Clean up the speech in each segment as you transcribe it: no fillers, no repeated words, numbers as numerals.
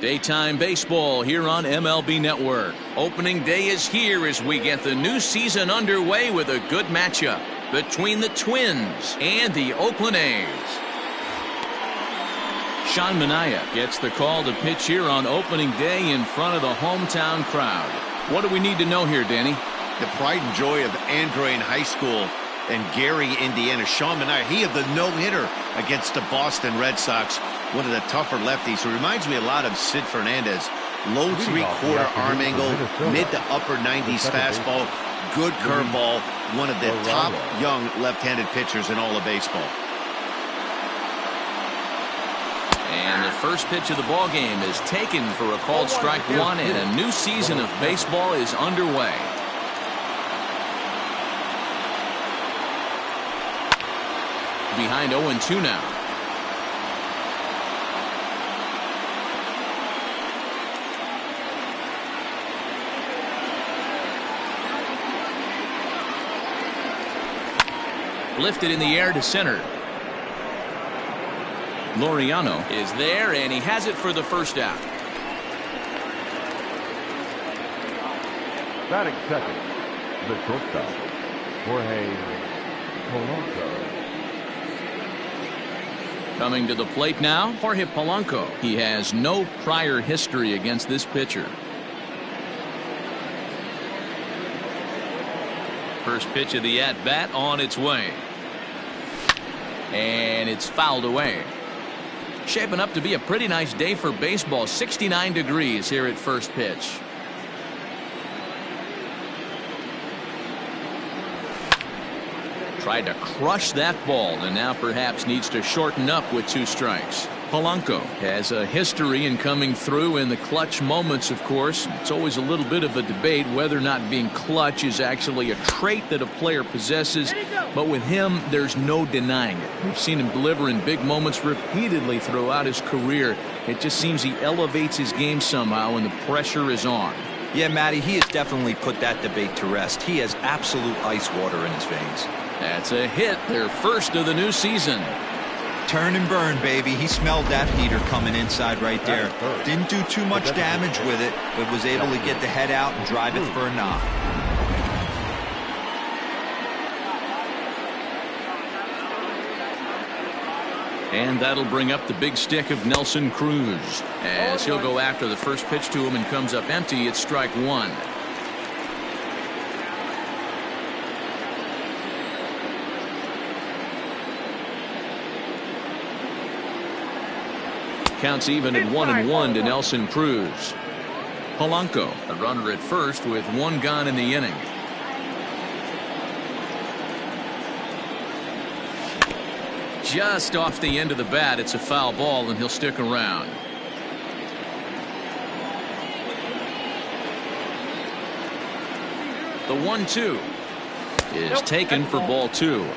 Daytime baseball here on MLB Network. Opening day is here as we get the new season underway with a good matchup between the Twins and the Oakland A's. Sean Manaea gets the call to pitch here on opening day in front of the hometown crowd. What do we need to know here, Danny? The pride and joy of Andrew High School and Gary, Indiana. Sean Manaea, he had the no-hitter against the Boston Red Sox, one of the tougher lefties. Who reminds me a lot of Sid Fernandez. Low three-quarter arm angle, mid to upper 90s fastball, good curveball, one of the top young left-handed pitchers in all of baseball. And the first pitch of the ball game is taken for a called strike one, and a new season of baseball is underway. Behind 0-2 now. Lifted in the air to center. Laureano is there, and he has it for the first out. Batting second, the shortstop, Jorge Polanco. Coming to the plate now, Jorge Polanco. He has no prior history against this pitcher. First pitch of the at-bat on its way. And it's fouled away. Shaping up to be a pretty nice day for baseball. 69 degrees here at first pitch. Tried to crush that ball and now perhaps needs to shorten up with 2 strikes. Polanco has a history in coming through in the clutch moments, of course. It's always a little bit of a debate whether or not being clutch is actually a trait that a player possesses. But with him, there's no denying it. We've seen him deliver in big moments repeatedly throughout his career. It just seems he elevates his game somehow when the pressure is on. Yeah, Matty, he has definitely put that debate to rest. He has absolute ice water in his veins. That's a hit, their first of the new season. Turn and burn, baby. He smelled that heater coming inside right there. Didn't do too much damage with it, but was able to get the head out and drive it for a knock. And that'll bring up the big stick of Nelson Cruz. As he'll go after the first pitch to him and comes up empty, it's strike one. Counts even at 1-1 to Nelson Cruz. Polanco, a runner at first with 1 gone in the inning. Just off the end of the bat, it's a foul ball, and he'll stick around. The 1-2 is taken for ball 2.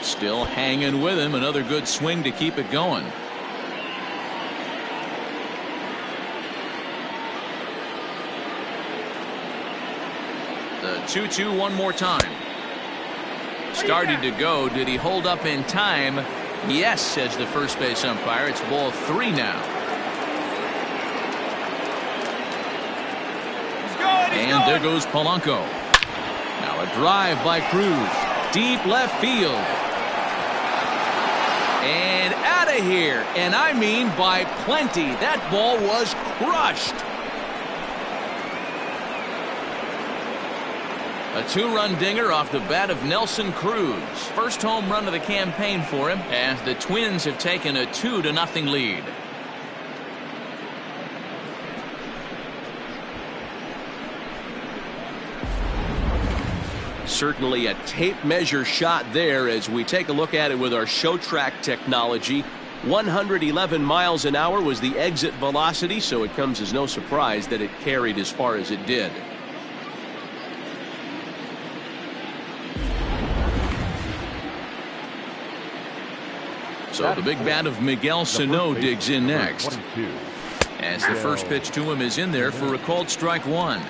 Still hanging with him. Another good swing to keep it going. The 2-2 one more time. Started to go. Did he hold up in time? Yes, says the first base umpire. It's ball 3 now. And there goes Polanco. Now a drive by Cruz. Deep left field. And out of here. And I mean by plenty. That ball was crushed. A 2-run dinger off the bat of Nelson Cruz. First home run of the campaign for him as the Twins have taken a 2-0 lead. Certainly a tape measure shot there as we take a look at it with our show track technology. 111 miles an hour was the exit velocity, so it comes as no surprise that it carried as far as it did. So the big bat of Miguel Sano digs in next. As the first pitch to him is in there for a called strike one.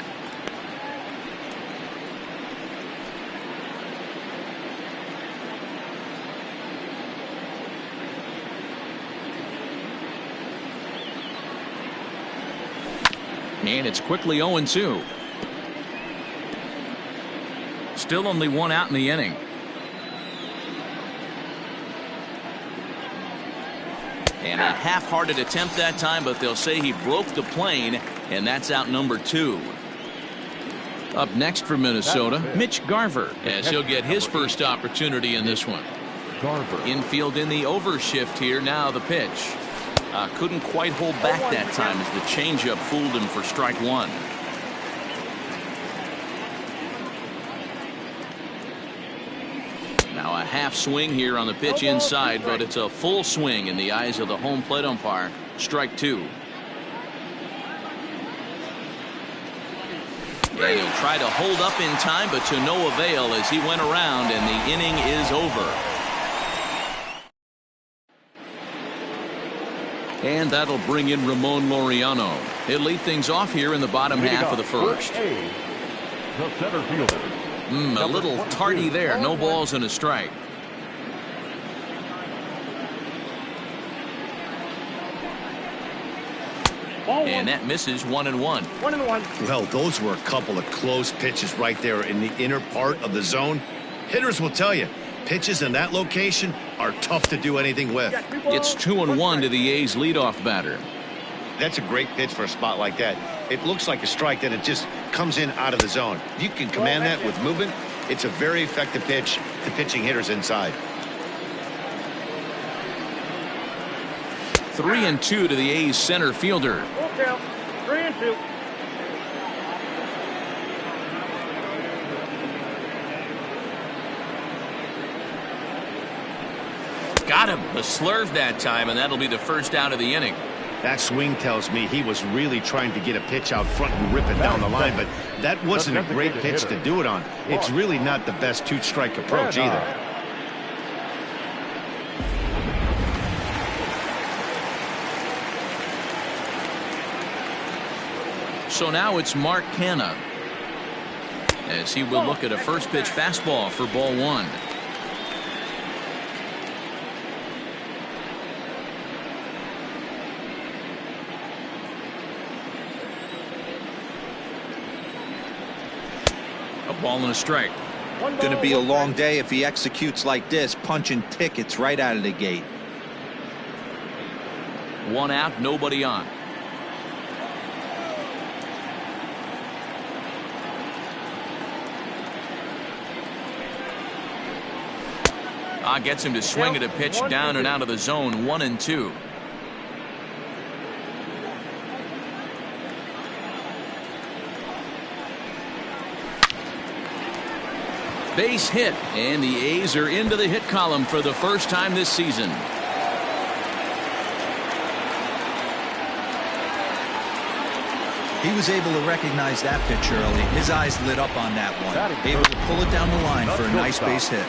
And it's quickly 0-2. Still only one out in the inning. And a half-hearted attempt that time, but they'll say he broke the plane, and that's out number 2. Up next for Minnesota, Mitch Garver, as he'll get his first opportunity in this one. Infield in the overshift here. Now the pitch. Couldn't quite hold back that time as the changeup fooled him for strike 1. Now a half swing here on the pitch inside, but it's a full swing in the eyes of the home plate umpire. Strike 2. And he'll try to hold up in time, but to no avail as he went around, and the inning is over. And that'll bring in Ramon Laureano. He'll lead things off here in the bottom half of the first. The center fielder. A little tardy there. No balls and a strike. And that misses 1-1. Well, those were a couple of close pitches right there in the inner part of the zone. Hitters will tell you, pitches in that location are tough to do anything with. It's 2-1 to the A's leadoff batter. That's a great pitch for a spot like that. It looks like a strike that it just comes in out of the zone. If you can command that with movement, it's a very effective pitch to pitching hitters inside. 3-2 to the A's center fielder. 3-2. Got him. A slurve that time, and that'll be the first out of the inning. That swing tells me he was really trying to get a pitch out front and rip it down the line, but that wasn't a great pitch to do it on. It's really not the best two-strike approach either. So now it's Mark Canha, as he will look at a first pitch fastball for ball 1. A ball and a strike. Going to be a long day if he executes like this, punching tickets right out of the gate. 1 out, nobody on. Gets him to swing at a pitch down and out of the zone. 1-2. Base hit, and the A's are into the hit column for the first time this season. He was able to recognize that pitch early. His eyes lit up on that one. Able to pull it down the line for a nice base hit.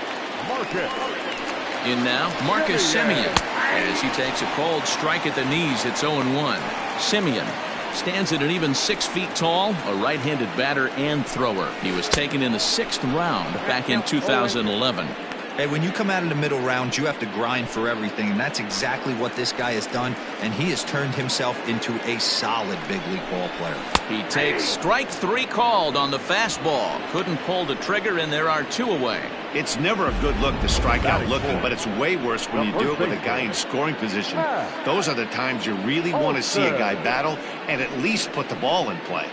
In now, Marcus Semien, as he takes a cold strike at the knees. It's 0-1. Semien stands at an even 6 feet tall, a right-handed batter and thrower. He was taken in the 6th round back in 2011. Hey, when you come out of the middle rounds, you have to grind for everything, and that's exactly what this guy has done, and he has turned himself into a solid big league ball player. He takes strike 3 called on the fastball. Couldn't pull the trigger, and there are 2 away. It's never a good look to strike out looking, but it's way worse when you do it with a guy in scoring position. Those are the times you really want to see a guy battle and at least put the ball in play.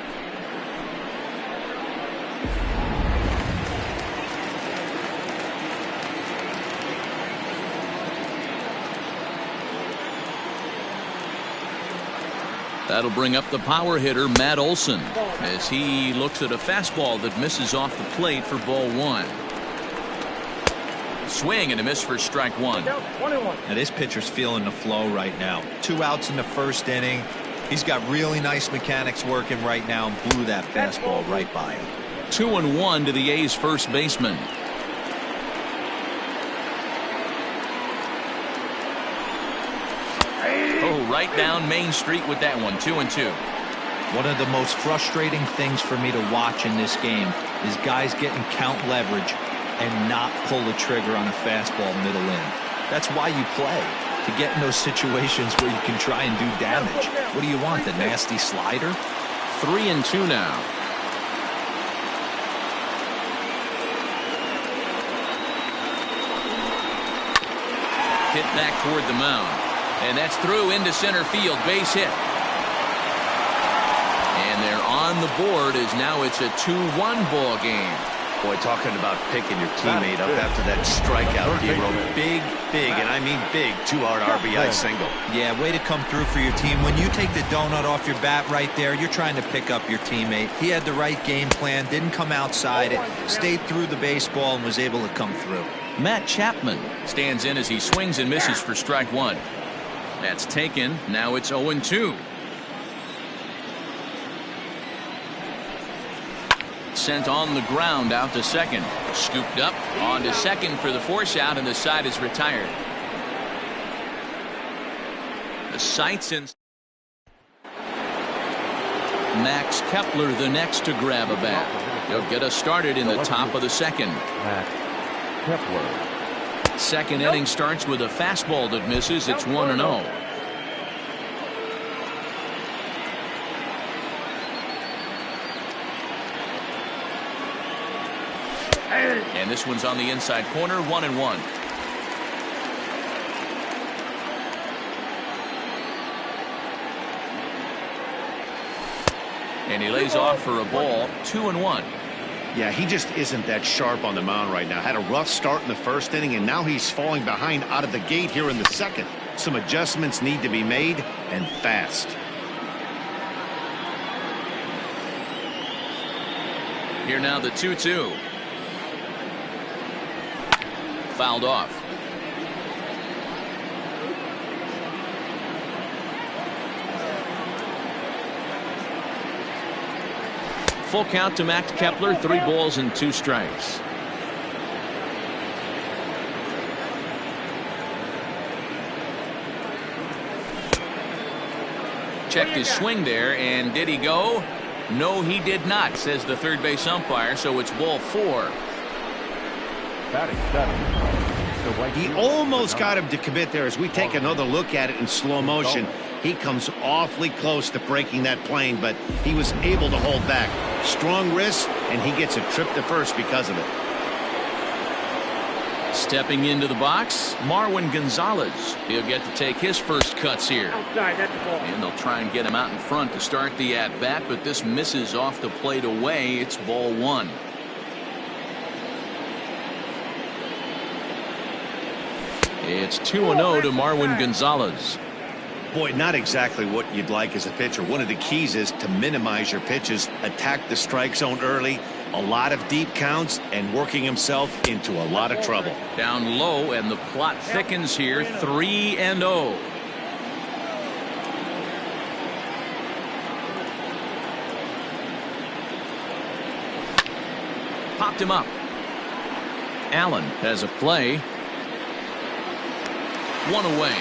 That'll bring up the power hitter, Matt Olson, as he looks at a fastball that misses off the plate for ball 1. Swing and a miss for strike 1. Now this pitcher's feeling the flow right now. 2 outs in the first inning. He's got really nice mechanics working right now and blew that fastball right by him. 2-1 to the A's first baseman. Oh, right down Main Street with that one. 2-2. One of the most frustrating things for me to watch in this game is guys getting count leverage and not pull the trigger on a fastball middle in. That's why you play, to get in those situations where you can try and do damage. What do you want, the nasty slider? 3-2 now. Hit back toward the mound. And that's through into center field. Base hit. And they're on the board as now it's a 2-1 ball game. Boy, talking about picking your teammate up after that strikeout, D-Roll. Big, and I mean big, 2-hard RBI single. Yeah, way to come through for your team. When you take the donut off your bat right there, you're trying to pick up your teammate. He had the right game plan, didn't come outside it, stayed through the baseball, and was able to come through. Matt Chapman stands in as he swings and misses for strike one. That's taken. Now it's 0-2. Sent on the ground out to second. Scooped up on to second for the force out, and the side is retired. The sights in. Max Kepler the next to grab a bat. He'll get us started in the top of the second. Max Kepler. Second inning starts with a fastball that misses. It's 1-0. And this one's on the inside corner, 1-1. And he lays off for a ball, 2-1. Yeah, he just isn't that sharp on the mound right now. Had a rough start in the first inning, and now he's falling behind out of the gate here in the second. Some adjustments need to be made, and fast. Here now the 2-2. Fouled off. Full count to Max Kepler, 3 balls and 2 strikes. Checked his swing there, and did he go? No, he did not, says the third base umpire, so it's ball 4. Batting 7. He almost got him to commit there. As we take another look at it in slow motion, he comes awfully close to breaking that plane, but he was able to hold back. Strong wrist, and he gets a trip to first because of it. Stepping into the box, Marwin Gonzalez. He'll get to take his first cuts here. Outside, that's the ball. And they'll try and get him out in front to start the at-bat, but this misses off the plate away. It's ball 1. It's 2-0 to Marwin Gonzalez. Boy, not exactly what you'd like as a pitcher. One of the keys is to minimize your pitches, attack the strike zone early, a lot of deep counts, and working himself into a lot of trouble. Down low, and the plot thickens here, 3-0. Popped him up. Allen has a play. 1 away.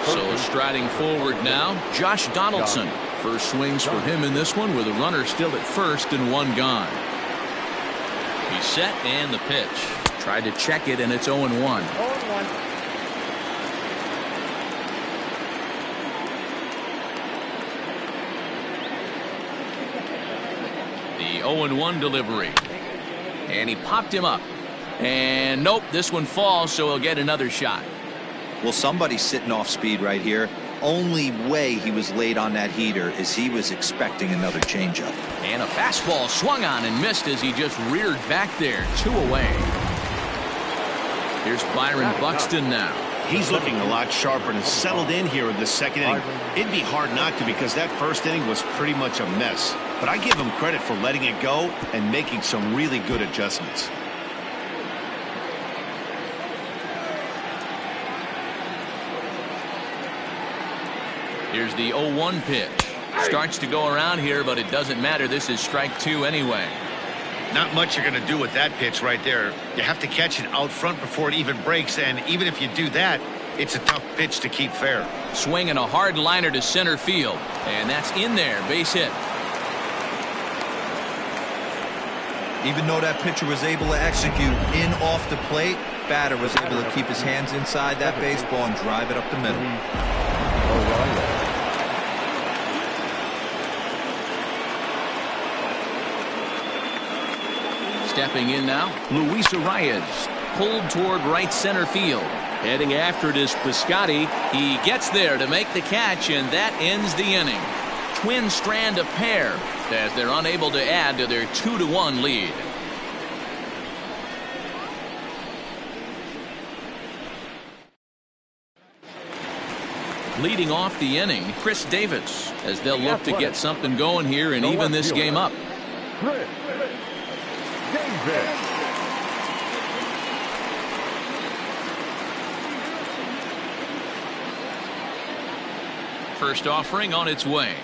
So striding forward now, Josh Donaldson. First swings for him in this one with a runner still at first and 1 gone. He's set and the pitch. Tried to check it, and it's 0-1. 0-1. The 0-1 delivery. And he popped him up. And nope, this one falls, so he'll get another shot. Well, somebody's sitting off speed right here. Only way he was late on that heater is he was expecting another changeup. And a fastball swung on and missed as he just reared back there. 2 away. Here's Byron Buxton now. He's looking a lot sharper and settled in here in the second inning. It'd be hard not to, because that first inning was pretty much a mess. But I give him credit for letting it go and making some really good adjustments. Here's the 0-1 pitch. Starts to go around here, but it doesn't matter. This is strike 2 anyway. Not much you're going to do with that pitch right there. You have to catch it out front before it even breaks, and even if you do that, it's a tough pitch to keep fair. Swinging a hard liner to center field, and that's in there. Base hit. Even though that pitcher was able to execute in off the plate, batter was able to keep his hands inside that baseball and drive it up the middle. Stepping in now, Luis Arias, pulled toward right center field. Heading after it is Piscotty. He gets there to make the catch, and that ends the inning. Twin strand a pair as they're unable to add to their 2-1 lead. Leading off the inning, Chris Davis, as they'll look to get something going here and even this game up. Chris Davis. First offering on its way.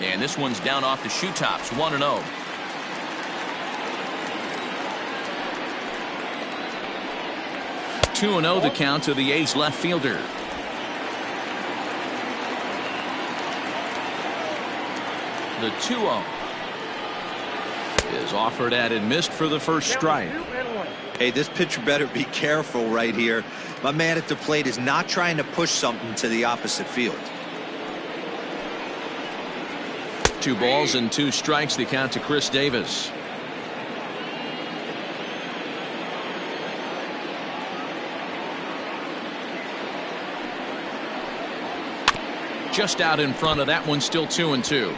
And this one's down off the shoe tops, 1-0. Two 2-0 the count to the A's left fielder. The 2-0 is offered at and missed for the first strike. Hey, this pitcher better be careful right here. My man at the plate is not trying to push something to the opposite field. 2 balls and 2 strikes the count to Chris Davis. Just out in front of that one, still 2-2.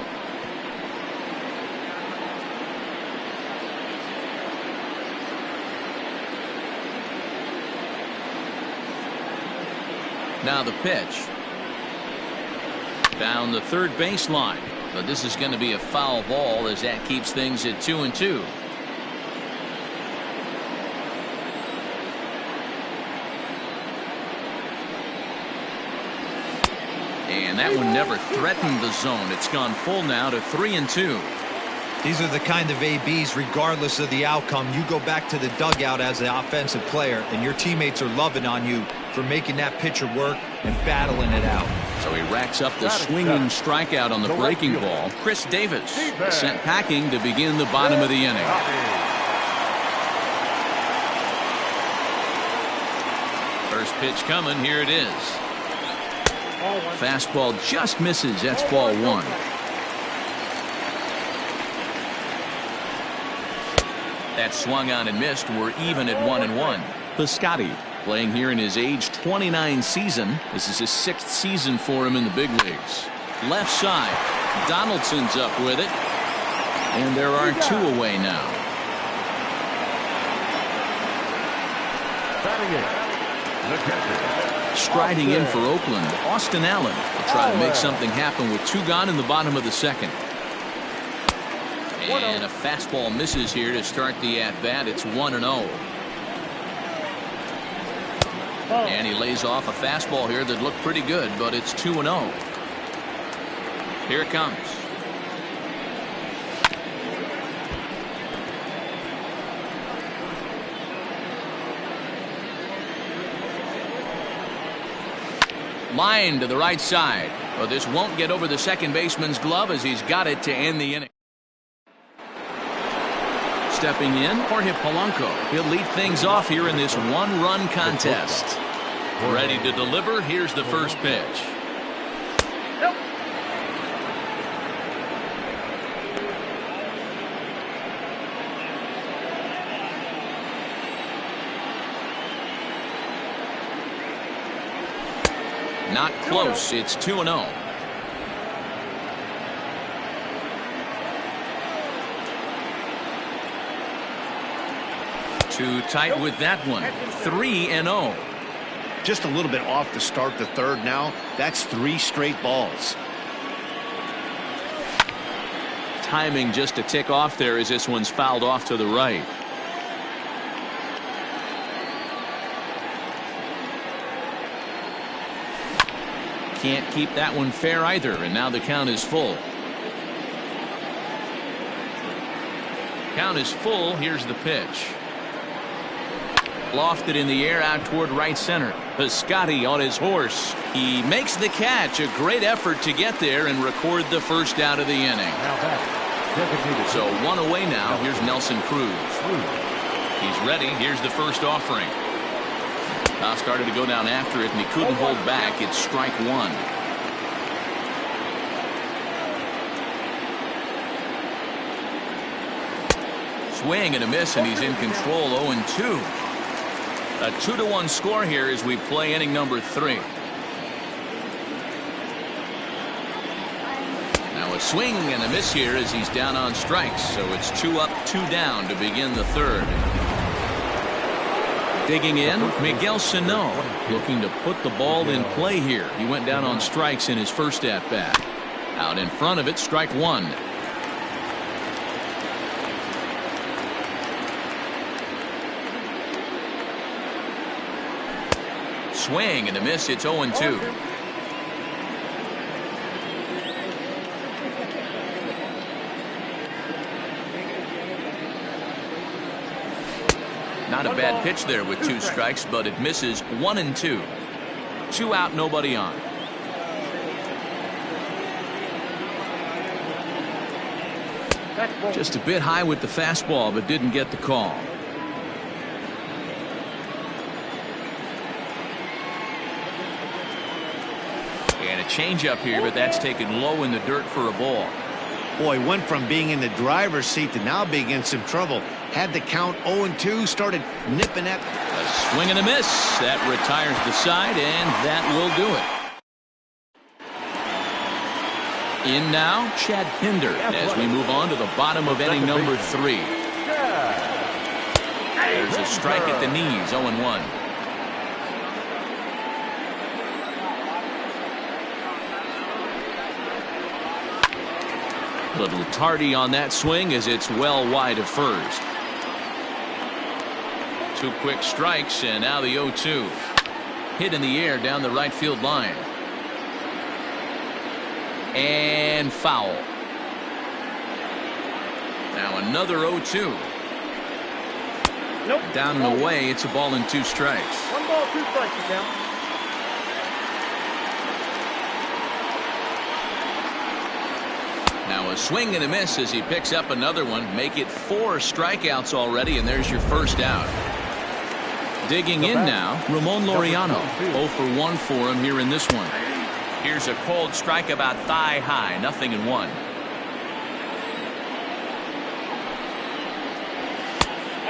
Now the pitch. Down the third baseline. But this is going to be a foul ball as that keeps things at 2-2. And that one never threatened the zone. It's gone full now to 3-2. These are the kind of ABs, regardless of the outcome, you go back to the dugout as an offensive player, and your teammates are loving on you for making that pitcher work and battling it out. So he racks up the swinging strikeout on the breaking ball. Chris Davis is sent packing to begin the bottom of the inning. First pitch coming. Here it is. Fastball just misses. That's ball 1. That swung on and missed. We're even at 1-1. Piscotty playing here in his age 29 season. This is his 6th season for him in the big leagues. Left side. Donaldson's up with it. And there are 2 away now. Striding in for Oakland, Austin Allen will try to make something happen with 2 gone in the bottom of the second. And a fastball misses here to start the at-bat. It's 1-0. And he lays off a fastball here that looked pretty good, but it's 2-0. Here it comes. Line to the right side. But this won't get over the second baseman's glove as he's got it to end the inning. Stepping in, Jorge Polanco. He'll lead things off here in this 1-run contest. Ready to deliver. Here's the first pitch. Not close. It's 2-0. Too tight with that one. 3-0. Just a little bit off to start the third now. That's 3 straight balls. Timing just a tick off there as this one's fouled off to the right. Can't keep that one fair either, and now the count is full. Count is full. Here's the pitch. Lofted in the air out toward right center. Piscotty on his horse. He makes the catch. A great effort to get there and record the first out of the inning. So 1 away now. Here's Nelson Cruz. He's ready. Here's the first offering. Now started to go down after it, and he couldn't hold back. It's strike one. Swing and a miss, and he's in control. 0-2. A 2-1 score here as we play inning number 3. Now a swing and a miss here as he's down on strikes. So it's 2 up, 2 down to begin the third. Digging in, Miguel Sano, looking to put the ball in play here. He went down on strikes in his first at-bat. Out in front of it, strike one. Swing and a miss. It's 0-2. Not a bad pitch there with 2 strikes, but it misses. 1-2. 2 out, nobody on. Just a bit high with the fastball, but didn't get the call. And a changeup here, but that's taken low in the dirt for a ball. Boy, went from being in the driver's seat to now being in some trouble. Had the count 0-2, started nipping at. A swing and a miss. That retires the side, and that will do it. In now, Chad Pinder as we move on to the bottom of inning number 3. There's a strike at the knees. 0-1. Little tardy on that swing as it's well wide of first. 2 quick strikes, and now the 0-2. Hit in the air down the right field line. And foul. Now another 0-2. Nope. Down and away. It's a ball and 2 strikes. 1 ball, 2 strikes now. Now a swing and a miss as he picks up another one. Make it 4 strikeouts already, and there's your first out. Digging in now, Ramon Laureano. 0 for 1 for him here in this one. Here's a cold strike about thigh high. 0-1.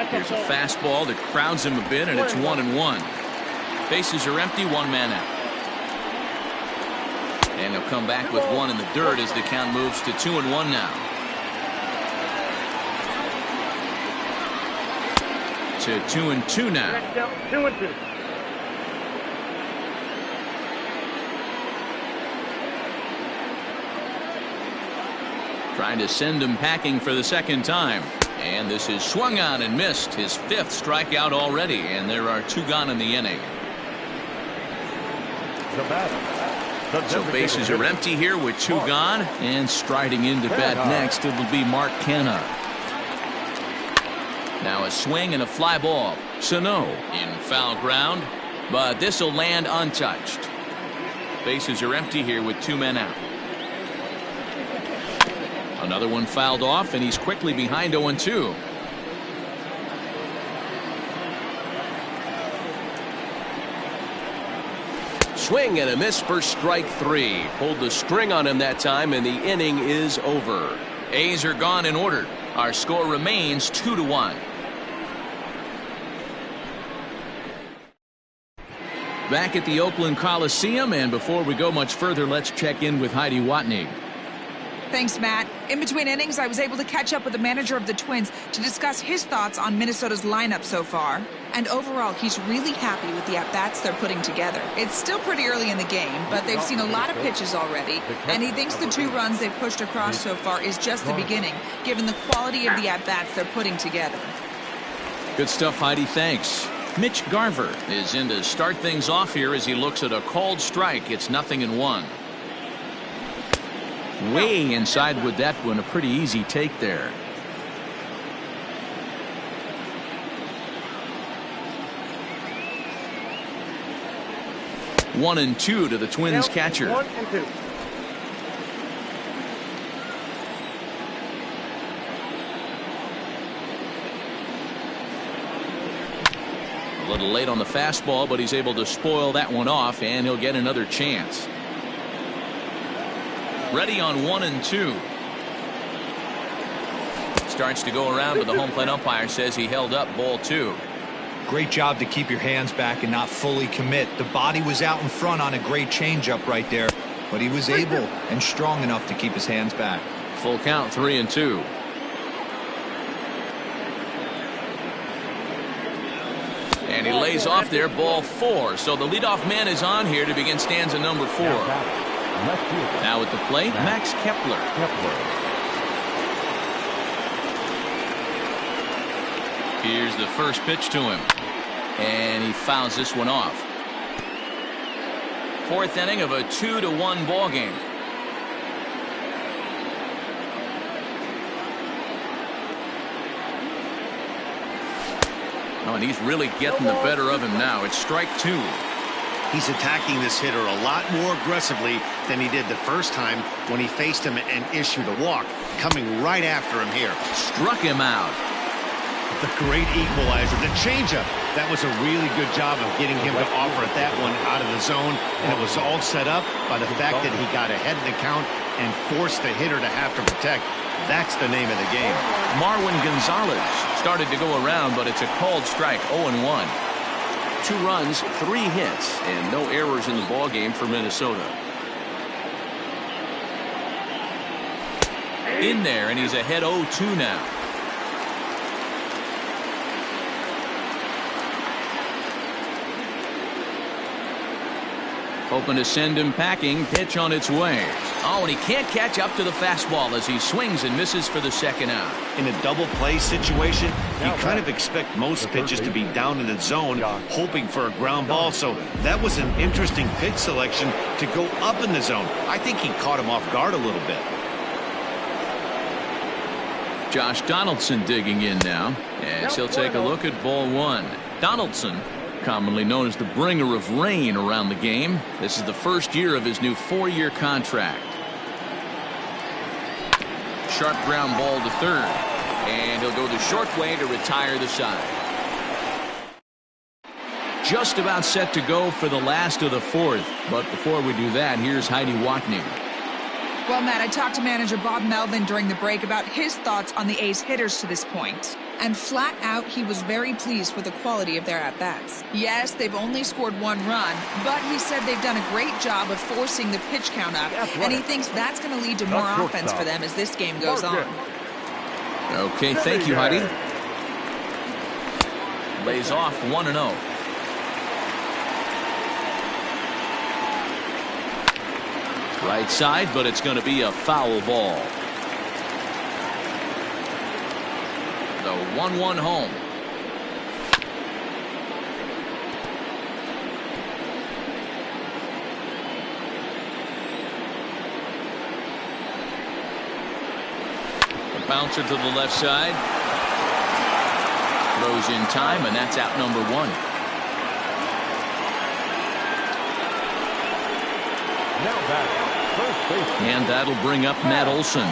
Here's a fastball that crowds him a bit, and it's 1-1. Bases are empty, 1 man out. And he'll come back with 1 in the dirt as the count moves to 2-1 now. To 2-2 now. 2-2. Trying to send him packing for the second time. And this is swung on and missed. His 5th strikeout already, and there are 2 gone in the inning. So bases are empty here with 2 gone, and striding into bat next, it will be Mark Canha. Now a swing and a fly ball. Sano in foul ground, but this will land untouched. Bases are empty here with 2 men out. Another one fouled off, and he's quickly behind 0-2. Swing and a miss for strike 3. Pulled the string on him that time, and the inning is over. A's are gone in order. Our score remains 2-1. Back at the Oakland Coliseum, and before we go much further, let's check in with Heidi Watney. Thanks, Matt. In between innings, I was able to catch up with the manager of the Twins to discuss his thoughts on Minnesota's lineup so far. And overall, he's really happy with the at-bats they're putting together. It's still pretty early in the game, but they've seen a lot of pitches already, and he thinks the 2 runs they've pushed across so far is just the beginning, given the quality of the at-bats they're putting together. Good stuff, Heidi. Thanks. Mitch Garver is in to start things off here as he looks at a called strike. It's 0-1. Way inside with that one. A pretty easy take there. One and 2 to the Twins catcher. 1-2. A little late on the fastball, but he's able to spoil that one off, and he'll get another chance. Ready on 1-2. Starts to go around, but the home plate umpire says he held up ball 2. Great job to keep your hands back and not fully commit. The body was out in front on a great changeup right there, but he was able and strong enough to keep his hands back. Full count, 3-2. And he lays off there, ball 4. So the leadoff man is on here to begin stanza number 4. Now at the plate, Max Kepler. Here's the first pitch to him. And he fouls this one off. 4th inning of a 2-1 ball game. Oh, and he's really getting the better of him now. It's strike 2. He's attacking this hitter a lot more aggressively than he did the first time when he faced him and issued a walk. Coming right after him here. Struck him out. The great equalizer, the changeup. That was a really good job of getting him to offer at that one out of the zone. And it was all set up by the fact that he got ahead of the count and forced the hitter to have to protect. That's the name of the game. Marwin Gonzalez started to go around, but it's a called strike, 0-1. 2 runs, 3 hits, and no errors in the ball game for Minnesota. In there, and he's ahead 0-2 now. Hoping to send him packing. Pitch on its way. Oh, and he can't catch up to the fastball as he swings and misses for the second out. In a double play situation, you kind of expect most pitches to be down in the zone, hoping for a ground ball. So that was an interesting pitch selection to go up in the zone. I think he caught him off guard a little bit. Josh Donaldson digging in now, as he'll take a look at ball 1. Donaldson, commonly known as the bringer of rain around the game. This is the first year of his new 4-year contract. Sharp ground ball to third, and he'll go the short way to retire the side. Just about set to go for the last of the 4th, but before we do that, here's Heidi Watney. Well, Matt, I talked to manager Bob Melvin during the break about his thoughts on the A's hitters to this point. And flat out, he was very pleased with the quality of their at-bats. Yes, they've only scored 1 run, but he said they've done a great job of forcing the pitch count up, and he thinks that's going to lead to more offense for them as this game goes on. Okay, thank you, Heidi. Lays off 1-0. Right side, but it's going to be a foul ball. The 1-1 home. A bouncer to the left side. Throws in time, and that's out number 1. Now back, first base. And that'll bring up Matt Olson.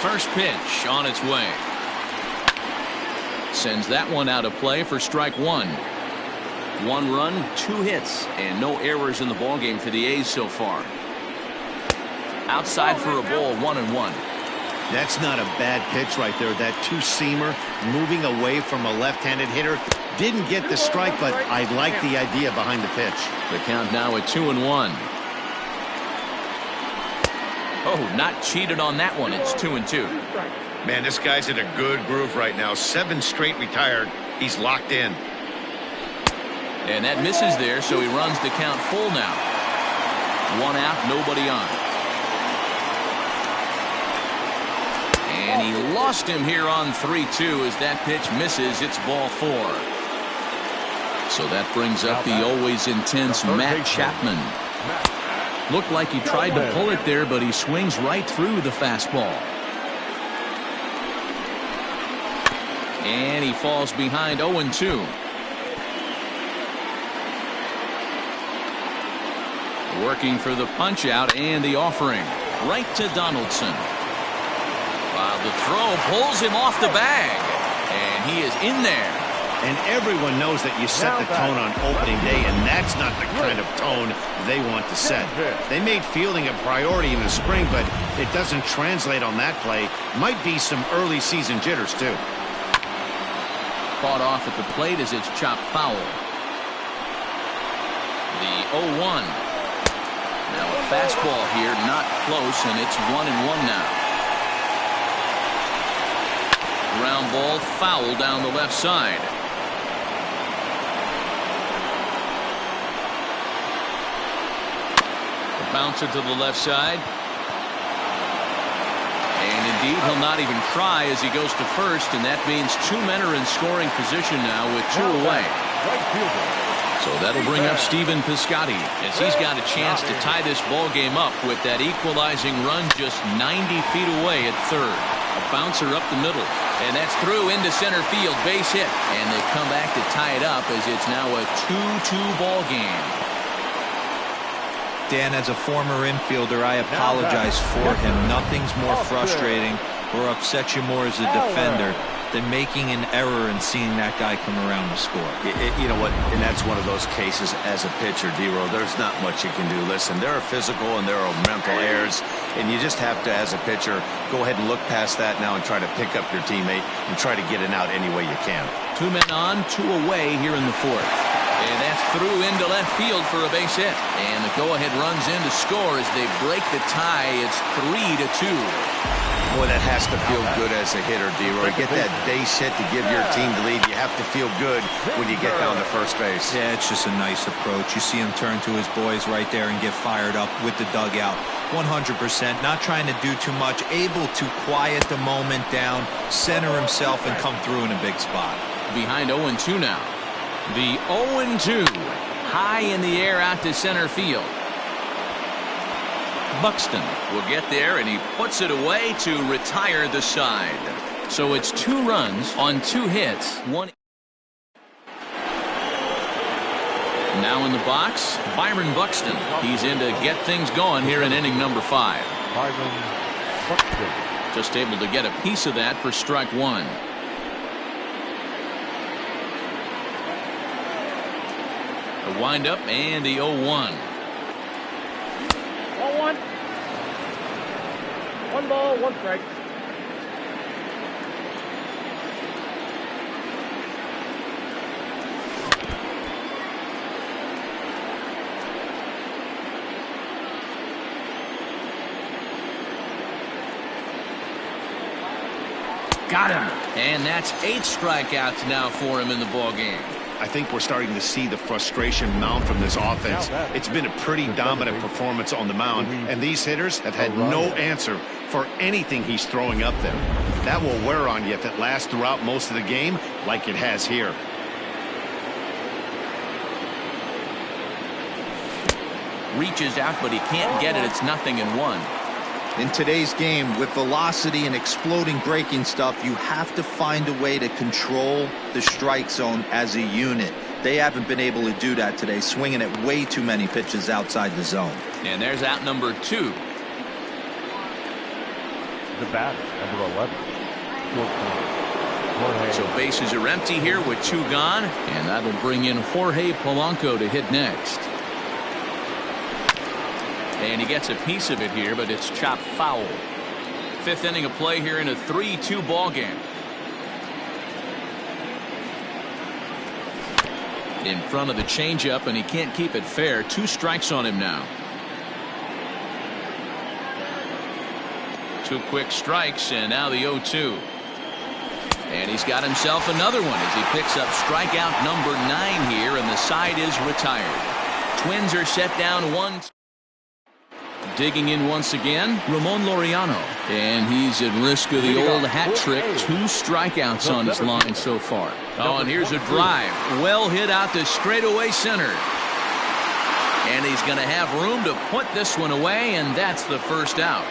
First pitch on its way. Sends that one out of play for strike 1. 1 run, 2 hits, and no errors in the ballgame for the A's so far. Outside for a ball, 1-1. That's not a bad pitch right there. That 2-seamer moving away from a left-handed hitter. Didn't get the strike, but I like the idea behind the pitch. The count now at 2-1. Oh, not cheated on that one. It's 2-2. Man, this guy's in a good groove right now. 7 straight retired. He's locked in. And that misses there, so he runs the count full now. 1 out, nobody on. And he lost him here on 3-2 as that pitch misses. It's ball 4. So that brings up the always intense Matt Chapman. Looked like he tried to pull it there, but he swings right through the fastball. And he falls behind 0-2. Working for the punch out and the offering. Right to Donaldson. While the throw pulls him off the bag. And he is in there. And everyone knows that you set the tone on opening day, and that's not the kind of tone they want to set. They made fielding a priority in the spring, but it doesn't translate on that play. Might be some early season jitters, too. Fought off at the plate as it's chopped foul. The 0-1. Now a fastball here, not close, and it's 1-1 now. Ground ball foul down the left side. Bouncer to the left side. And indeed, he'll not even try as he goes to first, and that means two men are in scoring position now with two away. So that'll bring up Stephen Piscotty as he's got a chance to tie this ball game up with that equalizing run just 90 feet away at third. A bouncer up the middle, and that's through into center field, base hit, and they come back to tie it up as it's now a 2-2 ball game. Dan, as a former infielder, I apologize for him. Nothing's more frustrating or upsets you more as a defender than making an error and seeing that guy come around to score. You know what? And that's one of those cases as a pitcher, D-Row. There's not much you can do. Listen, there are physical and there are mental errors, and you just have to, as a pitcher, go ahead and look past that now and try to pick up your teammate and try to get it out any way you can. 2 men on, 2 away here in the fourth. And that's through into left field for a base hit. And the go-ahead runs in to score as they break the tie. It's 3-2. Boy, that has to feel good as a hitter, D-Roy. Get that base hit to give your team the lead. You have to feel good when you get down to first base. Yeah, it's just a nice approach. You see him turn to his boys right there and get fired up with the dugout. 100%, not trying to do too much, able to quiet the moment down, center himself, and come through in a big spot. Behind 0-2 now. The 0-2, high in the air out to center field. Buxton will get there, and he puts it away to retire the side. So it's 2 runs on 2 hits. One. Now in the box, Byron Buxton. He's in to get things going here in inning number 5. Byron Buxton. Just able to get a piece of that for strike 1. The windup and the 0-1. 1-1. 1 ball, 1 strike. Got him. And that's 8 strikeouts now for him in the ball game. I think we're starting to see the frustration mount from this offense. It's been a pretty dominant performance on the mound, and these hitters have had no answer for anything he's throwing up there. That will wear on you if it lasts throughout most of the game like it has here. Reaches out, but he can't get it. It's 0-1. In today's game, with velocity and exploding breaking stuff, you have to find a way to control the strike zone as a unit. They haven't been able to do that today, swinging at way too many pitches outside the zone. And there's out number 2. The batter, number 11. So bases are empty here with 2 gone, and that'll bring in Jorge Polanco to hit next. And he gets a piece of it here, but it's chopped foul. 5th inning of play here in a 3-2 ball game. In front of the changeup, and he can't keep it fair. 2 strikes on him now. 2 quick strikes, and now the 0-2. And he's got himself another one as he picks up strikeout number 9 here, and the side is retired. Twins are set down 1. Digging in once again, Ramon Laureano. And he's at risk of the old hat trick. 2 strikeouts on his line so far. Oh, and here's a drive. Well hit out to straightaway center. And he's going to have room to put this one away, and that's the first out.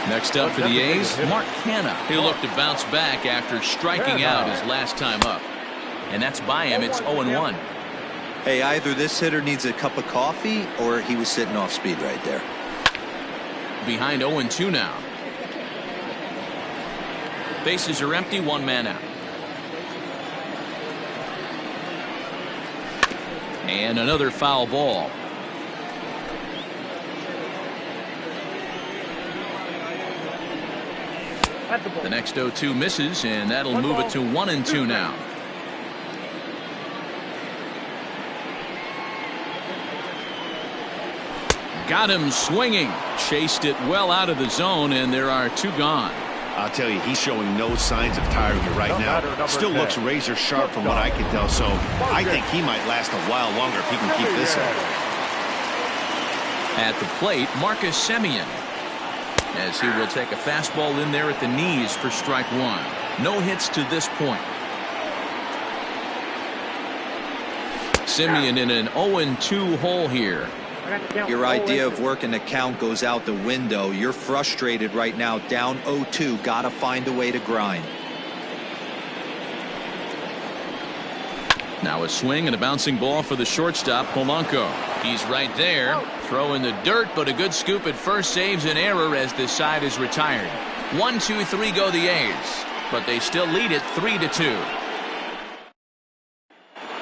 Next up for the A's, Mark Canha. He'll look to bounce back after striking out his last time up. And that's by him. It's 0-1. Hey, either this hitter needs a cup of coffee or he was sitting off speed right there. Behind 0-2 now. Bases are empty, one man out. And another foul ball. At the ball. The next 0-2 misses, and that'll move it to 1-2 now. Got him swinging. Chased it well out of the zone, and there are 2 gone. I'll tell you, he's showing no signs of tiring it right now. Still looks razor sharp from what I can tell, so I think he might last a while longer if he can keep this up. At the plate, Marcus Semien, as he will take a fastball in there at the knees for strike 1. No hits to this point. Semien in an 0-2 hole here. Your idea of working the count goes out the window. You're frustrated right now, down 0-2. Got to find a way to grind. Now a swing and a bouncing ball for the shortstop, Polanco. He's right there. Throw in the dirt, but a good scoop at first saves an error as this side is retired. 1-2-3 go the A's, but they still lead it 3-2.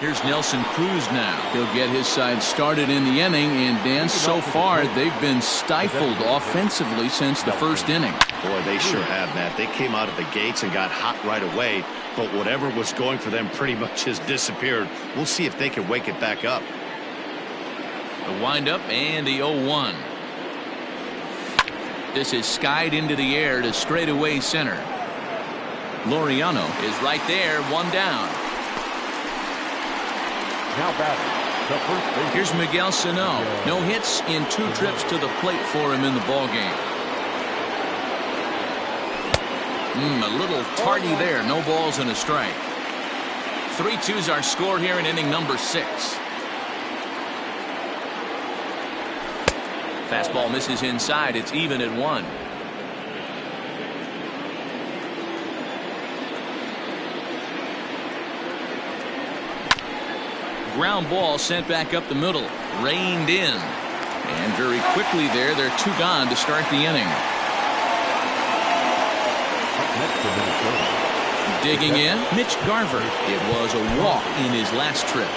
Here's Nelson Cruz now. He'll get his side started in the inning, and Dan, so far they've been stifled offensively since the first inning. Boy, they sure have, Matt. They came out of the gates and got hot right away, but whatever was going for them pretty much has disappeared. We'll see if they can wake it back up. The windup and the 0-1. This is skied into the air to straightaway center. Laureano is right there, 1 down. Now batting, the first baseman. Here's Miguel Sano. No hits in 2 trips to the plate for him in the ballgame. A little tardy there. No balls and a strike. 3-2's our score here in inning number 6. Fastball misses inside. It's even at 1. Ground ball sent back up the middle. Reined in. And very quickly there, they're 2 gone to start the inning. Digging in, Mitch Garver. It was a walk in his last trip.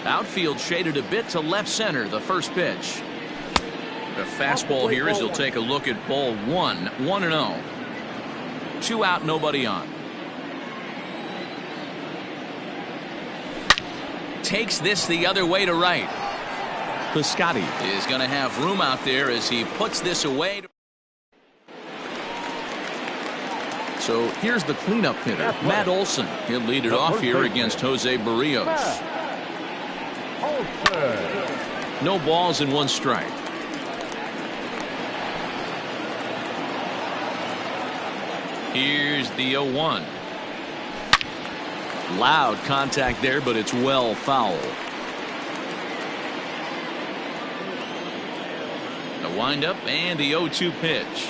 Outfield shaded a bit to left center, the first pitch. The fastball here as he'll take a look at ball one. 1-0. 2 out, nobody on. Takes this the other way to right. Piscotti is going to have room out there as he puts this away. So here's the cleanup hitter, Matt Olson. He'll lead it off here against Jose Barrios. No balls and 1 strike. Here's the 0-1. Loud contact there, but it's well foul. The windup and the 0-2 pitch.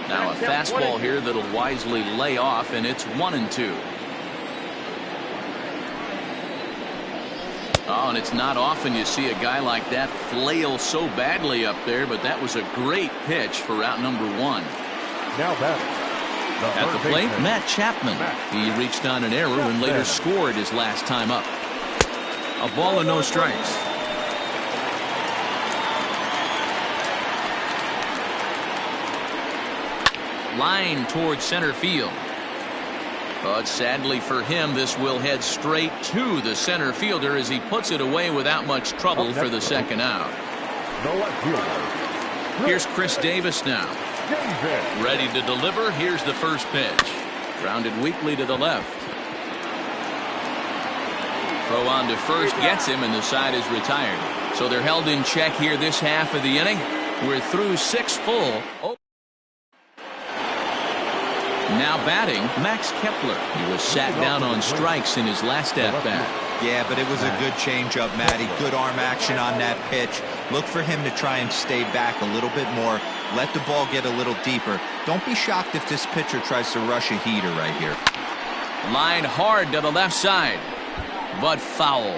Now a fastball here that'll wisely lay off, and it's 1-2. Oh, and it's not often you see a guy like that flail so badly up there, but that was a great pitch for out number 1. Now At the plate, Matt Chapman. He reached on an error and later scored his last time up. A ball and no strikes. Line towards center field. But sadly for him, this will head straight to the center fielder as he puts it away without much trouble for the second out. Here's Chris Davis now. Ready to deliver. Here's the first pitch. Grounded weakly to the left. Throw on to first gets him, and the side is retired. So they're held in check here this half of the inning. We're through 6 full. Oh. Now batting, Max Kepler. He was sat down on strikes in his last at-bat. Yeah, but it was a good changeup, Matty. Good arm action on that pitch. Look for him to try and stay back a little bit more. Let the ball get a little deeper. Don't be shocked if this pitcher tries to rush a heater right here. Line hard to the left side, but foul.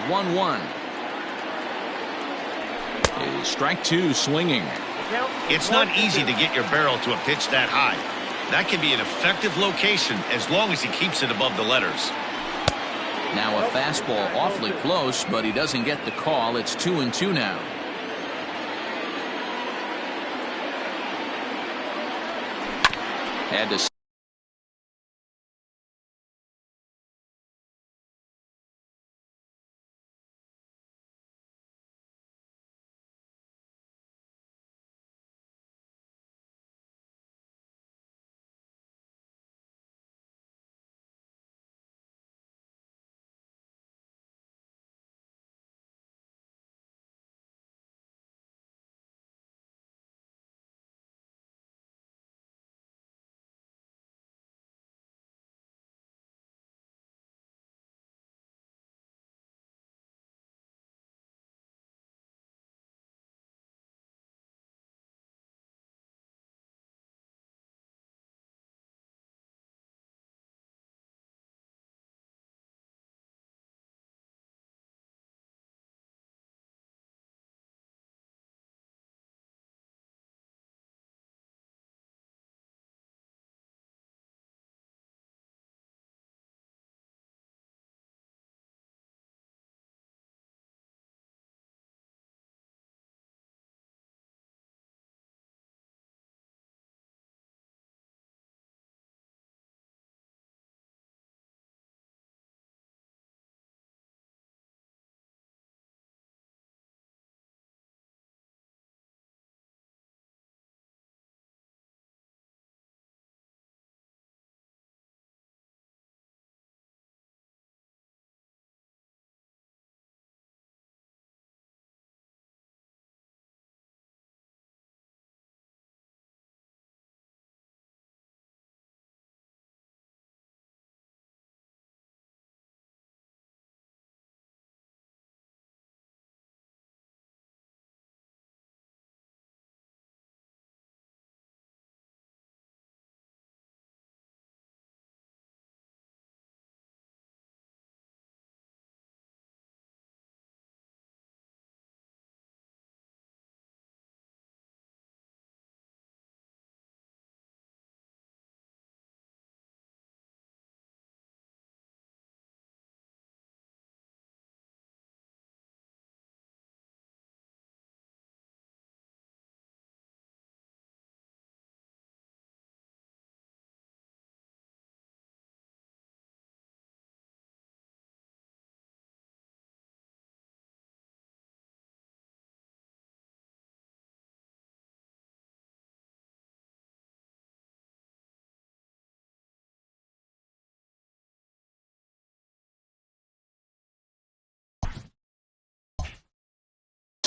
1-1. Is strike 2 swinging. It's not easy to get your barrel to a pitch that high. That can be an effective location as long as he keeps it above the letters. Now a fastball awfully close, but he doesn't get the call. It's 2-2 now. Had to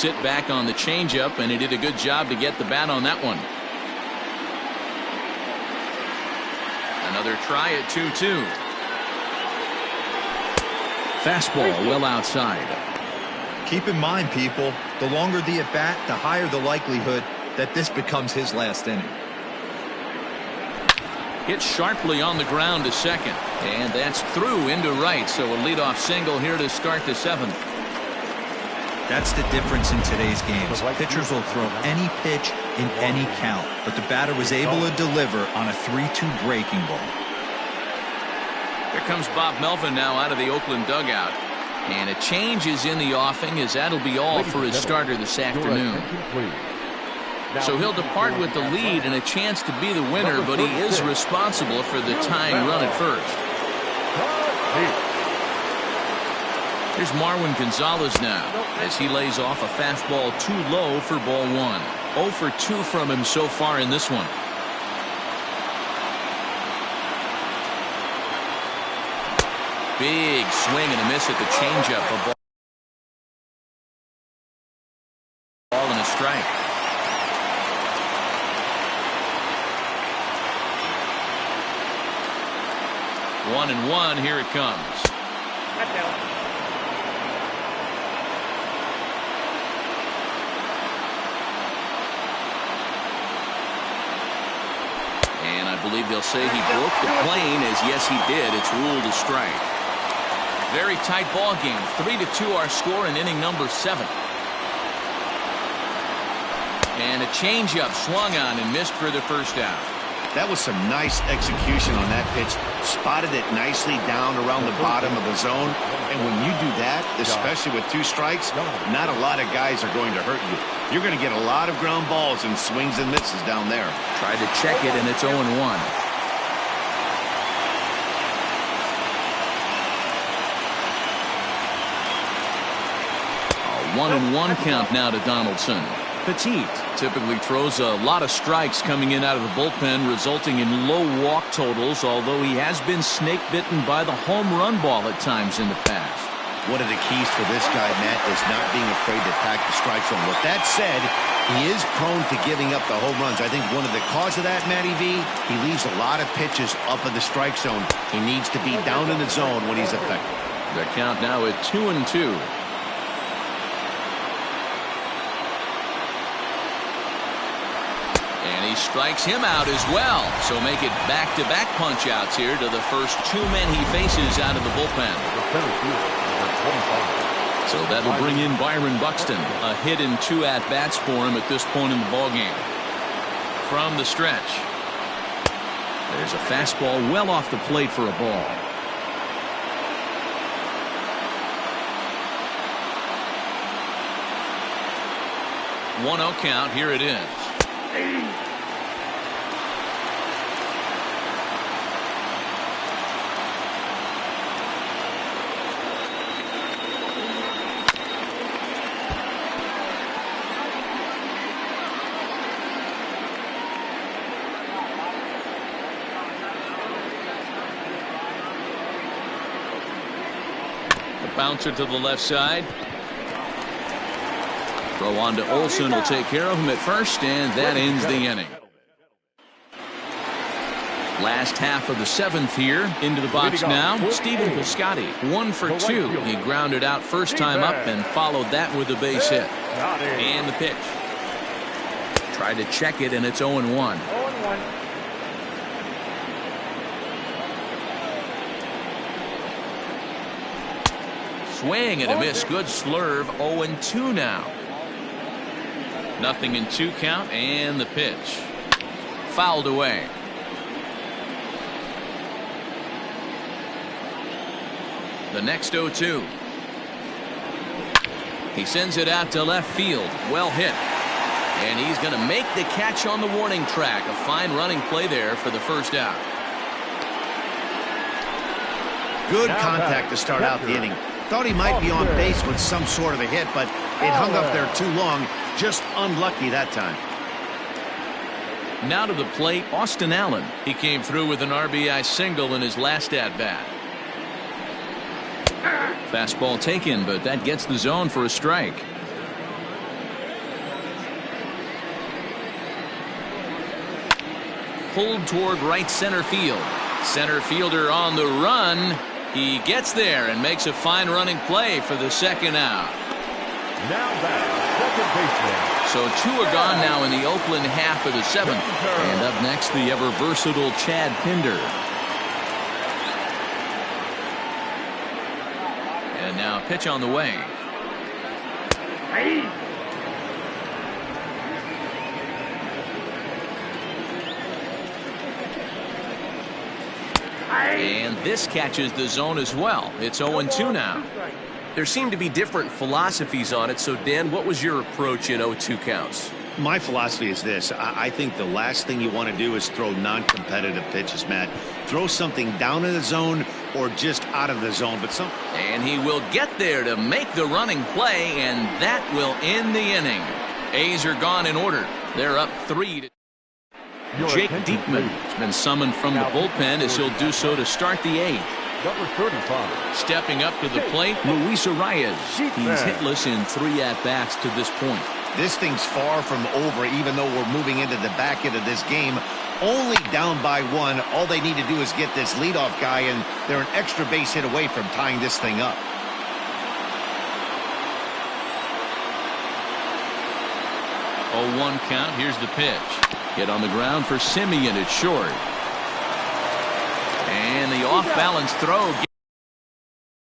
sit back on the changeup, and he did a good job to get the bat on that one. Another try at 2-2. Fastball well outside. Keep in mind, people, the longer the at-bat, the higher the likelihood that this becomes his last inning. Hit sharply on the ground to second, and that's through into right, so a leadoff single here to start the 7th. That's the difference in today's games. Pitchers will throw any pitch in any count, but the batter was able to deliver on a 3-2 breaking ball. Here comes Bob Melvin now out of the Oakland dugout, and a change is in the offing, as that'll be all for his starter this afternoon. So he'll depart with the lead and a chance to be the winner, but he is responsible for the tying run at first. Here's Marwin Gonzalez now, as he lays off a fastball too low for ball 1. 0 for 2 from him so far in this one. Big swing and a miss at the changeup. A ball and a strike. One and one, here it comes. And I believe they'll say he broke the plane, as yes he did. It's ruled a strike. Very tight ball game. 3-2 our score in inning number 7. And a changeup swung on and missed for the first out. That was some nice execution on that pitch. Spotted it nicely down around the bottom of the zone. And when you do that, especially with 2 strikes, not a lot of guys are going to hurt you. You're going to get a lot of ground balls and swings and misses down there. Tried to check it, and it's 0-1. 1-1 count now to Donaldson. Petit typically throws a lot of strikes coming in out of the bullpen, resulting in low walk totals, although he has been snake bitten by the home run ball at times in the past. One of the keys for this guy, Matt, is not being afraid to attack the strike zone. With that said, he is prone to giving up the home runs. I think one of the cause of that, Matty V, he leaves a lot of pitches up in the strike zone. He needs to be down in the zone when he's effective. The count now at 2-2. And he strikes him out as well. So make it back-to-back punch-outs here to the first 2 men he faces out of the bullpen. So that'll bring in Byron Buxton. A hit and 2 at-bats for him at this point in the ballgame. From the stretch. There's a fastball well off the plate for a ball. One 0 count. Here it is. Bouncer to the left side. Throw on to Olsen will take care of him at first, and that ends the inning. Last half of the 7th here. Into the box now. Stephen Piscotty, 1 for 2. He grounded out first time up and followed that with a base hit. And the pitch. Tried to check it, and it's 0-1. Swing and a miss. Good slurve. 0-2 now. Nothing in 2 count, and the pitch. Fouled away. The next 0-2. He sends it out to left field. Well hit. And he's going to make the catch on the warning track. A fine running play there for the first out. Good contact to start out the inning. Thought he might be on base with some sort of a hit, but it hung up there too long. Just unlucky that time. Now to the plate, Austin Allen. He came through with an RBI single in his last at-bat. Fastball taken, but that gets the zone for a strike. pulled toward right center field. Center fielder on the run. He gets there and makes a fine running play for the second out. Now back, second baseman. So 2 are gone now in the Oakland half of the 7th. And up next, the ever-versatile Chad Pinder. And now pitch on the way. Hey. And this catches the zone as well. It's 0-2 now. There seem to be different philosophies on it. So, Dan, what was your approach in 0-2 counts? My philosophy is this. I think the last thing you want to do is throw non-competitive pitches, Matt. Throw something down in the zone or just out of the zone. And he will get there to make the running play, and that will end the inning. A's are gone in order. They're up 3. Jake Diekman has been summoned from the bullpen as he'll do so to start the 8th. Number 35. Stepping up to the plate, Luis Arias. He's hitless in 3 at-bats to this point. This thing's far from over, even though we're moving into the back end of this game. Only down by 1. All they need to do is get this leadoff guy, and they're an extra base hit away from tying this thing up. Oh, 1 count. Here's the pitch. Hit on the ground for Simeon. It's short. And the off-balance throw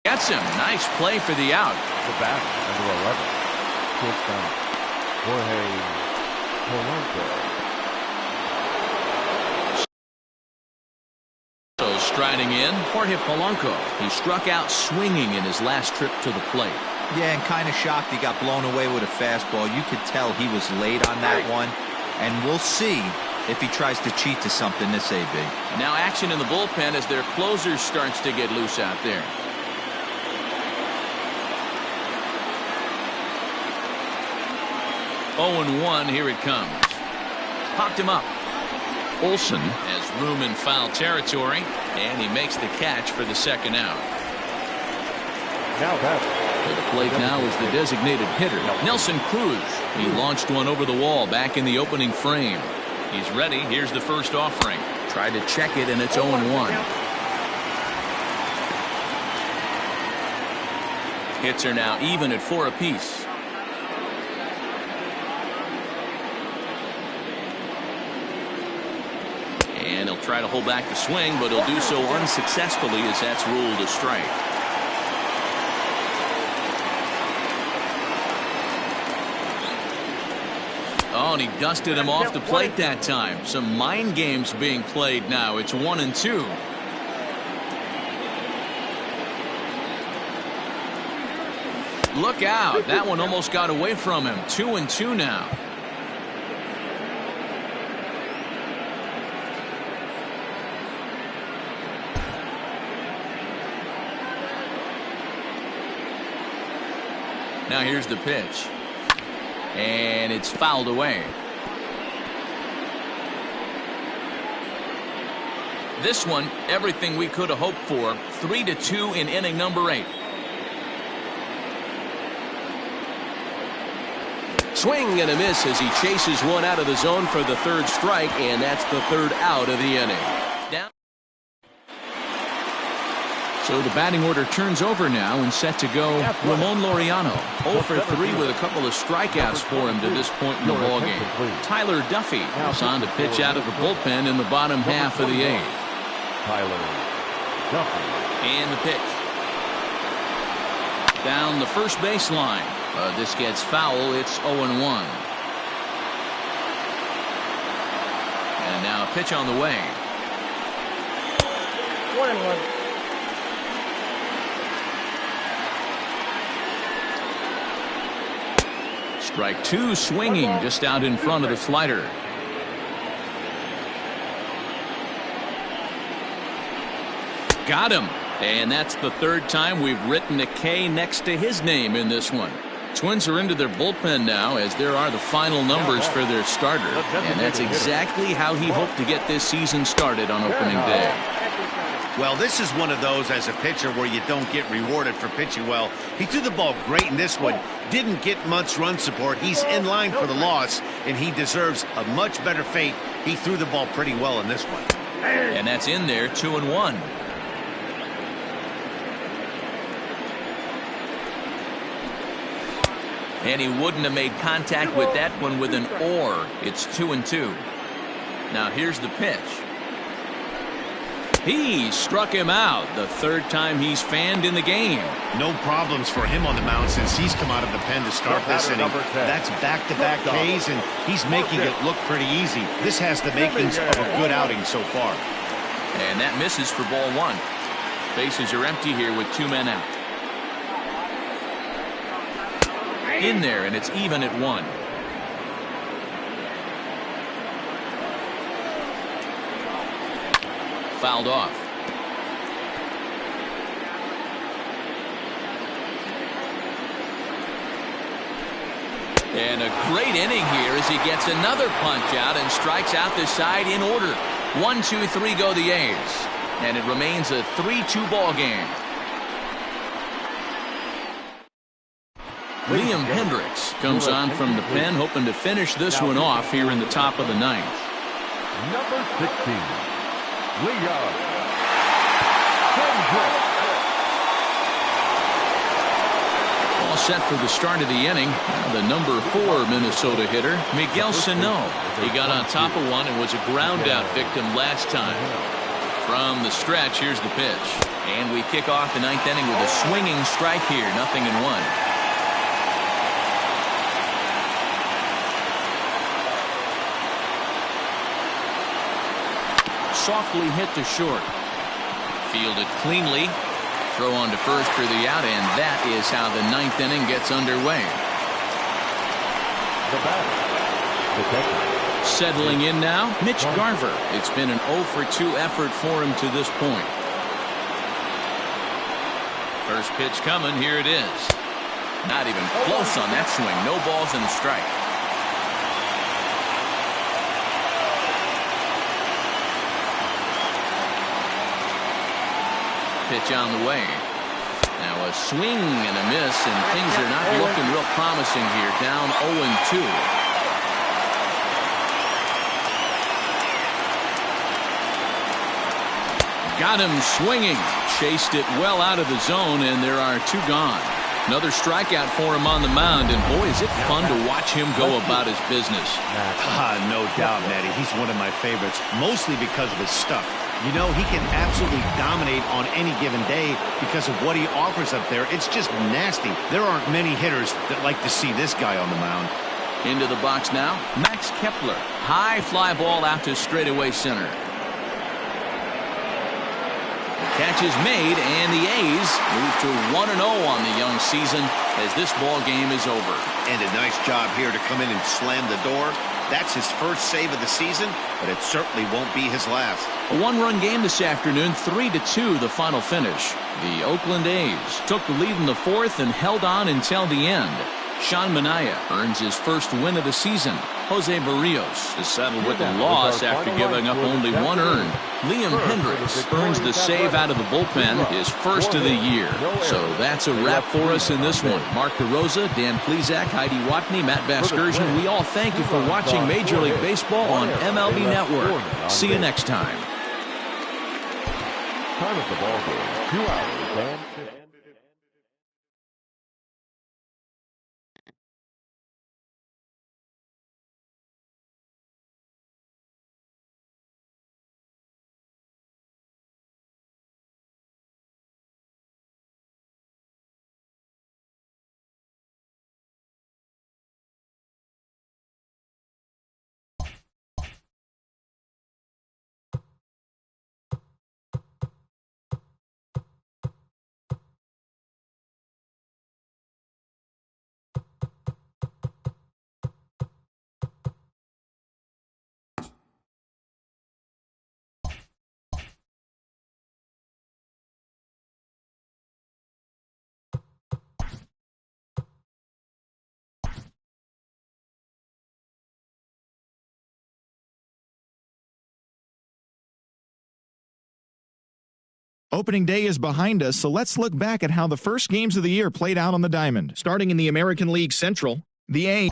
gets him. Nice play for the out. The back, number 11. Shortstop, Jorge Polanco. So striding in, Jorge Polanco. He struck out swinging in his last trip to the plate. Yeah, and kind of shocked he got blown away with a fastball. You could tell he was late on that one. And we'll see if he tries to cheat to something this AB. Now action in the bullpen as their closer starts to get loose out there. Oh, 1, here it comes. Popped him up. Olsen has room in foul territory, and he makes the catch for the second out. Now back. To the plate now is the designated hitter, Nelson Cruz. He launched one over the wall back in the opening frame. He's ready. Here's the first offering. Tried to check it, and it's 0-1. Hits are now even at 4 apiece. And he'll try to hold back the swing, but he'll do so unsuccessfully as that's ruled a strike. Oh, and he dusted him off the plate that time. Some mind games being played now. It's 1-2. Look out. That one almost got away from him. 2-2 now. Now here's the pitch. And it's fouled away. This one, everything we could have hoped for. 3-2 in inning number 8. Swing and a miss as he chases one out of the zone for the 3rd strike, and that's the 3rd out of the inning. Down. So the batting order turns over now and set to go Ramon Laureano. 0 for 3 with a couple of strikeouts for him to this point in the ballgame. Tyler Duffy is on to pitch out of the bullpen in the bottom half of the 8th. Tyler Duffy. And the pitch. Down the first baseline. This gets foul. It's 0-1. And now a pitch on the way. 1-1. Strike 2 swinging just out in front of the slider. Got him. And that's the 3rd time we've written a K next to his name in this one. Twins are into their bullpen now as there are the final numbers for their starter. And that's exactly how he hoped to get this season started on opening day. Well, this is one of those as a pitcher where you don't get rewarded for pitching well. He threw the ball great in this one. Didn't get much run support. He's in line for the loss, and he deserves a much better fate. He threw the ball pretty well in this one. And that's in there, 2-1. And he wouldn't have made contact with that one with an or. It's 2-2. Now here's the pitch. He struck him out, the third time he's fanned in the game. No problems for him on the mound since he's come out of the pen to start this inning. That's back-to-back Ks, and he's making it look pretty easy. This has the makings of a good outing so far. And that misses for ball one. Bases are empty here with 2 men out. In there, and it's even at 1. Fouled off. And a great inning here as he gets another punch out and strikes out the side in order. 1, 2, 3 go the A's. And it remains a 3-2 ball game. Liam Hendricks comes on from the pen, hoping to finish this one off here in the top of the 9th. Number 16, Liam Hendricks. All set for the start of the inning. Now the number 4 Minnesota hitter, Miguel Sano. He got on top of one and was a ground-out victim last time. From the stretch, here's the pitch. And we kick off the 9th inning with a swinging strike here, 0-1. Softly hit to short. Fielded cleanly. Throw on to first for the out, and that is how the 9th inning gets underway. The batter, the catcher. Settling in now, Mitch Garver. It's been an 0 for 2 effort for him to this point. First pitch coming, here it is. Not even close on that swing. No balls and a strike. Pitch on the way. Now a swing and a miss, and things are not looking real promising here. Down 0-2. Got him swinging. Chased it well out of the zone, and there are 2 gone. Another strikeout for him on the mound, and boy, is it fun to watch him go about his business. No doubt, Matty. He's one of my favorites, mostly because of his stuff. You know, he can absolutely dominate on any given day because of what he offers up there. It's just nasty. There aren't many hitters that like to see this guy on the mound. Into the box now, Max Kepler. High fly ball out to straightaway center. The catch is made, and the A's move to 1-0 on the young season as this ball game is over. And a nice job here to come in and slam the door. That's his first save of the season, but it certainly won't be his last. A 1-run game this afternoon, 3-2 the final finish. The Oakland A's took the lead in the 4th and held on until the end. Sean Manaea earns his first win of the season. Jose Barrios is settled with a loss after giving up only 1 earned. Liam Hendricks earns the save out of the bullpen, his first of the year. So that's a wrap for us in this one. Mark DeRosa, Dan Plezak, Heidi Watney, Matt Vasgersian, we all thank you for watching Major League Baseball on MLB Network. See you next time. Time of the ball game, 2 hours and 6. Opening day is behind us, so let's look back at how the first games of the year played out on the diamond. Starting in the American League Central, the A.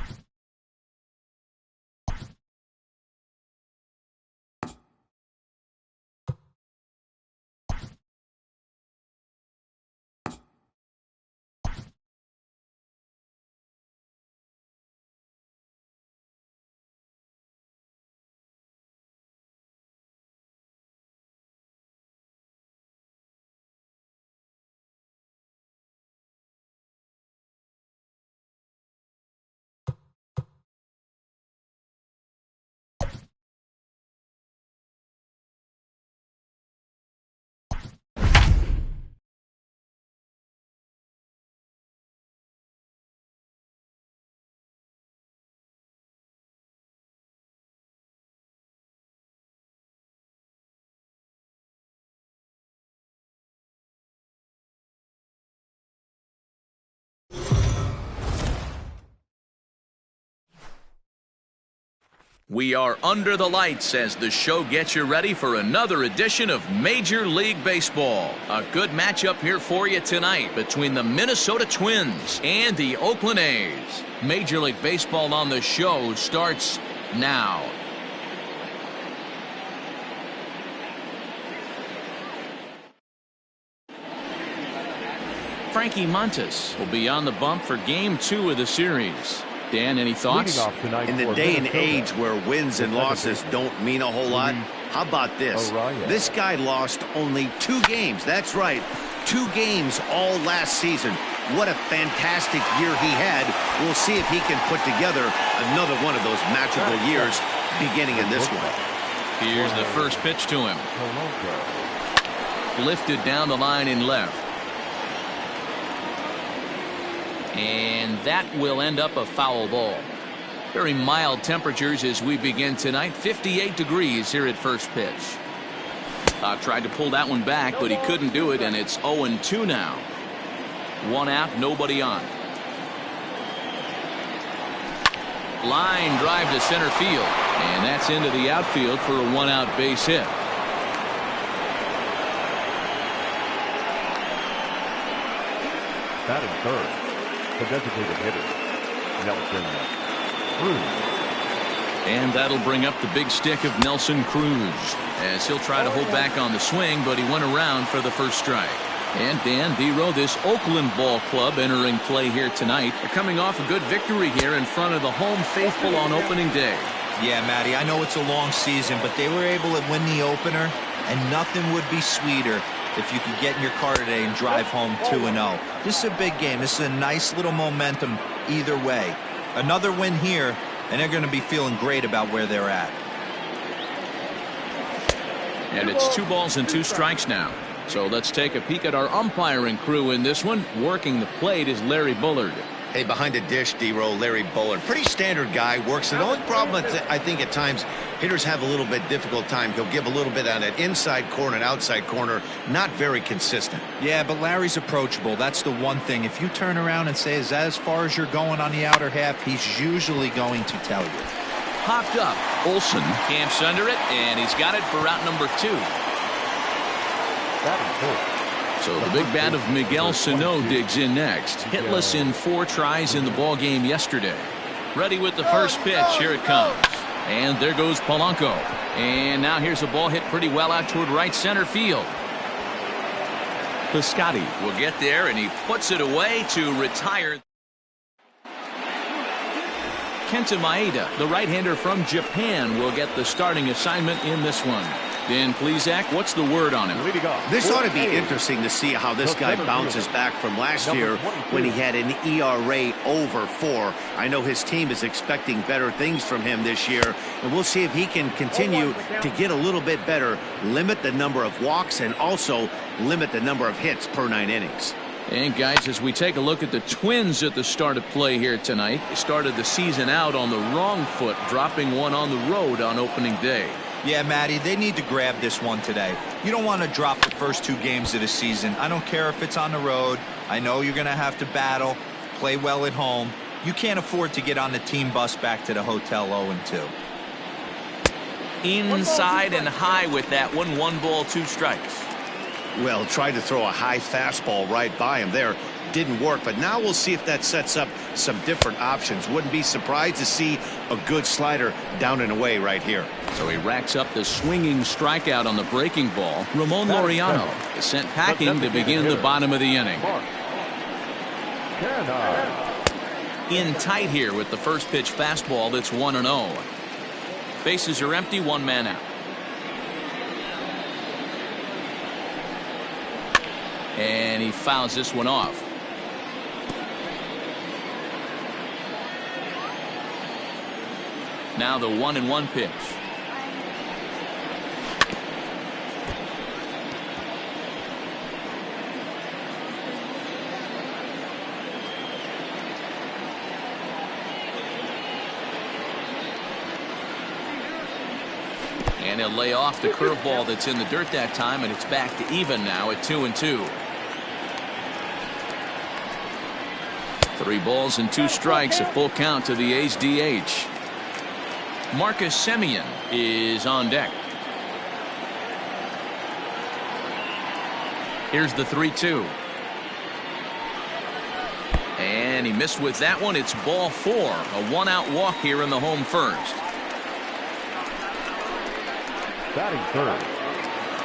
We are under the lights as the show gets you ready for another edition of Major League Baseball. A good matchup here for you tonight between the Minnesota Twins and the Oakland A's. Major League Baseball on the show starts now. Frankie Montas will be on the bump for Game 2 of the series. Dan, any thoughts? In the day and age where wins and losses don't mean a whole lot, how about this? This guy lost only 2 games. That's right, 2 games all last season. What a fantastic year he had. We'll see if he can put together another one of those magical years beginning in this one. Here's the first pitch to him. Lifted down the line in left. And that will end up a foul ball. Very mild temperatures as we begin tonight. 58 degrees here at first pitch. Tried to pull that one back, but he couldn't do it, and it's 0-2 now. 1 out, nobody on. Line drive to center field, and that's into the outfield for a 1-out base hit. Batting third. The designated hitter, Nelson Cruz. And that'll bring up the big stick of Nelson Cruz as he'll try to hold back on the swing, but he went around for the first strike. And Dan Dero, this Oakland ball club entering play here tonight. They're coming off a good victory here in front of the home faithful on opening day. Yeah, Matty, I know it's a long season, but they were able to win the opener, and nothing would be sweeter if you could get in your car today and drive home 2-0. This is a big game. This is a nice little momentum either way. Another win here, and they're going to be feeling great about where they're at. And it's 2 balls and 2 strikes now. So let's take a peek at our umpiring crew in this one. Working the plate is Larry Bullard. Hey, behind the dish, D-Row, Larry Bullard. Pretty standard guy, works it. The only problem I think at times hitters have a little bit difficult time. He'll give a little bit on that inside corner and outside corner. Not very consistent. Yeah, but Larry's approachable. That's the one thing. If you turn around and say, is that as far as you're going on the outer half, he's usually going to tell you. Popped up. Olsen camps under it, and he's got it for route number 2. So the big bat of Miguel Sano digs in next. Hitless in 4 tries in the ball game yesterday. Ready with the first pitch. Here it comes. And there goes Polanco. And now here's a ball hit pretty well out toward right center field. Piscotty will get there, and he puts it away to retire. Kenta Maeda, the right-hander from Japan, will get the starting assignment in this one. Dan Plesac, what's the word on him? This ought to be interesting to see how this guy bounces back from last year when he had an ERA over 4. I know his team is expecting better things from him this year, and we'll see if he can continue to get a little bit better, limit the number of walks, and also limit the number of hits per 9 innings. And guys, as we take a look at the Twins at the start of play here tonight, they started the season out on the wrong foot, dropping one on the road on opening day. Yeah, Matty, they need to grab this one today. You don't want to drop the first 2 games of the season. I don't care if it's on the road. I know you're going to have to battle, play well at home. You can't afford to get on the team bus back to the hotel 0-2. Inside and high with that one. 1 ball, 2 strikes. Well, tried to throw a high fastball right by him there. Didn't work, but now we'll see if that sets up some different options. Wouldn't be surprised to see a good slider down and away right here. So he racks up the swinging strikeout on the breaking ball. Ramon Laureano is sent packing to begin the bottom of the inning. In tight here with the first pitch fastball that's 1-0. Bases are empty, one man out. And he fouls this one off. Now the 1-1 pitch. And he'll lay off the curveball that's in the dirt that time, and it's back to even now at 2-2. 3 balls and 2 strikes, a full count to the A's DH. Marcus Semien is on deck. Here's the 3-2. And he missed with that one. It's ball 4. A 1-out walk here in the home first. Batting third,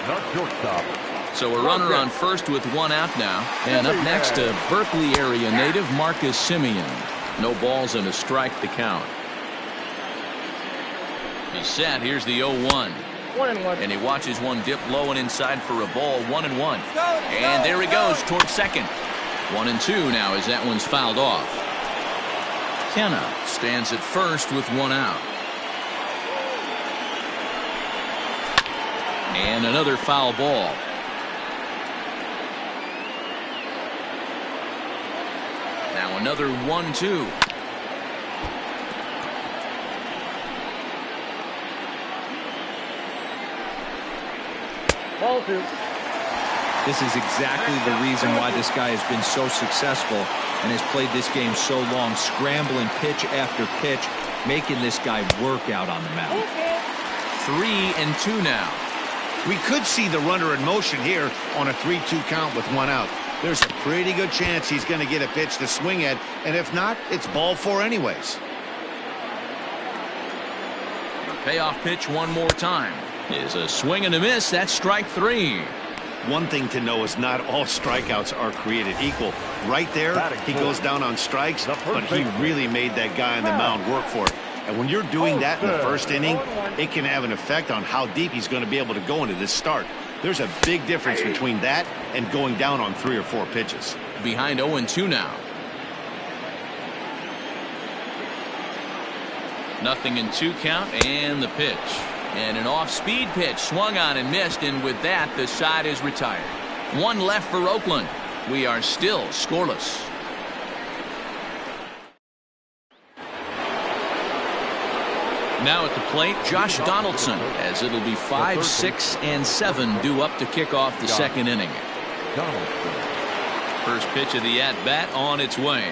not shortstop. So a runner on first with 1 out now. And up next, a Berkeley area native, Marcus Semien. No balls and a strike to count. He's set. Here's the 0-1. 1-1. And he watches one dip low and inside for a ball. 1-1. And there he goes towards second. 1-2 now as that one's fouled off. Kenna stands at first with 1 out. And another foul ball. Now another 1-2. Ball 2. This is exactly the reason why this guy has been so successful and has played this game so long, scrambling pitch after pitch, making this guy work out on the mound. 3-2 now. We could see the runner in motion here on a 3-2 count with 1 out. There's a pretty good chance he's going to get a pitch to swing at, and if not, it's ball 4 anyways. The payoff pitch one more time is a swing and a miss. That's strike 3. One thing to know is not all strikeouts are created equal. Right there, he goes down on strikes, but he really made that guy on the mound work for it. And when you're doing that in the first inning, it can have an effect on how deep he's going to be able to go into this start. There's a big difference between that and going down on 3 or 4 pitches. Behind 0-2 now. 0-2 count and the pitch. And an off-speed pitch swung on and missed, and with that the side is retired. 1 left for Oakland. We are still scoreless. Now at the plate, Josh Donaldson, as it'll be 5, 6, and 7 due up to kick off the second inning. First pitch of the at-bat on its way.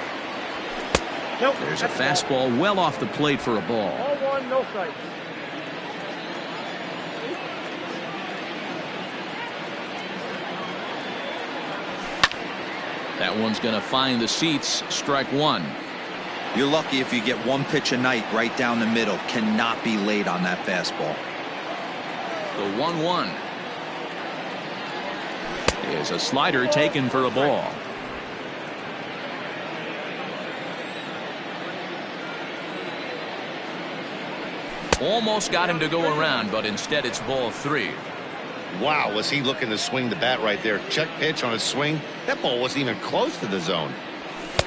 Nope. There's a fastball well off the plate for a ball. All 1, no strikes. That one's going to find the seats. Strike 1. You're lucky if you get 1 pitch a night right down the middle. Cannot be late on that fastball. The 1-1 is a slider taken for a ball. Almost got him to go around, but instead it's ball 3. Wow, was he looking to swing the bat right there. Check pitch on his swing. That ball wasn't even close to the zone.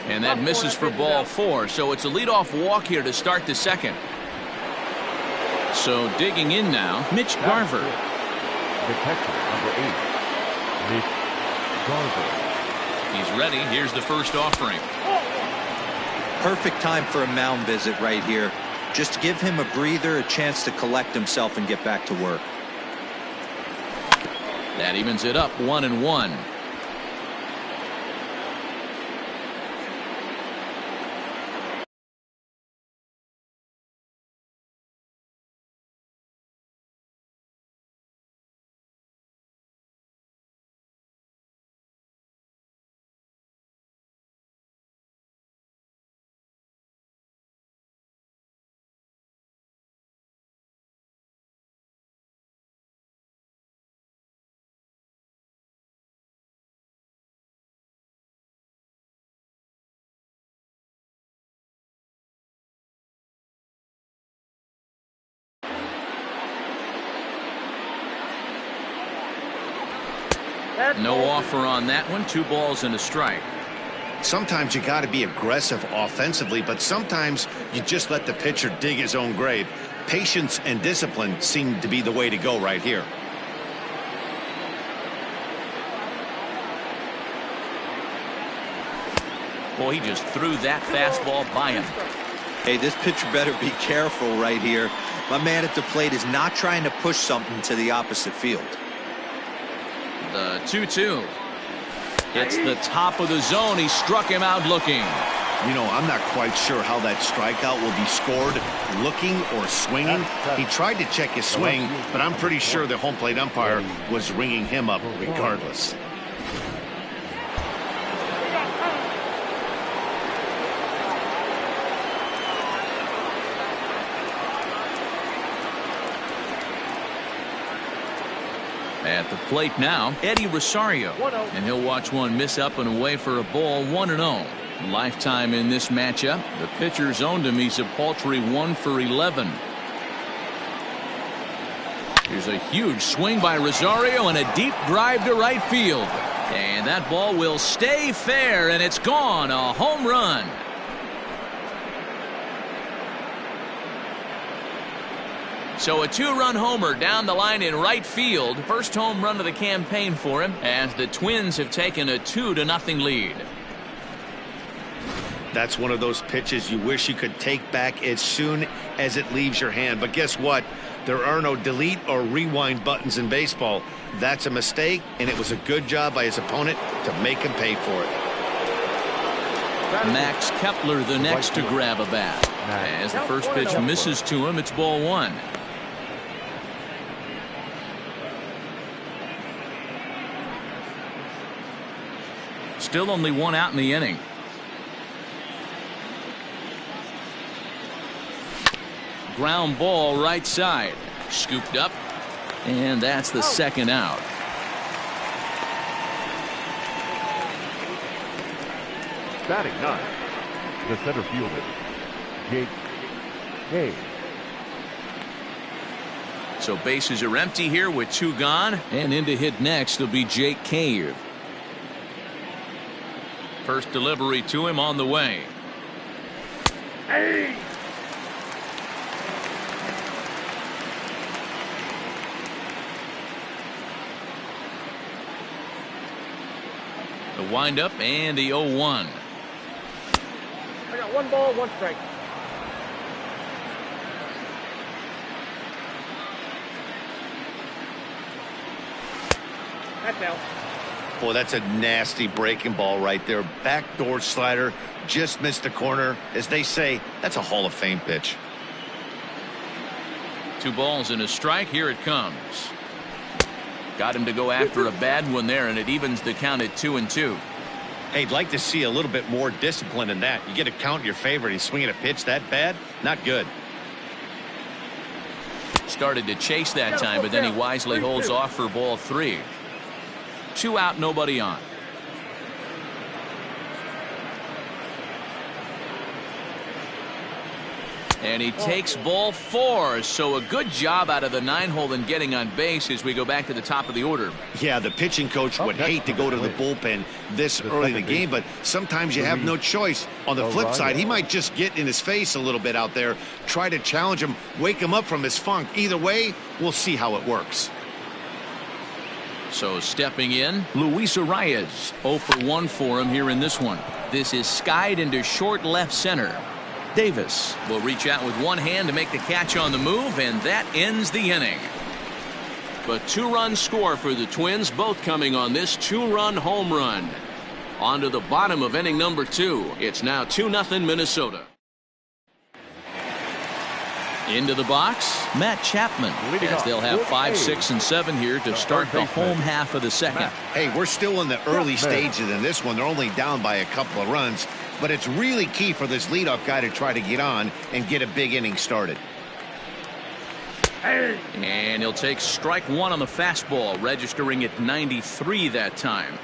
And that misses for ball 4, so it's a leadoff walk here to start the second. So digging in now, Mitch Garver. The catcher, number 8, Mitch Garver. He's ready. Here's the first offering. Perfect time for a mound visit right here. Just give him a breather, a chance to collect himself and get back to work. That evens it up 1-1. No offer on that one. 2 balls and a strike. Sometimes you got to be aggressive offensively, but sometimes you just let the pitcher dig his own grave. Patience and discipline seem to be the way to go right here. Boy, he just threw that fastball by him. Hey, this pitcher better be careful right here. My man at the plate is not trying to push something to the opposite field. The 2-2. It's the top of the zone. He struck him out looking. You know, I'm not quite sure how that strikeout will be scored, looking or swinging. He tried to check his swing, but I'm pretty sure the home plate umpire was ringing him up regardless. At the plate now, Eddie Rosario. And he'll watch one miss up and away for a ball, 1-0. Lifetime in this matchup. The pitcher's owned him. He's a paltry 1 for 11. Here's a huge swing by Rosario and a deep drive to right field. And that ball will stay fair, and it's gone. A home run. So a 2-run homer down the line in right field. First home run of the campaign for him as the Twins have taken a 2-0 lead. That's one of those pitches you wish you could take back as soon as it leaves your hand. But guess what? There are no delete or rewind buttons in baseball. That's a mistake, and it was a good job by his opponent to make him pay for it. Max Kepler the next to grab a bat. As the first pitch misses to him, it's ball 1. Still only 1 out in the inning. Ground ball right side. Scooped up. And that's the second out. Batting 9, the center fielder, Jake Hay. So bases are empty here with 2 gone. And in to hit next will be Jake Cave. First delivery to him on the way. Hey! The windup and the 0-1. I got 1 ball, 1 strike. That's out. Boy, that's a nasty breaking ball right there. Backdoor slider, just missed the corner. As they say, that's a Hall of Fame pitch. 2 balls and a strike. Here it comes. Got him to go after a bad one there, and it evens the count at 2-2. Hey, I'd like to see a little bit more discipline in that. You get a count in your favor and he's swinging a pitch that bad? Not good. Started to chase that time, but then he wisely holds off for ball 3. 2 out, nobody on. And he takes ball 4. So a good job out of the 9-hole in getting on base as we go back to the top of the order. Yeah, the pitching coach would hate to go to the bullpen this early in the game, but sometimes you have no choice. On the flip side, he might just get in his face a little bit out there, try to challenge him, wake him up from his funk. Either way, we'll see how it works. So stepping in, Luis Arias. 0 for 1 for him here in this one. This is skied into short left center. Davis will reach out with one hand to make the catch on the move, and that ends the inning. But 2-run score for the Twins, both coming on this 2-run home run. On to the bottom of inning number 2. It's now 2-0 Minnesota. Into the box, Matt Chapman, as they'll have 5, 6, and 7 here to start the home half of the second. Hey, we're still in the early stages in this one. They're only down by a couple of runs, but it's really key for this leadoff guy to try to get on and get a big inning started. And he'll take strike 1 on the fastball, registering at 93 that time.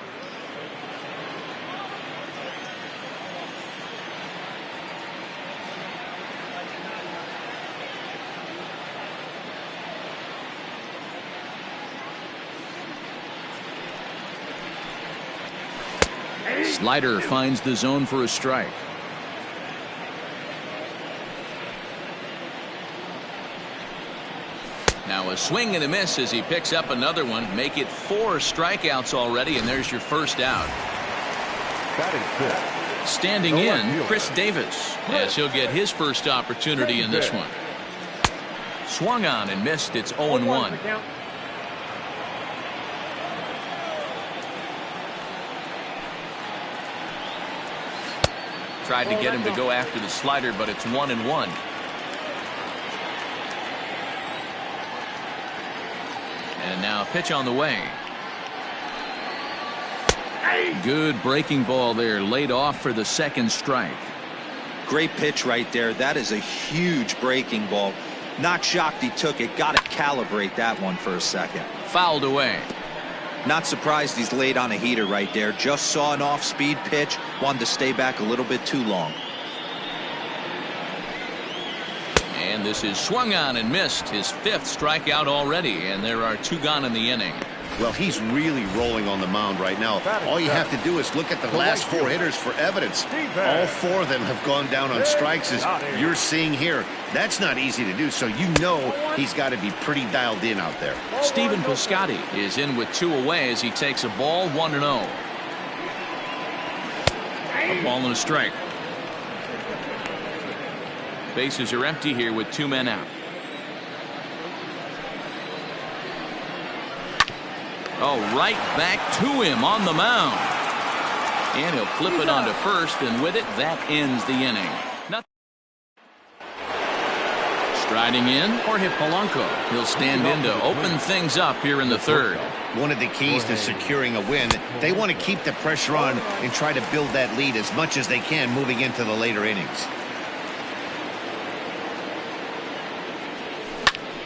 Slider finds the zone for a strike. Now a swing and a miss as he picks up another one. Make it 4 strikeouts already, and there's your first out. Standing in, Chris Davis, as he'll get his first opportunity in this one. Swung on and missed. It's 0-1. Tried to get him to go after the slider, but it's 1-1. And now a pitch on the way. Good breaking ball there, laid off for the second strike. Great pitch right there. That is a huge breaking ball. Not shocked he took it. Got to calibrate that one for a second. Fouled away. Not surprised he's laid on a heater right there. Just saw an off-speed pitch. Wanted to stay back a little bit too long. And this is swung on and missed. His 5th strikeout already, and there are 2 gone in the inning. Well, he's really rolling on the mound right now. All you have to do is look at the last 4 hitters for evidence. All 4 of them have gone down on strikes, as you're seeing here. That's not easy to do, so you know he's got to be pretty dialed in out there. Stephen Piscotty is in with 2 away as he takes a ball, 1-0. A ball and a strike. Bases are empty here with 2 men out. Oh, right back to him on the mound. And he'll flip it onto first, and with it, that ends the inning. Striding in, Jorge Polanco. He'll stand in to open things up here in the 3rd. One of the keys to securing a win, they want to keep the pressure on and try to build that lead as much as they can moving into the later innings.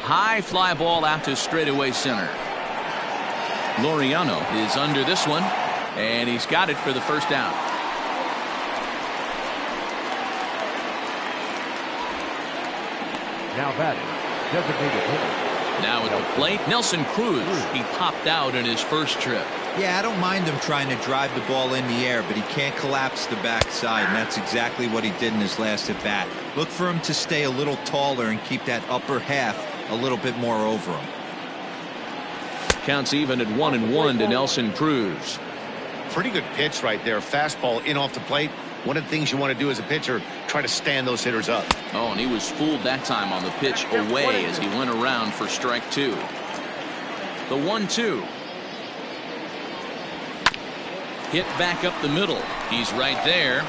High fly ball out to straightaway center. Laureano is under this one, and he's got it for the first out. Now batting, designated hitter. Now at the plate, Nelson Cruz. He popped out in his first trip. Yeah, I don't mind him trying to drive the ball in the air, but he can't collapse the backside, and that's exactly what he did in his last at bat. Look for him to stay a little taller and keep that upper half a little bit more over him. Counts even at 1-1 to Nelson Cruz. Pretty good pitch right there. Fastball in off the plate. One of the things you want to do as a pitcher, try to stand those hitters up. Oh, and he was fooled that time on the pitch away as he went around for strike 2. The 1-2. Hit back up the middle. He's right there.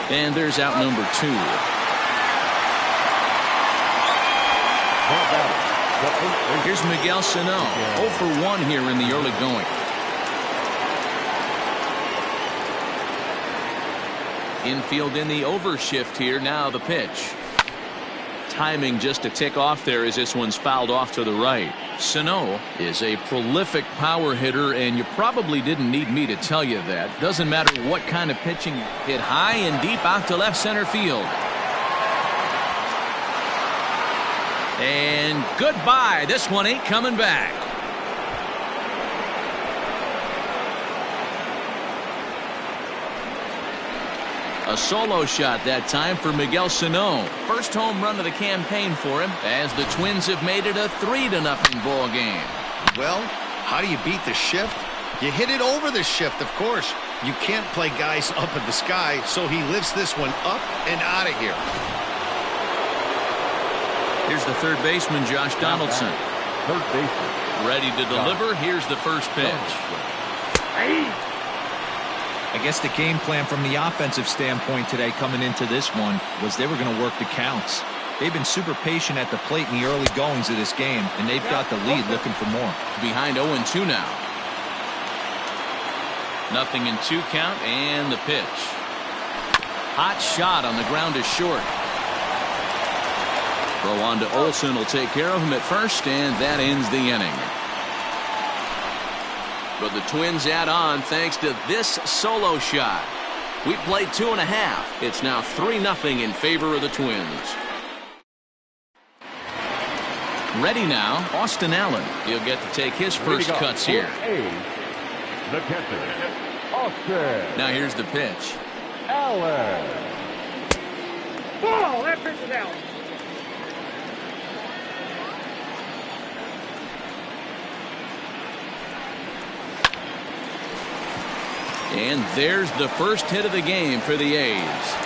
And there's out number 2. Here's Miguel Sano. 0 for 1 here in the early going. Infield in the overshift here. Now the pitch. Timing just a tick off there as this one's fouled off to the right. Sano is a prolific power hitter, and you probably didn't need me to tell you that. Doesn't matter what kind of pitching, hit high and deep out to left center field. And goodbye. This one ain't coming back. A solo shot that time for Miguel Sano. First home run of the campaign for him, as the Twins have made it a 3-0 ball game. Well, how do you beat the shift? You hit it over the shift, of course. You can't play guys up in the sky, so he lifts this one up and out of here. Here's the third baseman, Josh Donaldson. Third baseman. Ready to deliver. Here's the first pitch. I guess the game plan from the offensive standpoint today coming into this one was they were going to work the counts. They've been super patient at the plate in the early goings of this game, and they've got the lead looking for more. Behind 0-2 now. Nothing in 2 count, and the pitch. Hot shot on the ground is short. Throw on to Olsen will take care of him at first, and that ends the inning. But the Twins add on thanks to this solo shot. We played 2.5. It's now 3-0 in favor of the Twins. Ready now, Austin Allen. He'll get to take his first cuts here. The catcher, Boston. Now here's the pitch. Allen. Ball! That pitch is out. And there's the first hit of the game for the A's.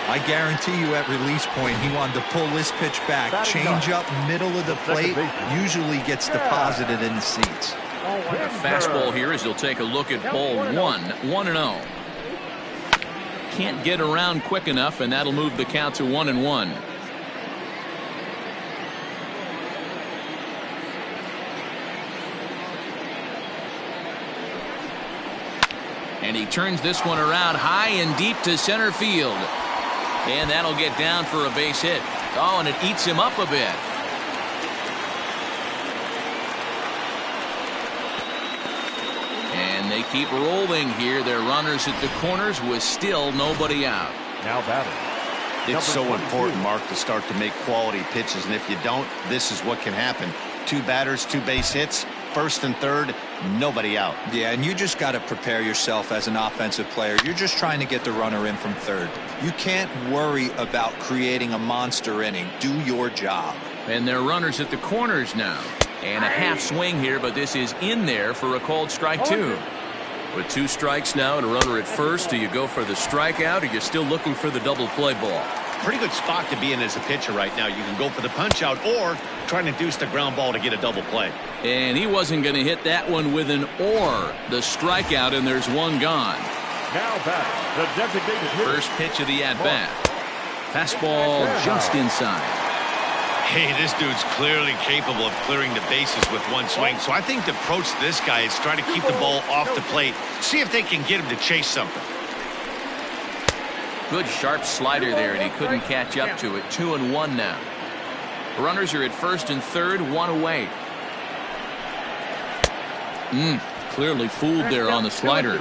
I guarantee you at release point he wanted to pull this pitch back. Change up middle of the plate usually gets deposited in the seats. The fastball here as he'll take a look at ball 1-0. Can't get around quick enough, and that'll move the count to 1-1. And he turns this one around high and deep to center field. And that'll get down for a base hit. Oh, and it eats him up a bit. And they keep rolling here. Their runners at the corners with still nobody out. Now batting. It's so important, Mark, to start to make quality pitches. And if you don't, this is what can happen. 2 batters, 2 base hits. First and third, nobody out. Yeah, and you just got to prepare yourself as an offensive player. You're just trying to get the runner in from third. You can't worry about creating a monster inning. Do your job. And their runners at the corners now. And a half swing here, but this is in there for a called strike 2. With 2 strikes now and a runner at first, do you go for the strikeout or you're still looking for the double play ball? Pretty good spot to be in as a pitcher right now. You can go for the punch out or try to induce the ground ball to get a double play. And he wasn't going to hit that one with an or. The strikeout, and there's one gone. Now batting, the designated hitter. First pitch of the at-bat. Fastball just inside. Hey, this dude's clearly capable of clearing the bases with one swing. So I think the approach to this guy is try to keep the ball off the plate. See if they can get him to chase something. Good sharp slider there, and he couldn't catch up to it. 2-1 now. Runners are at first and third, 1 away. Clearly fooled there on the slider.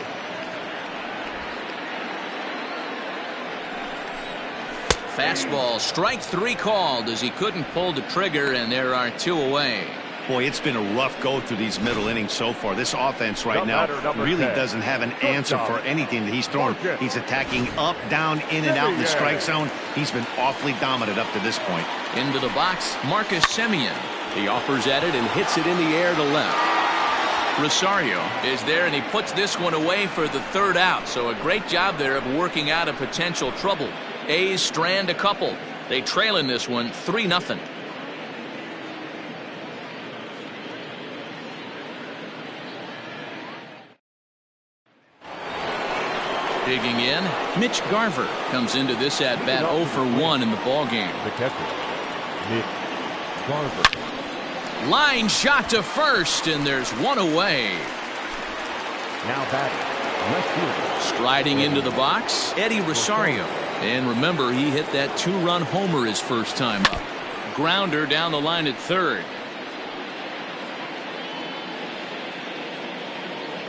Fastball, strike 3 called as he couldn't pull the trigger, and there are 2 away. Boy, it's been a rough go through these middle innings so far. This offense right now really doesn't have an answer for anything that he's throwing. He's attacking up, down, in and out in the strike zone. He's been awfully dominant up to this point. Into the box, Marcus Semien. He offers at it and hits it in the air to left. Rosario is there, and he puts this one away for the 3rd out. So a great job there of working out a potential trouble. A's strand a couple. They trail in this one 3-0. Digging in, Mitch Garver comes into this at-bat 0 for 1 in the ballgame. The catcher, Mitch Garver. Line shot to first, and there's 1 away. Now batting, left fielder. Striding into the box, Eddie Rosario. And remember, he hit that 2-run homer his first time up. Grounder down the line at third.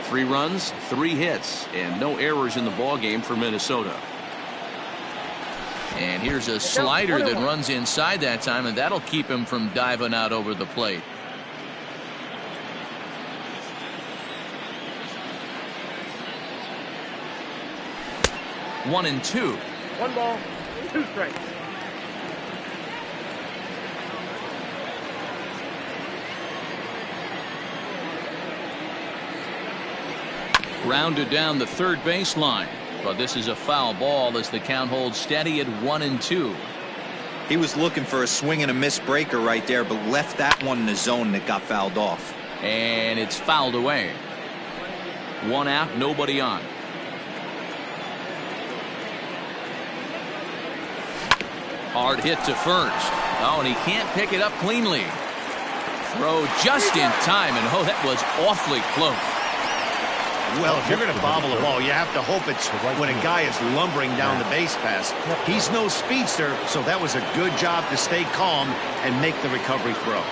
3 runs, 3 hits, and no errors in the ballgame for Minnesota. And here's a slider that runs inside that time, and that'll keep him from diving out over the plate. One and 2. 1 ball, 2 strikes. Grounded down the third baseline, but this is a foul ball as the count holds steady at 1 and 2. He was looking for a swing and a miss breaker right there, but left that one in the zone that got fouled off. And it's fouled away. 1 out, nobody on. Hard hit to first. Oh, and he can't pick it up cleanly. Throw just in time, and oh, that was awfully close. Well, if you're going to bobble a ball, you have to hope it's when a guy is lumbering down the base pass. He's no speedster, so that was a good job to stay calm and make the recovery throw.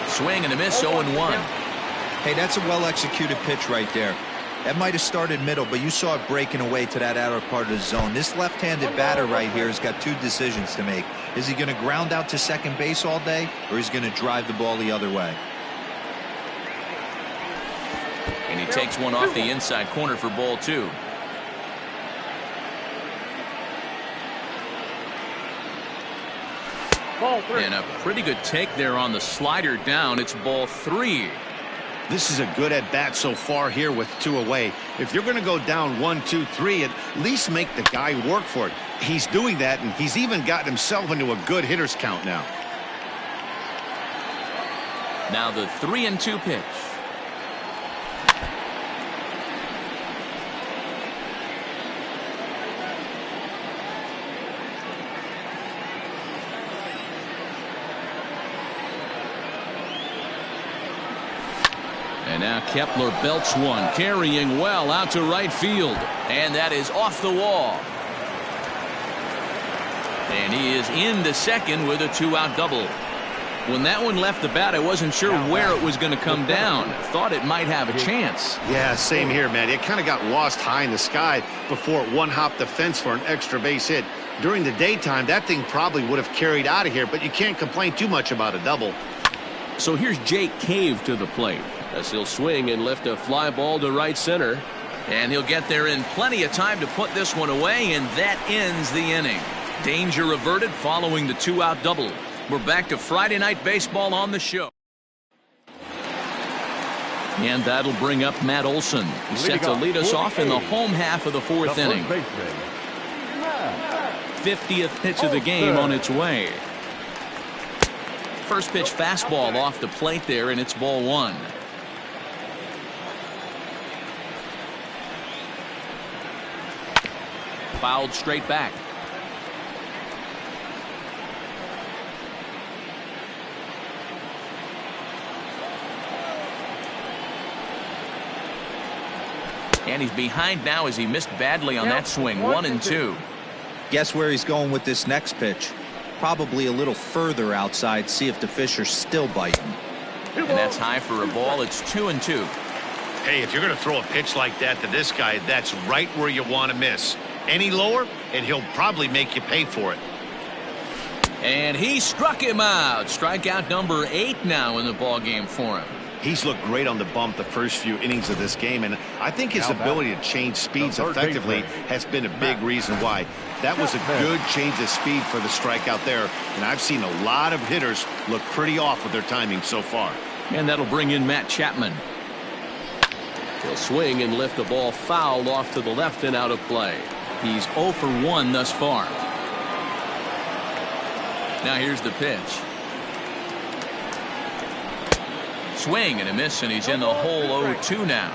Swing and a miss, 0-1. Hey, that's a well-executed pitch right there. That might have started middle, but you saw it breaking away to that outer part of the zone. This left-handed batter right here has got 2 decisions to make. Is he going to ground out to second base all day, or is he going to drive the ball the other way? And he takes one off the inside corner for ball 2. Ball 3. And a pretty good take there on the slider down. It's ball 3. This is a good at-bat so far here with 2 away. If you're going to go down 1, 2, 3, at least make the guy work for it. He's doing that, and he's even gotten himself into a good hitter's count now. Now the 3-2 pitch. And now Kepler belts one, carrying well out to right field. And that is off the wall. And he is into second with a 2-out double. When that one left the bat, I wasn't sure where it was going to come down. Thought it might have a chance. Yeah, same here, man. It kind of got lost high in the sky before it one-hopped the fence for an extra base hit. During the daytime, that thing probably would have carried out of here, but you can't complain too much about a double. So here's Jake Cave to the plate, as he'll swing and lift a fly ball to right center. And he'll get there in plenty of time to put this one away, and that ends the inning. Danger averted following the 2-out double. We're back to Friday Night Baseball on the show. And that'll bring up Matt Olson. He's set to lead us off in the home half of the 4th inning. 50th pitch of the game on its way. First pitch fastball off the plate there, and it's ball 1. Fouled straight back. And he's behind now as he missed badly on that swing. 1-2. Guess where he's going with this next pitch? Probably a little further outside. See if the fish are still biting. And that's high for a ball. It's 2-2. Hey, if you're going to throw a pitch like that to this guy, that's right where you want to miss. Any lower, and he'll probably make you pay for it. And he struck him out. Strikeout number 8 now in the ball game for him. He's looked great on the bump the first few innings of this game, and I think his ability to change speeds effectively has been a big reason why. That was a good change of speed for the strikeout there, and I've seen a lot of hitters look pretty off with their timing so far. And that'll bring in Matt Chapman. He'll swing and lift the ball foul off to the left and out of play. He's 0 for 1 thus far. Now here's the pitch. Swing and a miss, and he's in the hole 0-2 now.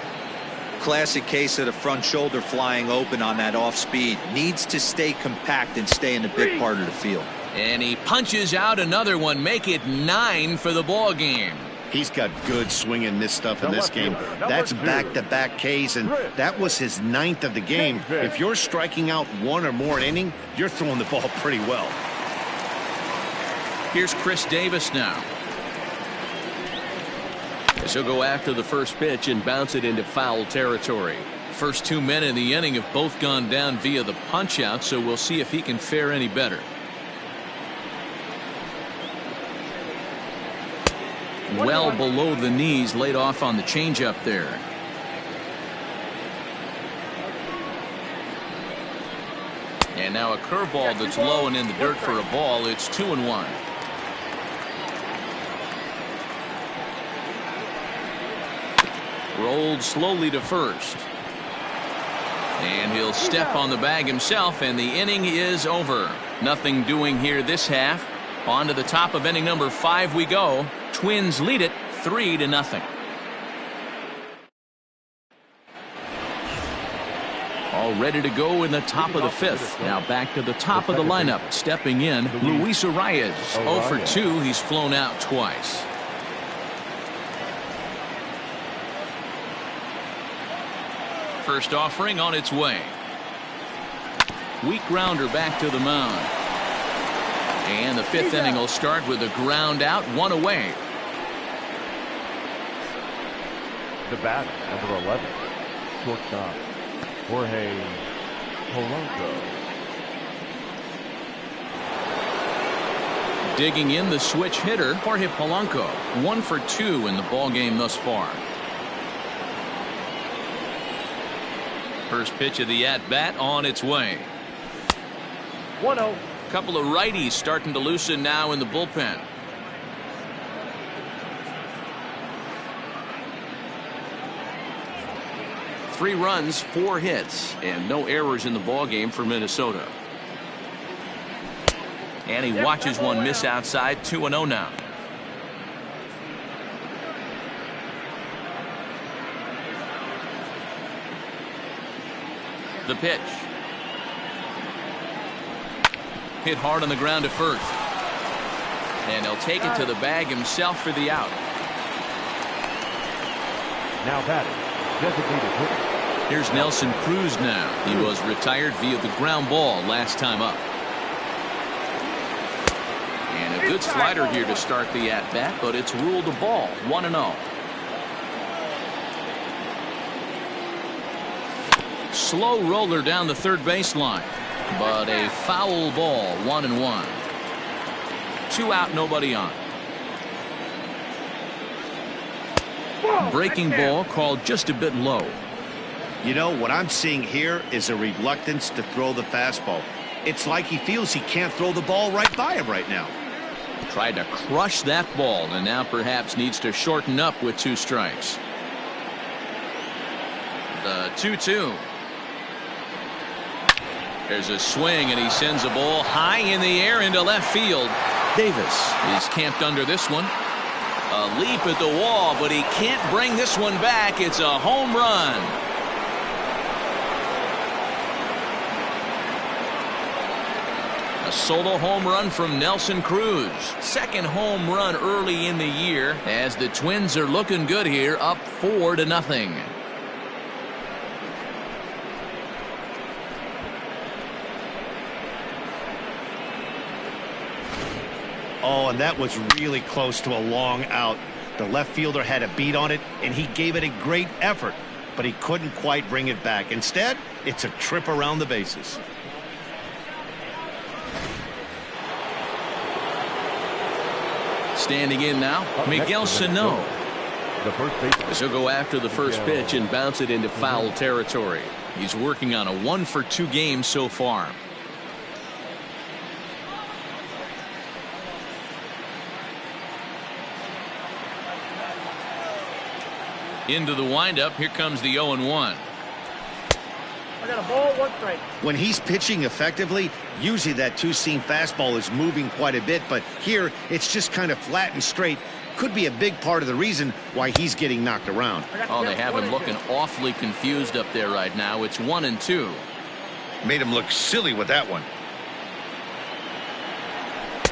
Classic case of the front shoulder flying open on that off speed. Needs to stay compact and stay in the big part of the field. And he punches out another one, make it 9 for the ball game. He's got good swing and miss stuff in this game. That's back-to-back Ks, and that was his 9th of the game. If you're striking out 1 or more an inning, you're throwing the ball pretty well. Here's Chris Davis now. He'll go after the first pitch and bounce it into foul territory. First 2 men in the inning have both gone down via the punch-out, so we'll see if he can fare any better. Well below the knees, laid off on the changeup there. And now a curveball that's low and in the dirt for a ball. It's 2-1. Rolled slowly to first. And he'll step on the bag himself, and the inning is over. Nothing doing here this half. On to the top of inning number 5 we go. Twins lead it 3-0. All ready to go in the top of the 5th. Now back to the top of the lineup. Stepping in, Luis Arias. 0 for 2. He's flown out twice. First offering on its way. Weak grounder back to the mound. And the 5th inning will start with a ground out, 1 away. The batter, number 11, shortstop, Jorge Polanco. Digging in, the switch hitter, Jorge Polanco. 1 for 2 in the ballgame thus far. First pitch of the at-bat on its way. 1-0. Couple of righties starting to loosen now in the bullpen. Three runs, 4 hits, and no errors in the ballgame for Minnesota. And he watches one miss outside. 2-0 now. The pitch. Hit hard on the ground to first. And he'll take it to the bag himself for the out. Now batting, designated hitter. Here's Nelson Cruz now. He was retired via the ground ball last time up. And a good slider here to start the at-bat, but it's ruled a ball. 1-0. Slow roller down the third baseline, but a foul ball. 1-1. 2 out, nobody on. Breaking ball called just a bit low. You know, what I'm seeing here is a reluctance to throw the fastball. It's like he feels he can't throw the ball right by him right now. Tried to crush that ball, and now perhaps needs to shorten up with 2 strikes. The 2-2. There's a swing, and he sends a ball high in the air into left field. Davis is camped under this one. A leap at the wall, but he can't bring this one back. It's a home run. A solo home run from Nelson Cruz. Second home run early in the year as the Twins are looking good here, up 4-0. Oh, and that was really close to a long out. The left fielder had a beat on it, and he gave it a great effort, but he couldn't quite bring it back. Instead, it's a trip around the bases. Standing in now, Miguel Sano. The first baseman. He'll go after the first pitch and bounce it into foul territory. He's working on a 1 for 2 game so far. Into the windup. Here comes the 0-1. I got a ball, 1 strike. When he's pitching effectively, usually that 2-seam fastball is moving quite a bit, but here it's just kind of flat and straight. Could be a big part of the reason why he's getting knocked around. Oh, they have him looking awfully confused up there right now. It's 1-2. Made him look silly with that one.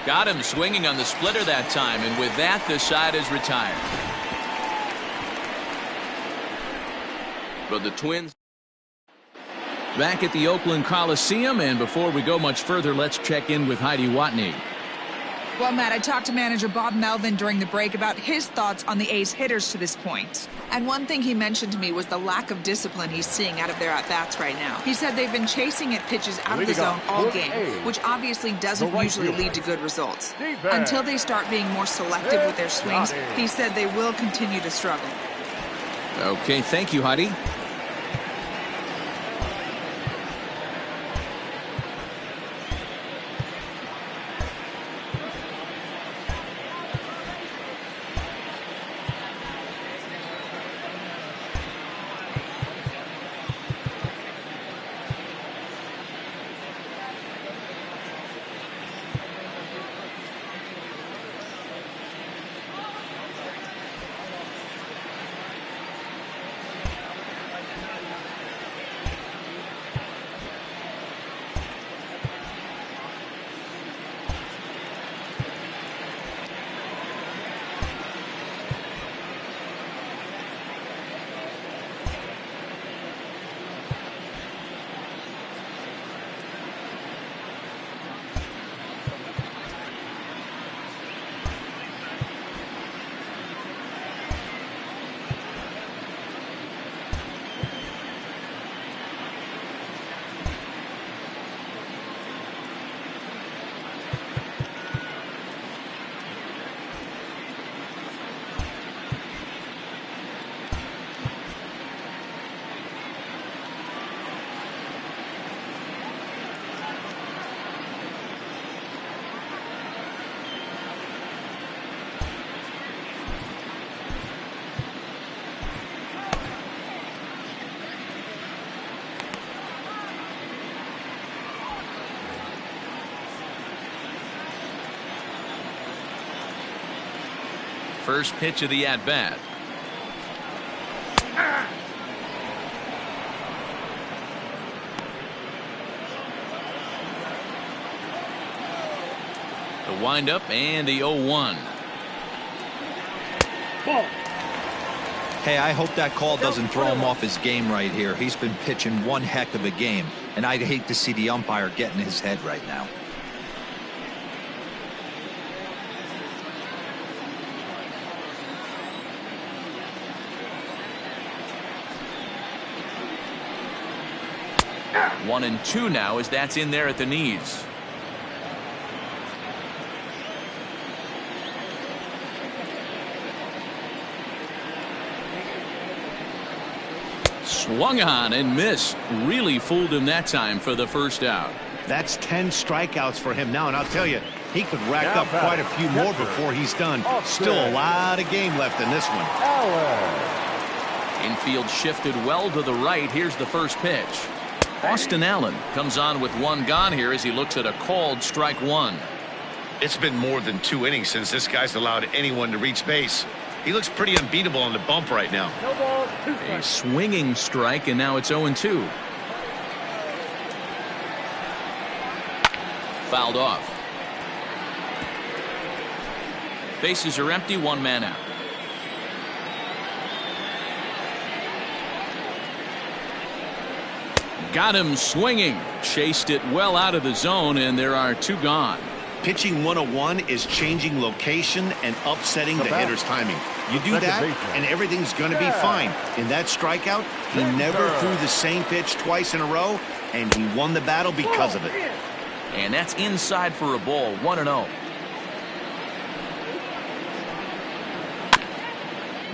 Got him swinging on the splitter that time, and with that, the side is retired. But the Twins back at the Oakland Coliseum, and before we go much further, let's check in with Heidi Watney. Well, Matt, I talked to manager Bob Melvin during the break about his thoughts on the A's hitters to this point. And one thing he mentioned to me was the lack of discipline he's seeing out of their at-bats right now. He said they've been chasing at pitches out of the zone all game, which obviously doesn't usually lead to good results. Until they start being more selective with their swings, he said they will continue to struggle. Okay, thank you, Heidi. First pitch of the at-bat. The windup and the 0-1. Ball. Hey, I hope that call doesn't throw him off his game right here. He's been pitching one heck of a game, and I'd hate to see the umpire get in his head right now. One and two now as that's in there at the knees. Swung on and missed. Really fooled him that time for the first out. That's 10 strikeouts for him now, and I'll tell you, he could rack up quite a few more before he's done. Still a lot of game left in this one. Infield shifted well to the right. Here's the first pitch. Austin Allen comes on with one gone here as he looks at a called strike one. It's been more than 2 innings since this guy's allowed anyone to reach base. He looks pretty unbeatable on the bump right now. No ball, 2 A strikes. swinging strike, and now it's 0-2. Fouled off. Bases are empty, 1 man out. Got him swinging. Chased it well out of the zone, and there are 2 gone. Pitching 101 is changing location and upsetting the hitter's timing. You do that, and everything's going to be fine. In that strikeout, he never threw the same pitch twice in a row, and he won the battle because of it. And that's inside for a ball, 1-0.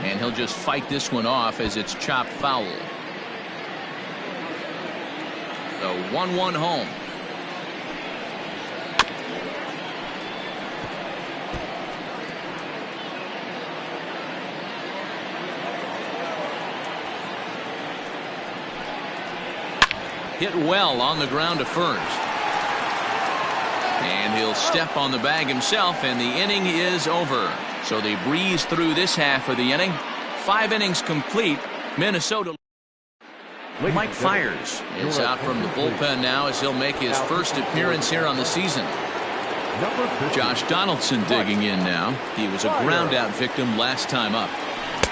And he'll just fight this one off as it's chopped foul. The 1-1 home. Hit well on the ground to first. And he'll step on the bag himself, and the inning is over. So they breeze through this half of the inning. 5 innings complete. Minnesota. Mike Fiers is out from the bullpen now as he'll make his first appearance here on the season. Josh Donaldson digging in now. He was a ground out victim last time up.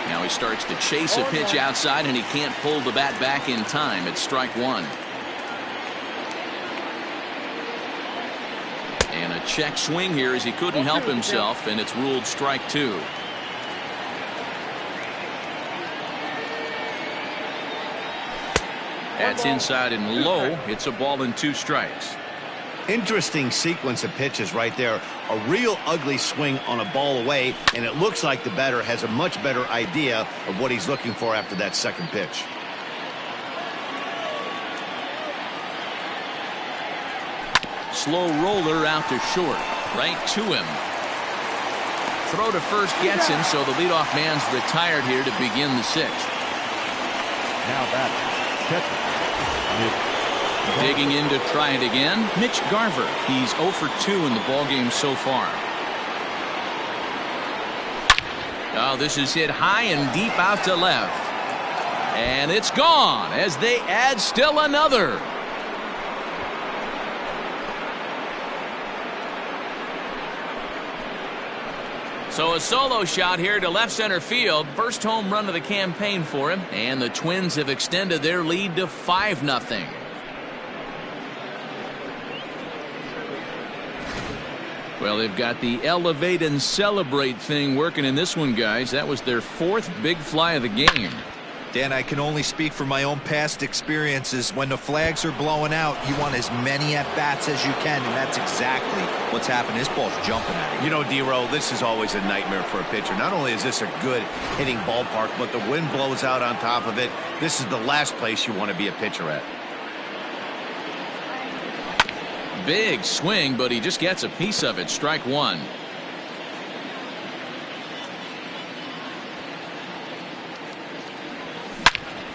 Now he starts to chase a pitch outside, and he can't pull the bat back in time. It's strike one. And a check swing here as he couldn't help himself, and it's ruled strike two. That's inside and low. It's a ball and 2 strikes. Interesting sequence of pitches right there. A real ugly swing on a ball away, and it looks like the batter has a much better idea of what he's looking for after that second pitch. Slow roller out to short. Right to him. Throw to first gets him, so the leadoff man's retired here to begin the 6th. Now batting, catcher. Digging in to try it again, Mitch Garver. He's 0 for 2 in the ballgame so far. Oh, this is hit high and deep out to left. And it's gone as they add still another. So a solo shot here to left center field. First home run of the campaign for him. And the Twins have extended their lead to 5-0. Well, they've got the elevate and celebrate thing working in this one, guys. That was their 4th big fly of the game. Dan, I can only speak from my own past experiences. When the flags are blowing out, you want as many at-bats as you can, and that's exactly what's happened. This ball's jumping at you. You know, D-Row, this is always a nightmare for a pitcher. Not only is this a good hitting ballpark, but the wind blows out on top of it. This is the last place you want to be a pitcher at. Big swing, but he just gets a piece of it. Strike one.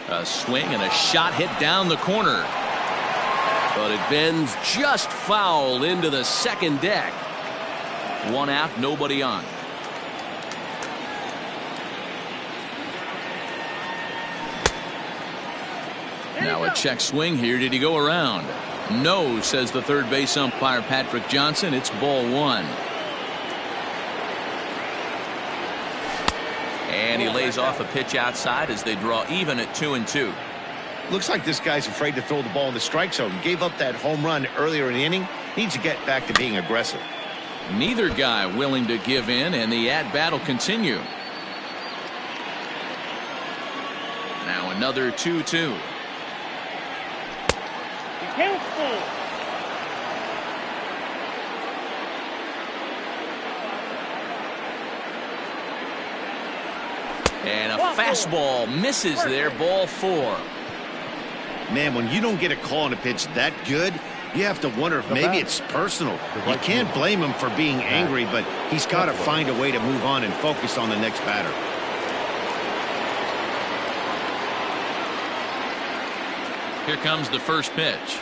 A swing and a shot hit down the corner. But it bends just foul into the second deck. 1 out, nobody on. Now a check swing here. Did he go around? No, says the third base umpire Patrick Johnson. It's ball one. And he lays off a pitch outside as they draw even at 2-2. Looks like this guy's afraid to throw the ball in the strike zone. Gave up that home run earlier in the inning. Needs to get back to being aggressive. Neither guy willing to give in, and the at-bat will continue. Now another 2-2. And a fastball misses there, ball four. Man, when you don't get a call on a pitch that good, you have to wonder if maybe it's personal. You can't blame him for being angry, but he's got to find a way to move on and focus on the next batter. Here comes the first pitch.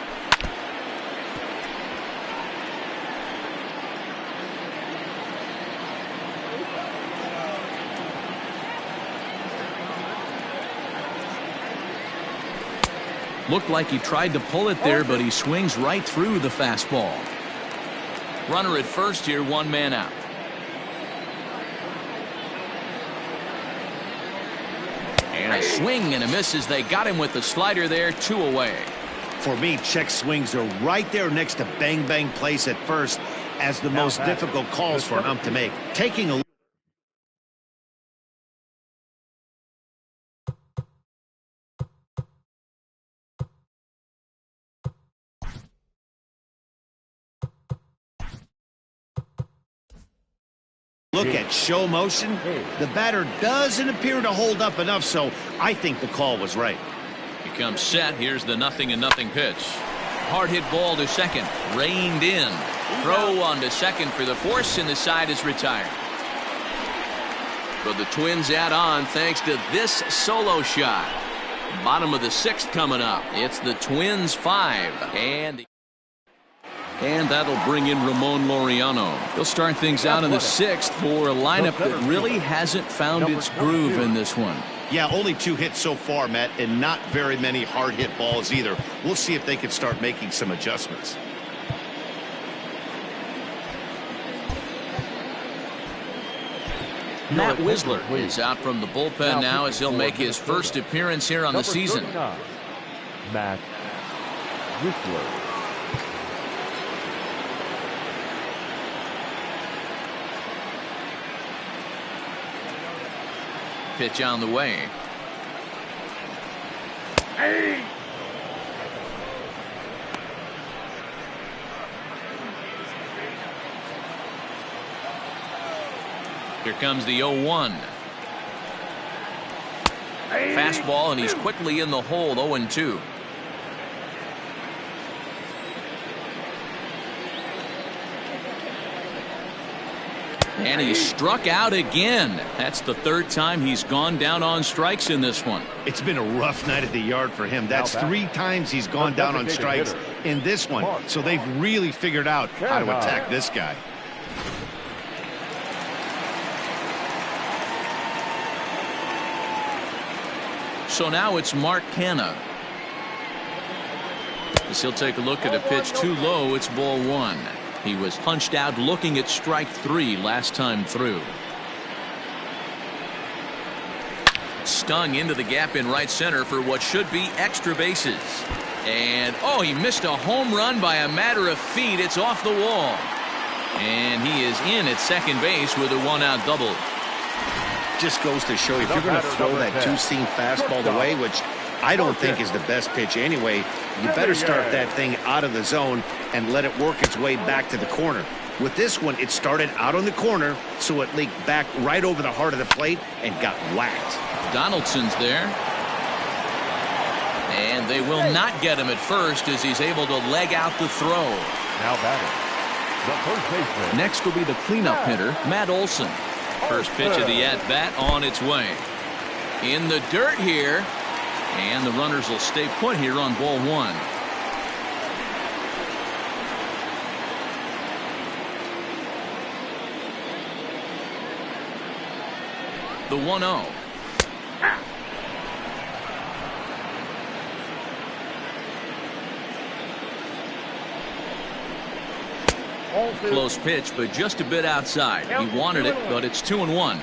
Looked like he tried to pull it there, but he swings right through the fastball. Runner at first here, one man out. And a swing and a miss as they got him with the slider there, 2 away. For me, check swings are right there next to bang bang plays at first as the most difficult calls for an ump to make. Taking a look at show motion, the batter doesn't appear to hold up enough, so I think the call was right. He comes set. Here's the 0-0 pitch. Hard hit ball to second. Reined in. Throw on to second for the force, and the side is retired. But the Twins add on thanks to this solo shot. Bottom of the 6th coming up. It's the Twins 5. And that'll bring in Ramon Laureano. He'll start things out in the 6th for a lineup that really hasn't found its groove in this one. Yeah, only 2 hits so far, Matt, and not very many hard hit balls either. We'll see if they can start making some adjustments. Matt Wisler is out from the bullpen now as he'll make his first appearance here on the season. Matt Wisler. Pitch on the way. Here comes the 0-1. Fastball, and he's quickly in the hole. 0-2. And he struck out again. That's the 3rd time he's gone down on strikes in this one. It's been a rough night at the yard for him. That's 3 times he's gone down on strikes in this one. So they've really figured out how to attack this guy. So now it's Mark Canha. As he'll take a look at a pitch too low, it's ball 1. He was punched out looking at strike 3 last time through. Stung into the gap in right center for what should be extra bases. And, oh, he missed a home run by a matter of feet. It's off the wall. And he is in at second base with a 1-out double. Just goes to show you, if you're going to throw that 2-seam fastball away, which I don't think is the best pitch anyway, you better start that thing out of the zone and let it work its way back to the corner. With this one, it started out on the corner, so it leaked back right over the heart of the plate and got whacked. Donaldson's there. And they will not get him at first as he's able to leg out the throw. Now batting, the first baseman. Next will be the cleanup hitter, Matt Olson. First pitch of the at-bat on its way. In the dirt here. And the runners will stay put here on ball 1. The 1-0. Ball 2. Close pitch, but just a bit outside. He wanted it, but it's 2-1. A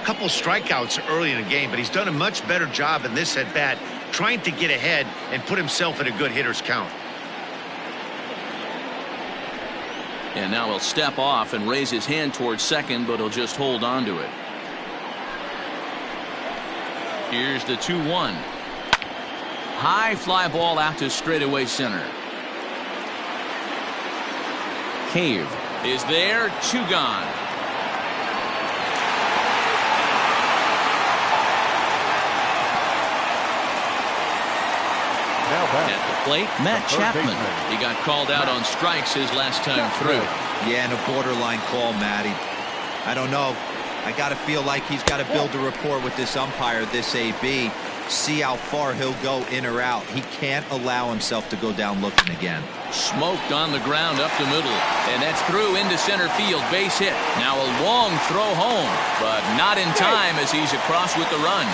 couple strikeouts early in the game, but he's done a much better job in this at-bat trying to get ahead and put himself in a good hitter's count. And now he'll step off and raise his hand towards second, but he'll just hold on to it. Here's the 2-1. High fly ball out to straightaway center. Cave is there, 2 gone. At the plate, Matt Chapman. He got called out on strikes his last time through. Yeah, and a borderline call, Matty. I don't know. I got to feel like he's got to build a rapport with this umpire, this AB. See how far he'll go in or out. He can't allow himself to go down looking again. Smoked on the ground up the middle, and that's through into center field. Base hit. Now a long throw home, but not in time as he's across with the run.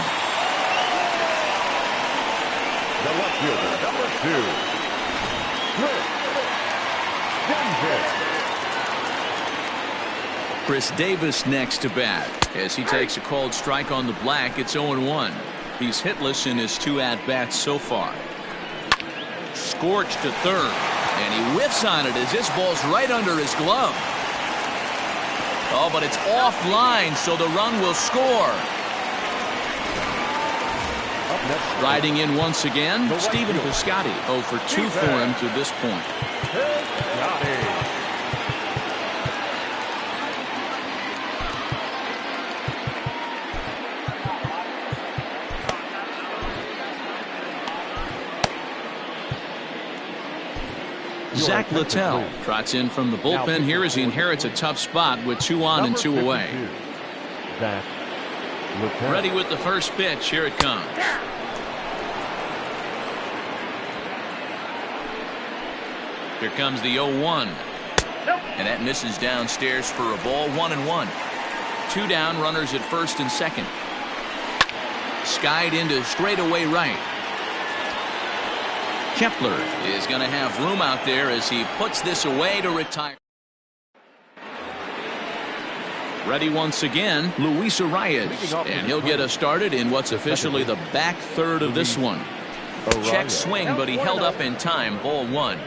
The left fielder, number 2, Chris Davis next to bat as he takes a called strike on the black. It's 0-1. He's hitless in his 2 at-bats so far. Scorched to third, and he whiffs on it as this ball's right under his glove. Oh, but it's offline, so the run will score. Riding in once again, Stephen Piscotty. 0 for 2 for him to this point. Zach Littell trots in from the bullpen here as he inherits a tough spot with 2 on and 2 away. Ready with the first pitch. Here it comes. Here comes the 0-1. And that misses downstairs for a ball. 1-1. 2 down, runners at first and second. Skied into straightaway right. Kepler is going to have room out there as he puts this away to retire. Ready once again, Luis Arias, and he'll get us started in what's officially the back third of this one. Check swing, but he held up in time. Ball 1.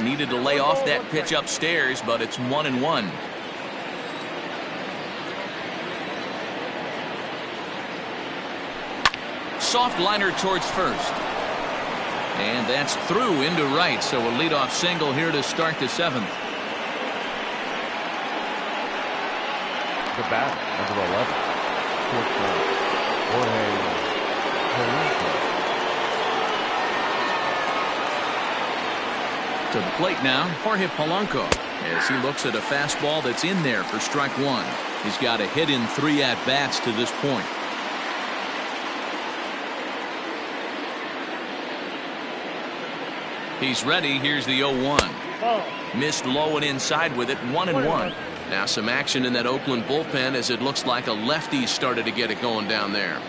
Needed to lay off that pitch upstairs, but it's 1-1. Soft liner towards first. And that's through into right, so a leadoff single here to start the 7th. The bat, number 11. To the plate now, Jorge Polanco, as he looks at a fastball that's in there for strike 1. He's got a hit in 3 at-bats to this point. He's ready. Here's the 0-1. Missed low and inside with it. 1-1. Now some action in that Oakland bullpen as it looks like a lefty started to get it going down there.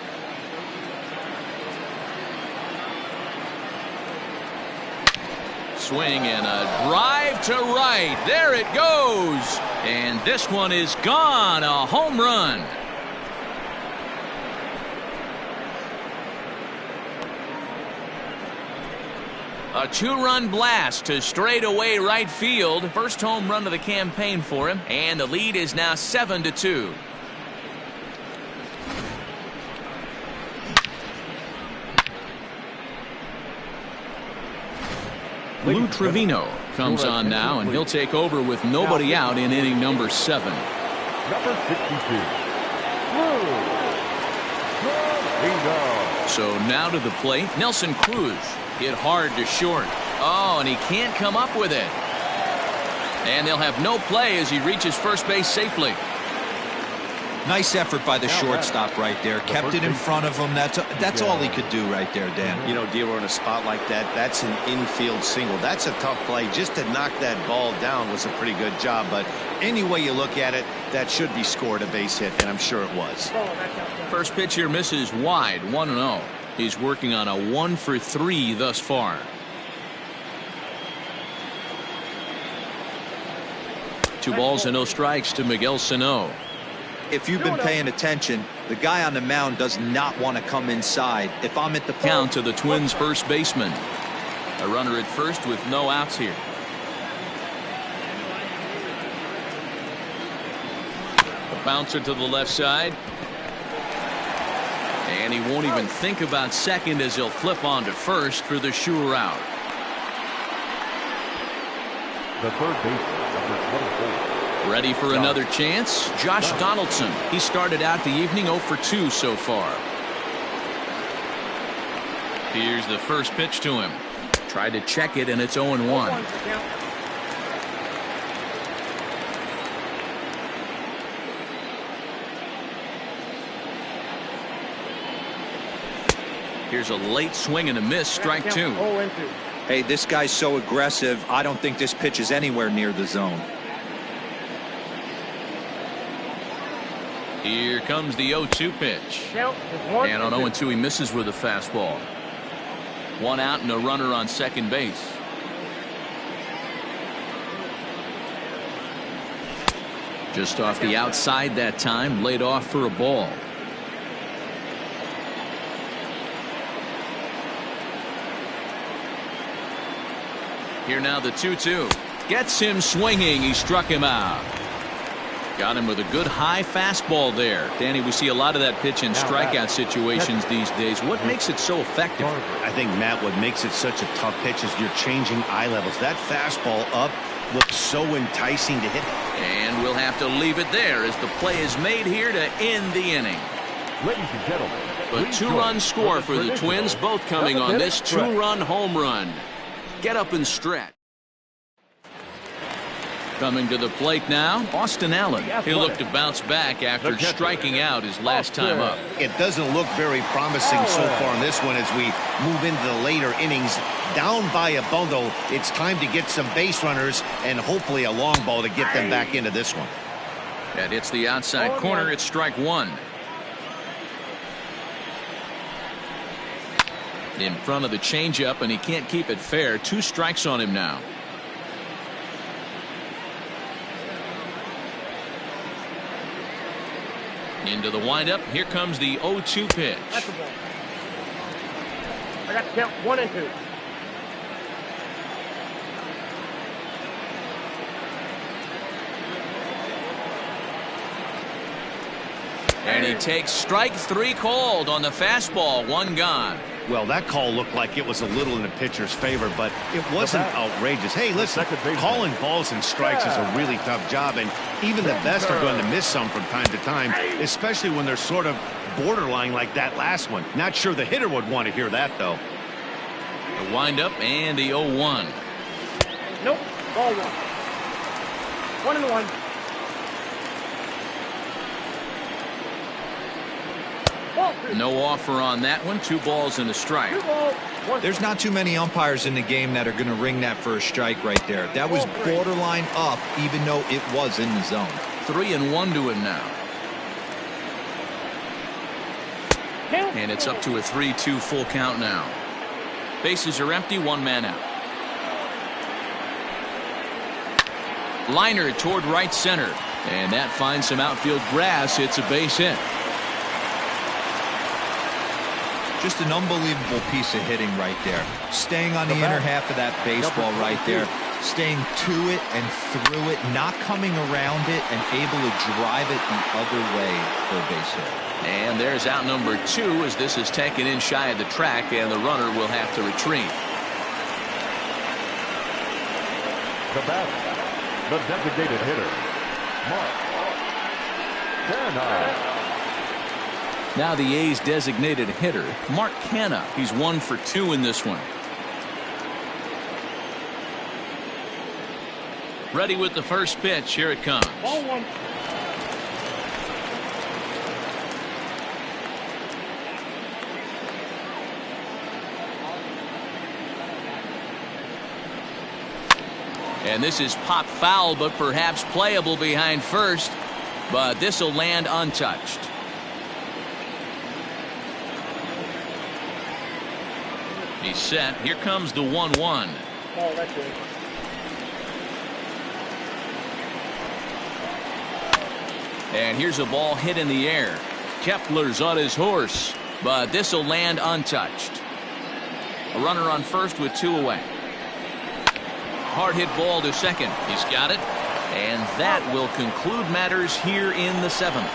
Swing and a drive to right. There it goes. And this one is gone. A home run. A 2-run blast to straightaway right field. First home run of the campaign for him. And the lead is now 7-2. Lou Trevino comes on now, and he'll take over with nobody out in inning number 7. Number 62. So now to the plate, Nelson Cruz. Hit hard to short. Oh, and he can't come up with it. And they'll have no play as he reaches first base safely. Nice effort by the shortstop right there. Kept it in front of him. That's all he could do right there, Dan. You know, Dealer, in a spot like that, that's an infield single. That's a tough play. Just to knock that ball down was a pretty good job. But any way you look at it, that should be scored a base hit, and I'm sure it was. First pitch here misses wide, 1-0. He's working on a 1-for-3 thus far. Two balls and no strikes to Miguel Sano. If you've been paying attention, the guy on the mound does not want to come inside. If I'm at the Count to the Twins' first baseman. A runner at first with no outs here. A bouncer to the left side. And he won't even think about second as he'll flip on to first for the sure out. The third baseman, number 24. Ready for another chance? Josh Donaldson. He started out the evening 0-for-2 so far. Here's the first pitch to him. Tried to check it, and it's 0-1. Here's a late swing and a miss, strike two. Hey, this guy's so aggressive. I don't think this pitch is anywhere near the zone. Here comes the 0-2 pitch. And on 0-2 he misses with a fastball. One out and a runner on second base. Just off the outside that time, laid off for a ball. Here now the 2-2. Gets him swinging. He struck him out. Got him with a good high fastball there. Danny, we see a lot of that pitch in strikeout situations these days. What makes it so effective? I think, Matt, what makes it such a tough pitch is you're changing eye levels. That fastball up looks so enticing to hit. And we'll have to leave it there as the play is made here to end the inning. Ladies and gentlemen, A two-run score for the Twins, both coming on this two-run home run. Get up and stretch. Coming to the plate now, Austin Allen. He'll look to bounce back after striking out his last time up. It doesn't look very promising so far in this one as we move into the later innings. Down by a bundle, it's time to get some base runners and hopefully a long ball to get them back into this one. That hits the outside corner. It's strike one. In front of the changeup, and he can't keep it fair. Two strikes on him now. Into the windup. Here comes the 0-2 pitch. That's the ball. I got to count 1 and 2. And he takes strike three called on the fastball. One gone. Well, that call looked like it was a little in the pitcher's favor, but it wasn't outrageous. Hey, listen, calling balls and strikes is a really tough job, and even the best are going to miss some from time to time, especially when they're sort of borderline like that last one. Not sure the hitter would want to hear that, though. The windup and the 0-1. Nope, ball 1. 1 and 1. No offer on that one. 2 balls and a strike. There's not too many umpires in the game that are going to ring that for a strike right there. That was borderline up, even though it was in the zone. 3-1 to him now. And it's up to a 3-2 full count now. Bases are empty. 1 man out. Liner toward right center. And that finds some outfield grass. It's a base hit. Just an unbelievable piece of hitting right there. Staying on the inner half of that baseball right there. Staying to it and through it. Not coming around it and able to drive it the other way for a base hit. And there's out number 2 as this is taken in shy of the track and the runner will have to retreat. The batter, the designated hitter, Mark Canha. Now the A's designated hitter, Mark Canha. He's 1 for 2 in this one. Ready with the first pitch. Here it comes. Ball 1. And this is pop foul, but perhaps playable behind first. But this will land untouched. He's set. Here comes the 1-1. Oh, that's it. And here's a ball hit in the air. Kepler's on his horse, but this will land untouched. A runner on first with 2 away. Hard hit ball to second. He's got it. And that will conclude matters here in the 7th.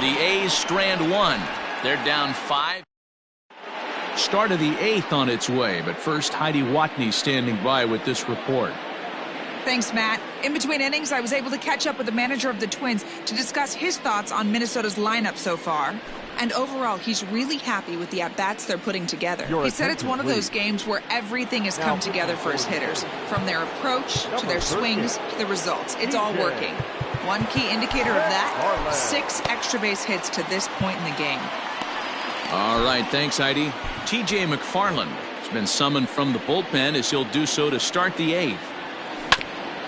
The A's strand 1. They're down 5. Start of the 8th on its way, but first Heidi Watney standing by with this report. Thanks, Matt. In between innings, I was able to catch up with the manager of the Twins to discuss his thoughts on Minnesota's lineup so far. And overall, he's really happy with the at-bats they're putting together. He said it's one of those games where everything has come together for his hitters, from their approach to their swings to the results. It's all working. One key indicator of that, 6 extra base hits to this point in the game. All right, thanks, Heidi. T.J. McFarland has been summoned from the bullpen as he'll do so to start the 8th.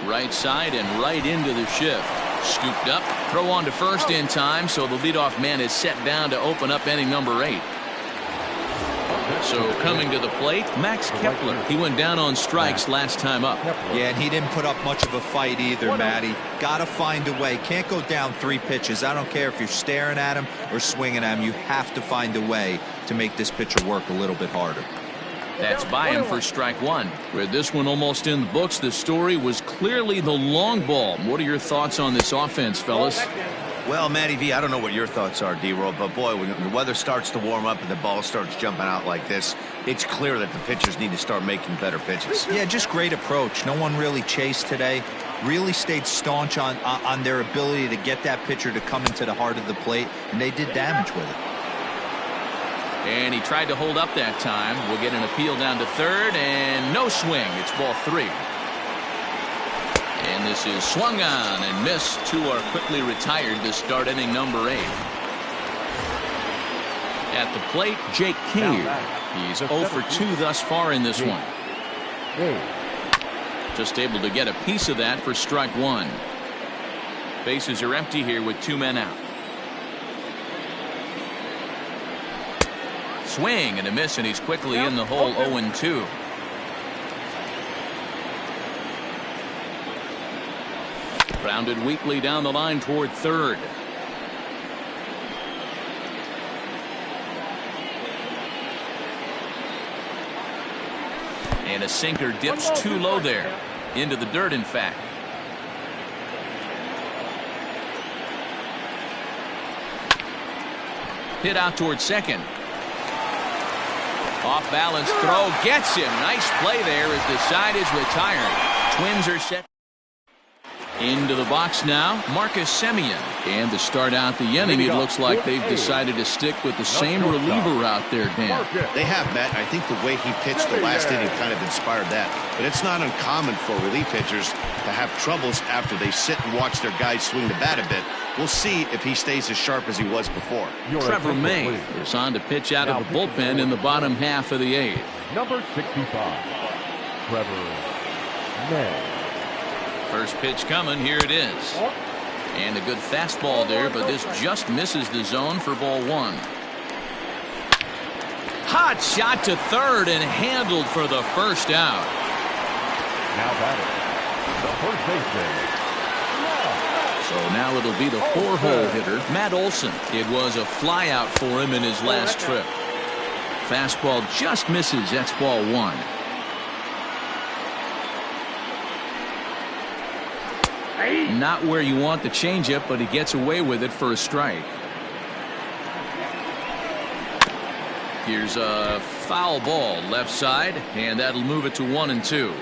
Right side and right into the shift. Scooped up, throw on to first in time, so the leadoff man is set down to open up inning number 8. So coming to the plate, Max Kepler. He went down on strikes last time up. Yeah, and he didn't put up much of a fight either, Matty. Got to find a way. Can't go down 3 pitches. I don't care if you're staring at him or swinging at him. You have to find a way to make this pitcher work a little bit harder. That's by him for strike 1. With this one almost in the books, the story was clearly the long ball. What are your thoughts on this offense, fellas? Well, Matty V, I don't know what your thoughts are, D-Roll, but boy, when the weather starts to warm up and the ball starts jumping out like this, it's clear that the pitchers need to start making better pitches. Yeah, just great approach. No one really chased today. Really stayed staunch on their ability to get that pitcher to come into the heart of the plate, and they did damage with it. And he tried to hold up that time. We'll get an appeal down to third, and no swing. It's ball 3. And this is swung on and missed. 2 are quickly retired to start inning number 8. At the plate, Jake Cave. He's 0 for 2 thus far in this one. Just able to get a piece of that for strike 1. Bases are empty here with 2 men out. Swing and a miss, and he's quickly in the hole. 0-2. Grounded weakly down the line toward third. And a sinker dips too low there. Into the dirt, in fact. Hit out toward second. Off balance throw gets him. Nice play there as the side is retired. Twins are set. Into the box now, Marcus Semien. And to start out the inning, it looks like they've decided to stick with the same reliever out there, Dan. They have, Matt. I think the way he pitched the last inning kind of inspired that. But it's not uncommon for relief pitchers to have troubles after they sit and watch their guys swing the bat a bit. We'll see if he stays as sharp as he was before. Trevor May is on to pitch out of the bullpen in the bottom half of the 8th. Number 65, Trevor May. First pitch coming. Here it is. And a good fastball there, but this just misses the zone for ball 1. Hot shot to third and handled for the first out. Now batting, the first baseman. So now it'll be the 4-hole hitter, Matt Olson. It was a fly out for him in his last trip. Fastball just misses. That's ball 1. Not where you want the changeup, but he gets away with it for a strike. Here's a foul ball left side, and that'll move it to 1-2.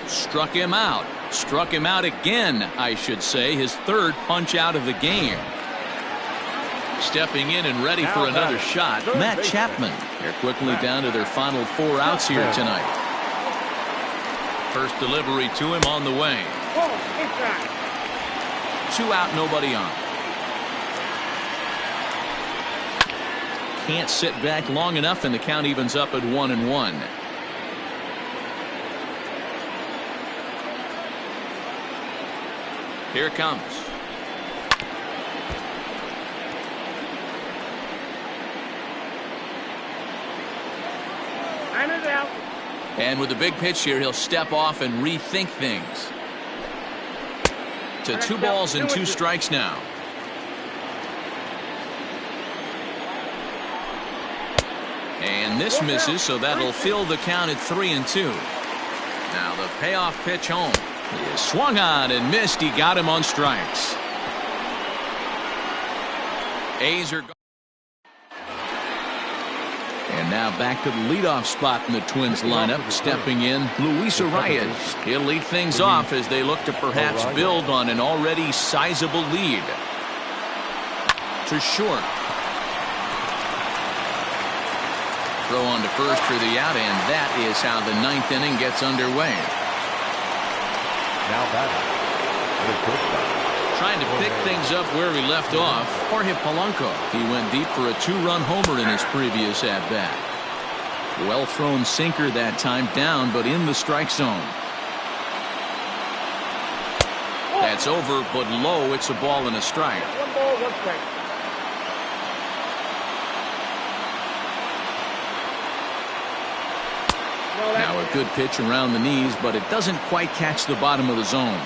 Struck him out. Struck him out again, I should say. His 3rd punch out of the game. Stepping in and ready for another shot, Matt Chapman. They're quickly down to their final 4 outs here tonight. First delivery to him on the way. 2 out, nobody on. Can't sit back long enough, and the count evens up at 1-1. Here it comes. Timer's out. And with the big pitch here, he'll step off and rethink things. To 2 balls and 2 strikes now. And this misses, so that'll fill the count at 3-2. Now the payoff pitch home. He is swung on and missed. He got him on strikes. A's are. And now back to the leadoff spot in the Twins lineup. Stepping in, Luis Arias. He'll lead things off as they look to perhaps build on an already sizable lead. To short. Throw on to first for the out, and that is how the 9th inning gets underway. Now batting. Trying to pick things up where he left off. Jorge Polanco. He went deep for a 2-run homer in his previous at-bat. Well thrown sinker that time, down but in the strike zone. That's over but low. It's a ball and a strike. 1 ball, 1 strike. Now a good pitch around the knees, but it doesn't quite catch the bottom of the zone.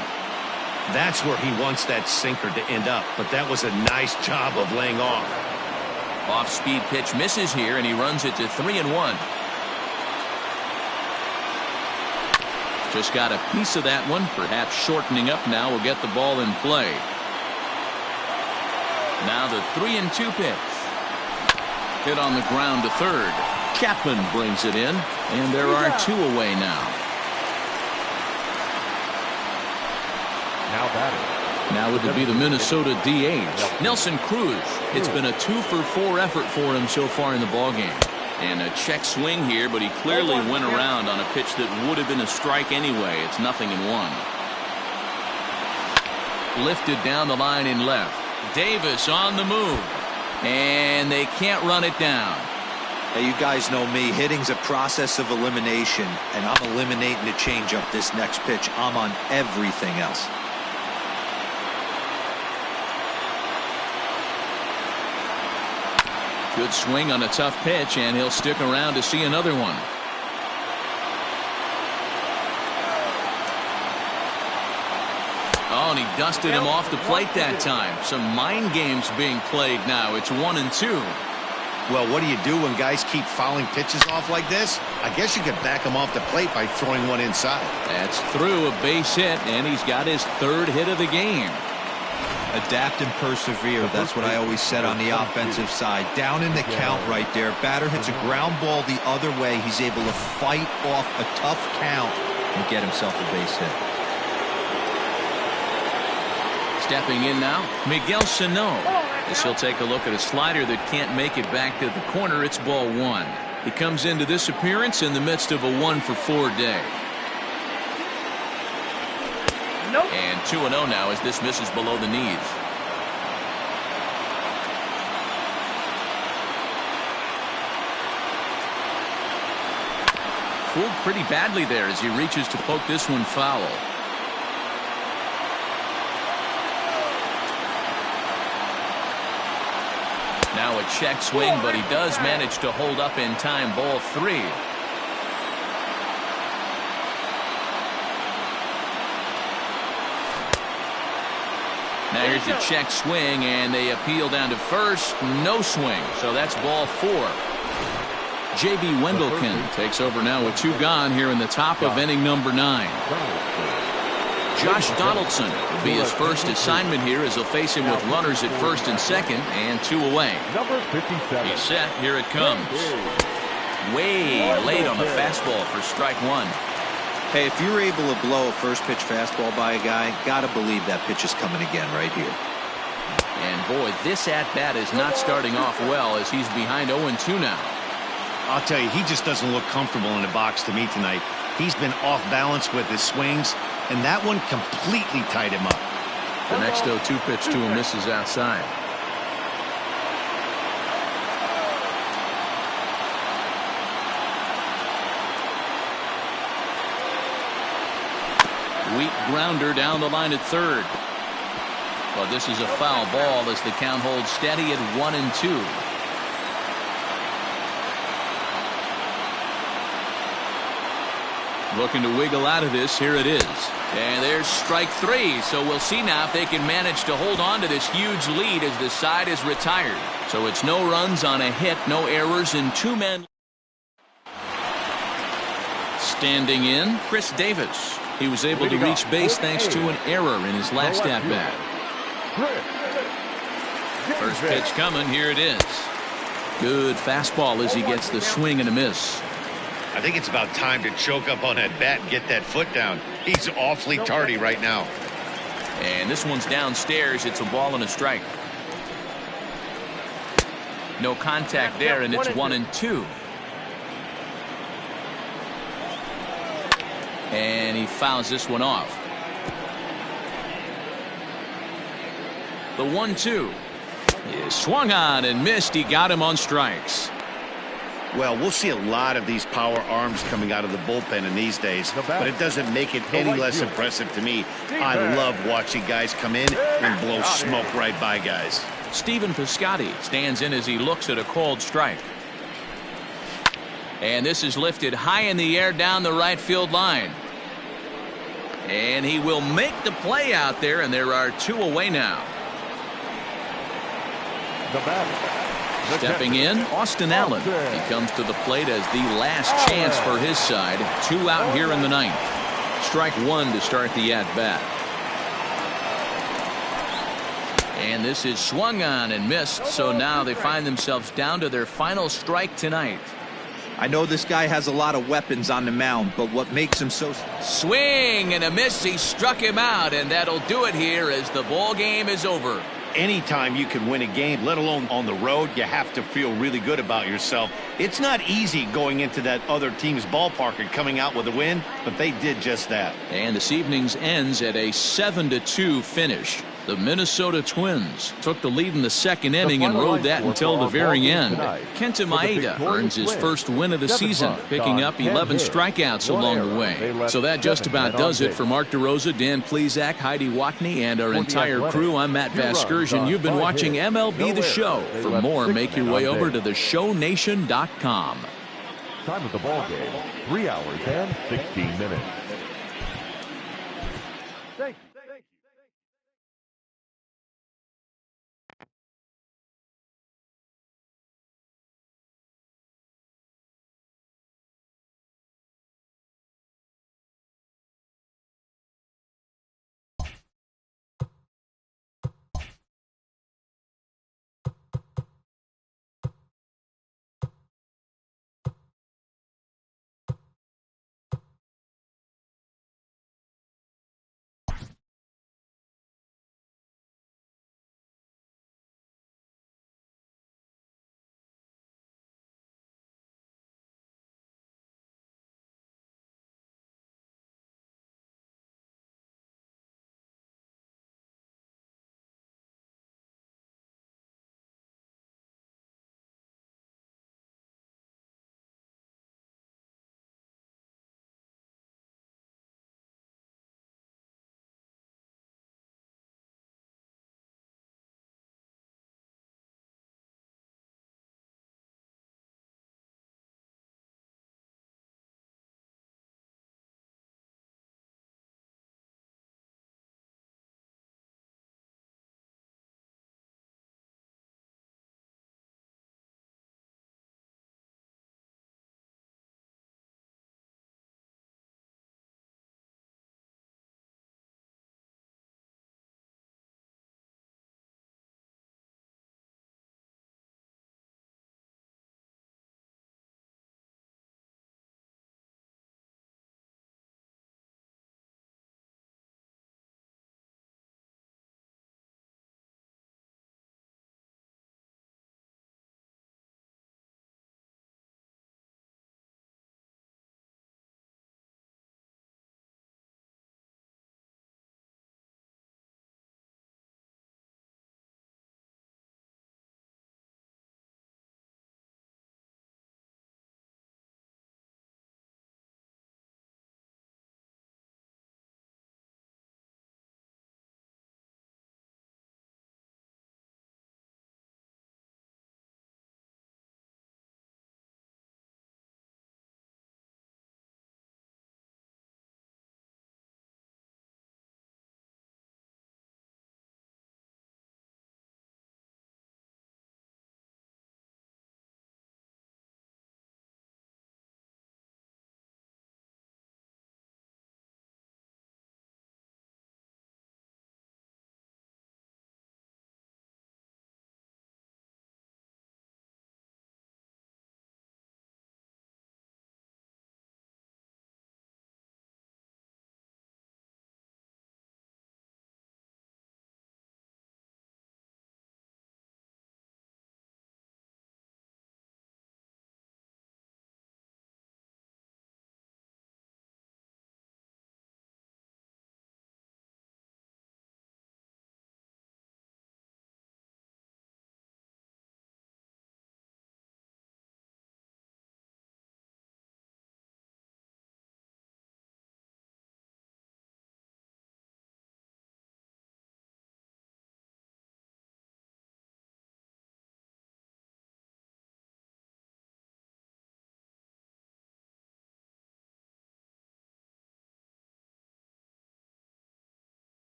That's where he wants that sinker to end up, but that was a nice job of laying off. Off-speed pitch misses here, and he runs it to 3-1. Just got a piece of that one. Perhaps shortening up now will get the ball in play. Now the 3-2 pitch. Hit on the ground to third. Chapman brings it in, and there are 2 away now. Now batting. Now it would be the Minnesota DH, Nelson Cruz. It's been a 2-for-4 effort for him so far in the ballgame. And a check swing here, but he clearly went around on a pitch that would have been a strike anyway. It's 0-1. Lifted down the line in left. Davis on the move. And they can't run it down. Now, you guys know me. Hitting's a process of elimination, and I'm eliminating the changeup this next pitch. I'm on everything else. Good swing on a tough pitch, and he'll stick around to see another one. Oh, and he dusted him off the plate that time. Some mind games being played now. It's 1-2. Well, what do you do when guys keep fouling pitches off like this? I guess you could back them off the plate by throwing one inside. That's through a base hit, and he's got his 3rd hit of the game. Adapt and persevere. That's what I always said on the offensive side. Down in the count right there. Batter hits a ground ball the other way. He's able to fight off a tough count and get himself a base hit. Stepping in now, Miguel Sano. As he'll take a look at a slider that can't make it back to the corner. It's ball 1. He comes into this appearance in the midst of a 1-for-4 day. Nope. And 2-0 now as this misses below the knees. Fooled pretty badly there as he reaches to poke this one foul. Now a check swing, but he does manage to hold up in time. Ball 3. Now here's a check swing, and they appeal down to first. No swing, so that's ball 4. J.B. Wendelken takes over now with 2 gone here in the top of inning number 9. Josh Donaldson will be his first assignment here as he'll face him with runners at first and second and 2 away. Number 57. He's set. Here it comes. Way late on the fastball for strike 1. Hey, if you're able to blow a first pitch fastball by a guy, gotta believe that pitch is coming again right here. And boy, this at-bat is not starting off well as he's behind 0-2 now. I'll tell you, he just doesn't look comfortable in the box to me tonight. He's been off balance with his swings, and that one completely tied him up. The next 0-2 pitch to him misses outside. Weak grounder down the line at third. But this is a foul ball as the count holds steady at 1-2. Looking to wiggle out of this. Here it is. And there's strike 3. So we'll see now if they can manage to hold on to this huge lead as the side is retired. So it's no runs on a hit, no errors, and 2 men. Standing in, Chris Davis. He was able to reach base thanks to an error in his last at-bat. First pitch coming. Here it is. Good fastball as he gets the swing and a miss. I think it's about time to choke up on that bat and get that foot down. He's awfully tardy right now. And this one's downstairs. It's a ball and a strike. No contact there, and it's 1-2. And he fouls this one off. The 1-2 is swung on and missed. He got him on strikes. Well, we'll see a lot of these power arms coming out of the bullpen in these days, but it doesn't make it any less impressive to me. I love watching guys come in and blow smoke right by guys. Stephen Piscotty stands in as he looks at a called strike. And this is lifted high in the air down the right field line. And he will make the play out there, and there are 2 away now. Stepping in, Austin Allen. He comes to the plate as the last chance for his side. 2 out here in the 9th. Strike 1 to start the at-bat. And this is swung on and missed, so now they find themselves down to their final strike tonight. I know this guy has a lot of weapons on the mound, but what makes him so... Swing and a miss. He struck him out, and that'll do it here as the ball game is over. Anytime you can win a game, let alone on the road, you have to feel really good about yourself. It's not easy going into that other team's ballpark and coming out with a win, but they did just that. And this evening's ends at a 7-2 finish. The Minnesota Twins took the lead in the 2nd inning and rode that until the very end. Kenta Maeda earns his first win of the season, picking up 11 strikeouts along the way. So that just about does it for Mark DeRosa, Dan Plesac, Heidi Watney, and our entire crew. I'm Matt Vasgersian. You've been watching MLB The Show. For more, make your way over to theshownation.com. Time of the ball game, 3 hours and 16 minutes. Thank you.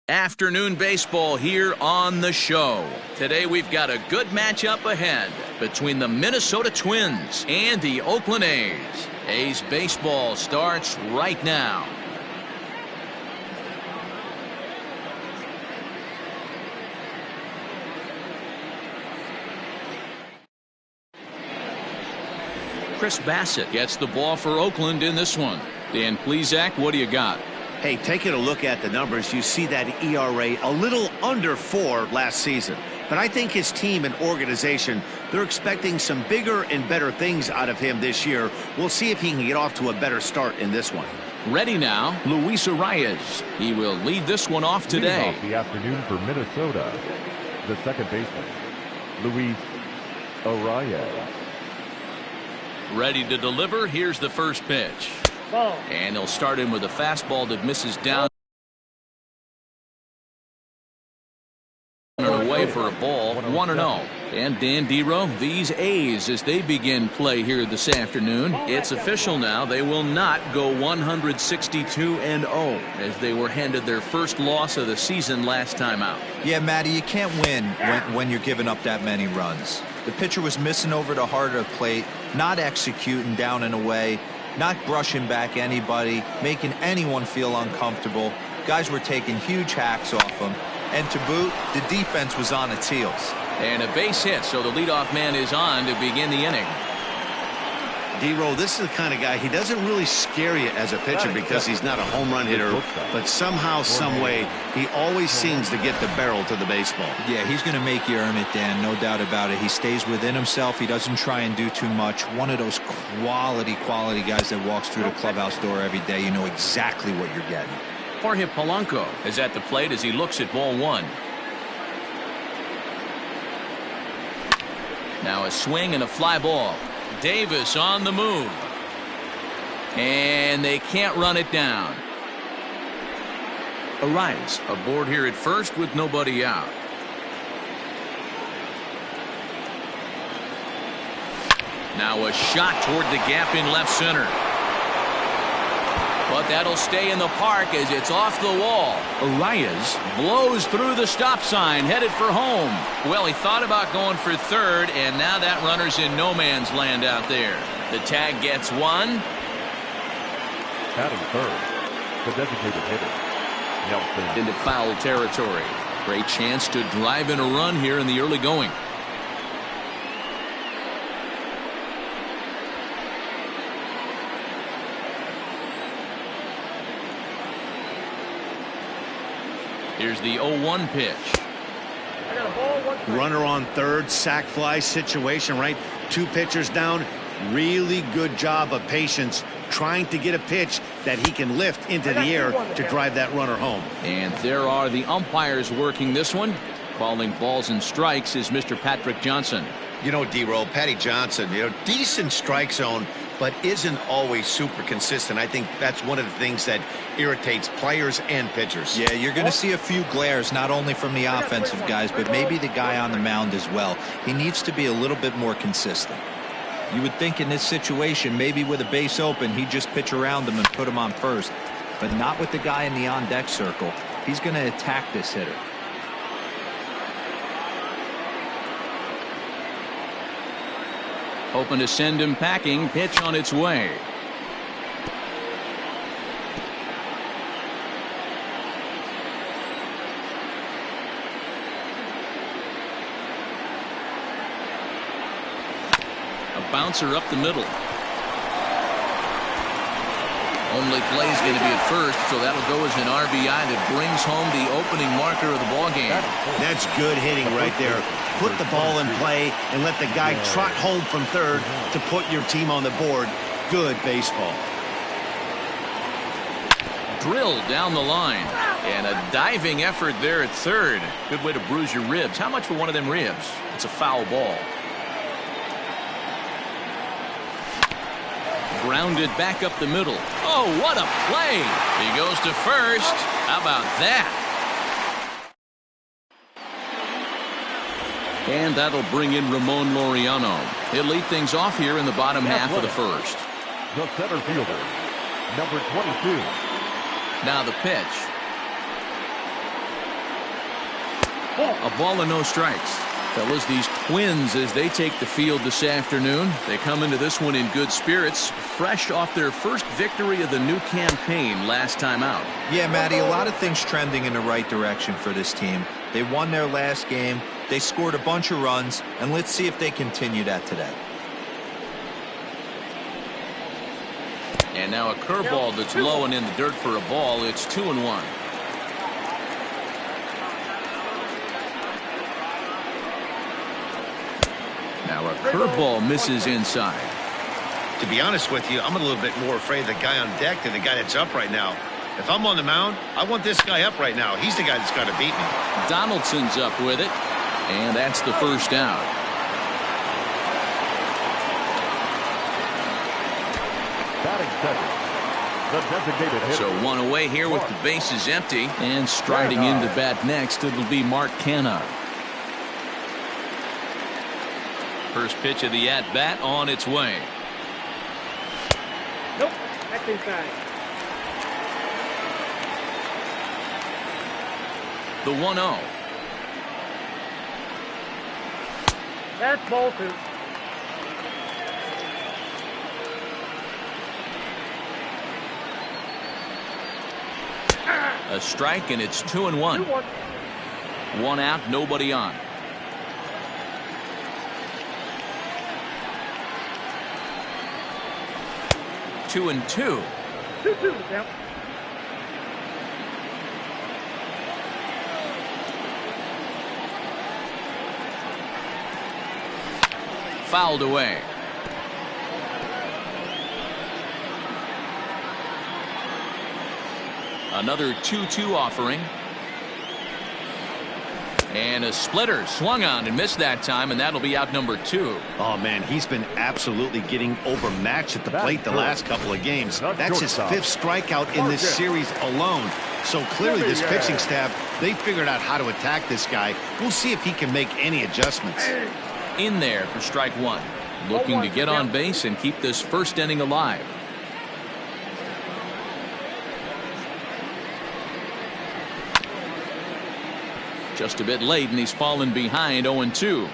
Afternoon baseball here on the show. Today we've got a good matchup ahead between the Minnesota Twins and the Oakland A's. A's baseball starts right now. Chris Bassett gets the ball for Oakland in this one. Dan Plesac, what do you got? Hey, taking a look at the numbers, you see that ERA a little under 4 last season. But I think his team and organization, they're expecting some bigger and better things out of him this year. We'll see if he can get off to a better start in this one. Ready now, Luis Arias. He will lead this one off today. Leading off the afternoon for Minnesota, the second baseman, Luis Arias. Ready to deliver. Here's the first pitch. And they'll start him with a fastball that misses down and away for a ball. 1-0. And Dan Dero, these A's, as they begin play here this afternoon, it's official now. They will not go 162-0 as they were handed their first loss of the season last time out. Yeah, Matty, you can't win when you're giving up that many runs. The pitcher was missing over the heart of the plate, not executing down and away, not brushing back anybody, making anyone feel uncomfortable. Guys were taking huge hacks off him. And to boot, the defense was on its heels. And a base hit, so the leadoff man is on to begin the inning. D-Roll, this is the kind of guy, he doesn't really scare you as a pitcher because he's not a home run hitter, but somehow, some way, he always seems to get the barrel to the baseball. Yeah, he's going to make you earn it, Dan, no doubt about it. He stays within himself. He doesn't try and do too much. One of those quality guys that walks through the clubhouse door every day. You know exactly what you're getting. Jorge Polanco is at the plate as he looks at ball one. Now a swing and a fly ball. Davis on the move. And they can't run it down. Arias aboard here at first with nobody out. Now a shot toward the gap in left center. But that'll stay in the park as it's off the wall. Arias blows through the stop sign, headed for home. Well, he thought about going for third, and now that runner's in no man's land out there. The tag gets one. Batting third, the designated hitter, Nelson. Into foul territory. Great chance to drive in a run here in the early going. Here's the 0-1 pitch. Runner on third, sac fly situation, right? 2 pitchers down. Really good job of patience trying to get a pitch that he can lift into the air to drive that runner home. And there are the umpires working this one. Calling balls and strikes is Mr. Patrick Johnson. You know, D-Roll, Patty Johnson, decent strike zone, but isn't always super consistent. I think that's one of the things that irritates players and pitchers. Yeah, you're going to see a few glares, not only from the offensive guys, but maybe the guy on the mound as well. He needs to be a little bit more consistent. You would think in this situation, maybe with a base open, he'd just pitch around him and put him on first. But not with the guy in the on-deck circle. He's going to attack this hitter. Hoping to send him packing. Pitch on its way. A bouncer up the middle. Only play is going to be at first, so that'll go as an RBI that brings home the opening marker of the ball game. That's good hitting right there. Put the ball in play and let the guy trot home from third to put your team on the board. Good baseball. Drilled down the line. And a diving effort there at third. Good way to bruise your ribs. How much for one of them ribs? It's a foul ball. Grounded back up the middle. Oh, what a play. He goes to first. How about that? And that'll bring in Ramon Laureano. He'll lead things off here in the bottom half of the first. The center fielder, number 22. Now the pitch. A ball and no strikes. Fellas, these Twins, as they take the field this afternoon, they come into this one in good spirits, fresh off their first victory of the new campaign last time out. Yeah, Matty, a lot of things trending in the right direction for this team. They won their last game, they scored a bunch of runs, and let's see if they continue that today. And now a curveball that's low and in the dirt for a ball. It's 2-1. Now a curveball misses inside. To be honest with you, I'm a little bit more afraid of the guy on deck than the guy that's up right now. If I'm on the mound, I want this guy up right now. He's the guy that's got to beat me. Donaldson's up with it, and that's the first down. Batting second, the designated hitter. So one away here with the bases empty, and striding into bat next, it'll be Mark Canha. First pitch of the at-bat on its way. Nope, that's inside. The 1-0. That's ball 2. A strike, and it's 2-1. 2-1. One out, nobody on. 2-2. 2-2 now. Fouled away. Another 2-2 offering. And a splitter swung on and missed that time, and that'll be out number 2. Oh, man, he's been absolutely getting overmatched at the plate the last couple of games. That's his 5th strikeout in this series alone. So clearly this pitching staff, they figured out how to attack this guy. We'll see if he can make any adjustments. In there for strike 1. Looking to get on base and keep this first inning alive. Just a bit late, and he's fallen behind 0-2.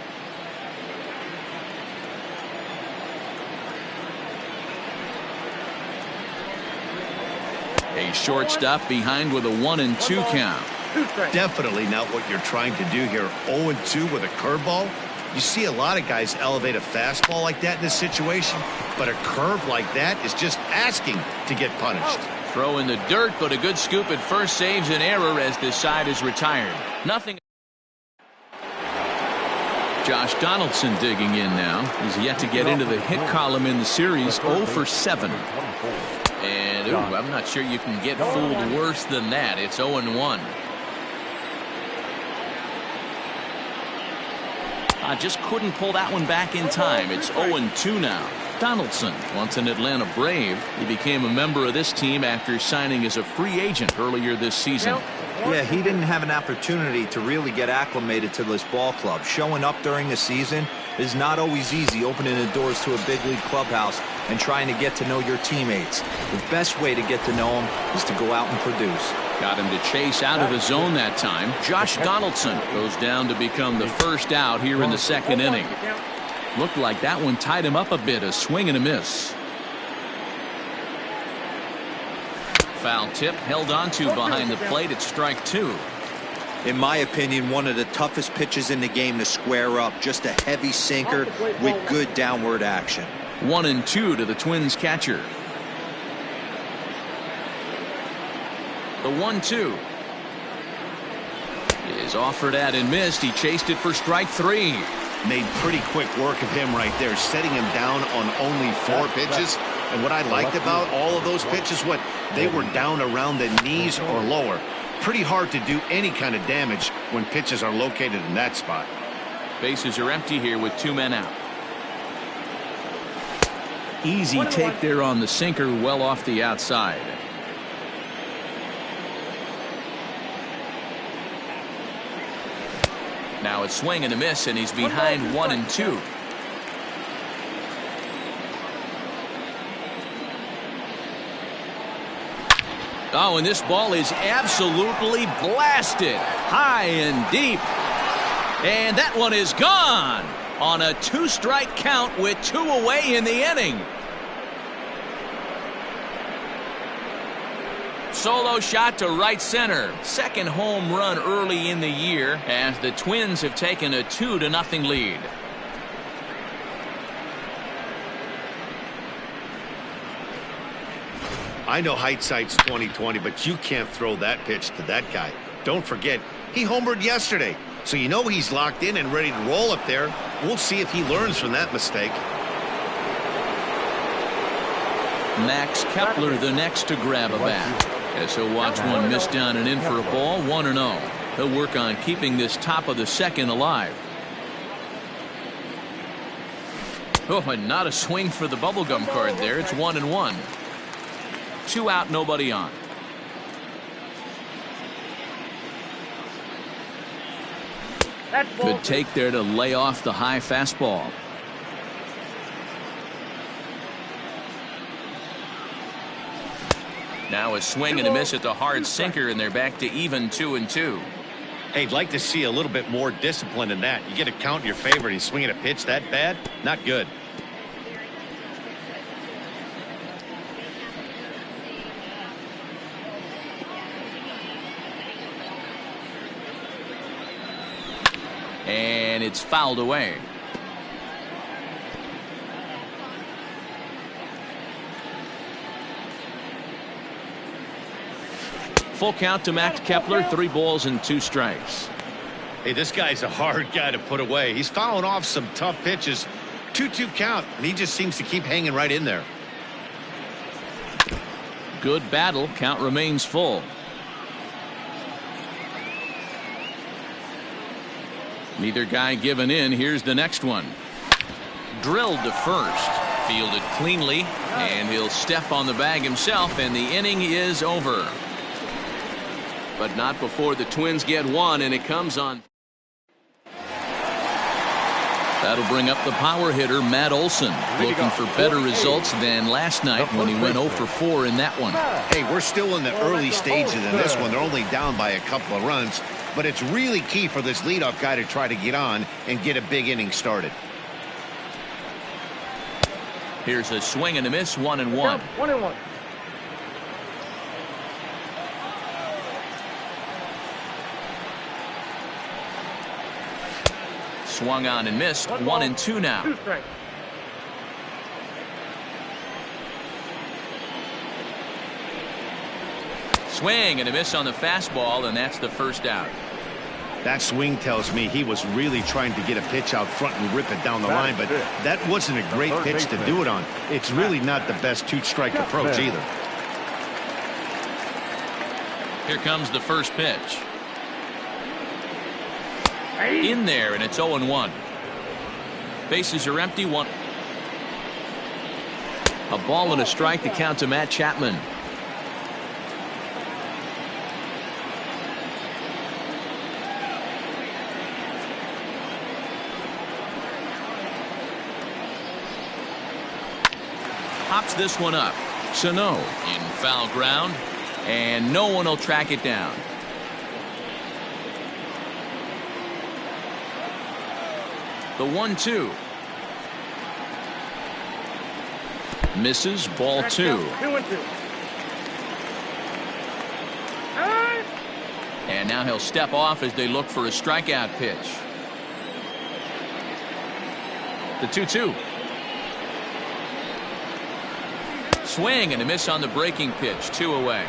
A shortstop behind with a 1-2 count. Definitely not what you're trying to do here. 0-2 with a curveball. You see a lot of guys elevate a fastball like that in this situation, but a curve like that is just asking to get punished. Throw in the dirt, but a good scoop at first saves an error as this side is retired. Nothing. Josh Donaldson digging in now. He's yet to get into the hit column in the series. 0 for 7. And ooh, I'm not sure you can get fooled worse than that. It's 0-1. I just couldn't pull that one back in time. It's 0-2 now. Donaldson, once an Atlanta Brave, he became a member of this team after signing as a free agent earlier this season. Yeah, he didn't have an opportunity to really get acclimated to this ball club. Showing up during the season is not always easy, opening the doors to a big league clubhouse and trying to get to know your teammates. The best way to get to know them is to go out and produce. Got him to chase out of the zone that time. Josh Donaldson goes down to become the first out here in the second inning. Looked like that one tied him up a bit, a swing and a miss. Foul tip held onto behind the plate at strike 2. In my opinion, one of the toughest pitches in the game to square up. Just a heavy sinker with good downward action. 1-2 to the Twins catcher. The 1-2 is offered at and missed. He chased it for strike 3. Made pretty quick work of him right there, setting him down on only 4 pitches. And what I liked about all of those pitches, they were down around the knees or lower. Pretty hard to do any kind of damage when pitches are located in that spot. Bases are empty here with 2 men out. Easy take there on the sinker, well off the outside. Now it's swing and a miss, and he's behind 1-2. Oh, and this ball is absolutely blasted. High and deep. And that one is gone on a 2-strike count with 2 away in the inning. Solo shot to right center. Second home run early in the year as the Twins have taken a 2-0 lead. I know hindsight's 20/20, but you can't throw that pitch to that guy. Don't forget, he homered yesterday, so you know he's locked in and ready to roll up there. We'll see if he learns from that mistake. Max Kepler the next to grab a bat, as he'll watch one miss down and in for a ball. 1-0. He'll work on keeping this top of the second alive. Oh, and not a swing for the bubblegum card there. It's 1-1. 2 out, nobody on. Good take there to lay off the high fastball. Now a swing and a miss at the hard sinker, and they're back to even 2-2. Hey, I'd like to see a little bit more discipline in that. You get a count in your favor and he's swinging a pitch that bad? Not good. And it's fouled away. Full count to Max Kepler. 3 balls and 2 strikes. Hey, this guy's a hard guy to put away. He's fouling off some tough pitches. 2-2 count, and he just seems to keep hanging right in there. Good battle. Count remains full. Neither guy giving in. Here's the next one. Drilled to first. Fielded cleanly, and he'll step on the bag himself, and the inning is over. But not before the Twins get one, and it comes on. That'll bring up the power hitter, Matt Olson, looking for better results than last night when he went 0 for 4 in that one. Hey, we're still in the early stages in this one. They're only down by a couple of runs, but it's really key for this leadoff guy to try to get on and get a big inning started. Here's a swing and a miss, 1-1. 1-1. Swung on and missed. 1-2 now. 2 strikes. Swing and a miss on the fastball, and that's the first out. That swing tells me he was really trying to get a pitch out front and rip it down the line, but that wasn't a great pitch to do it on. It's really not the best 2-strike approach either. Here comes the first pitch. In there, and it's 0-1. Bases are empty. A ball and a strike to count to Matt Chapman. Pops this one up. Sano in foul ground, and no one will track it down. The 1-2. Misses, ball 2. 2-2. And now he'll step off as they look for a strikeout pitch. The 2-2. Swing and a miss on the breaking pitch. 2 away.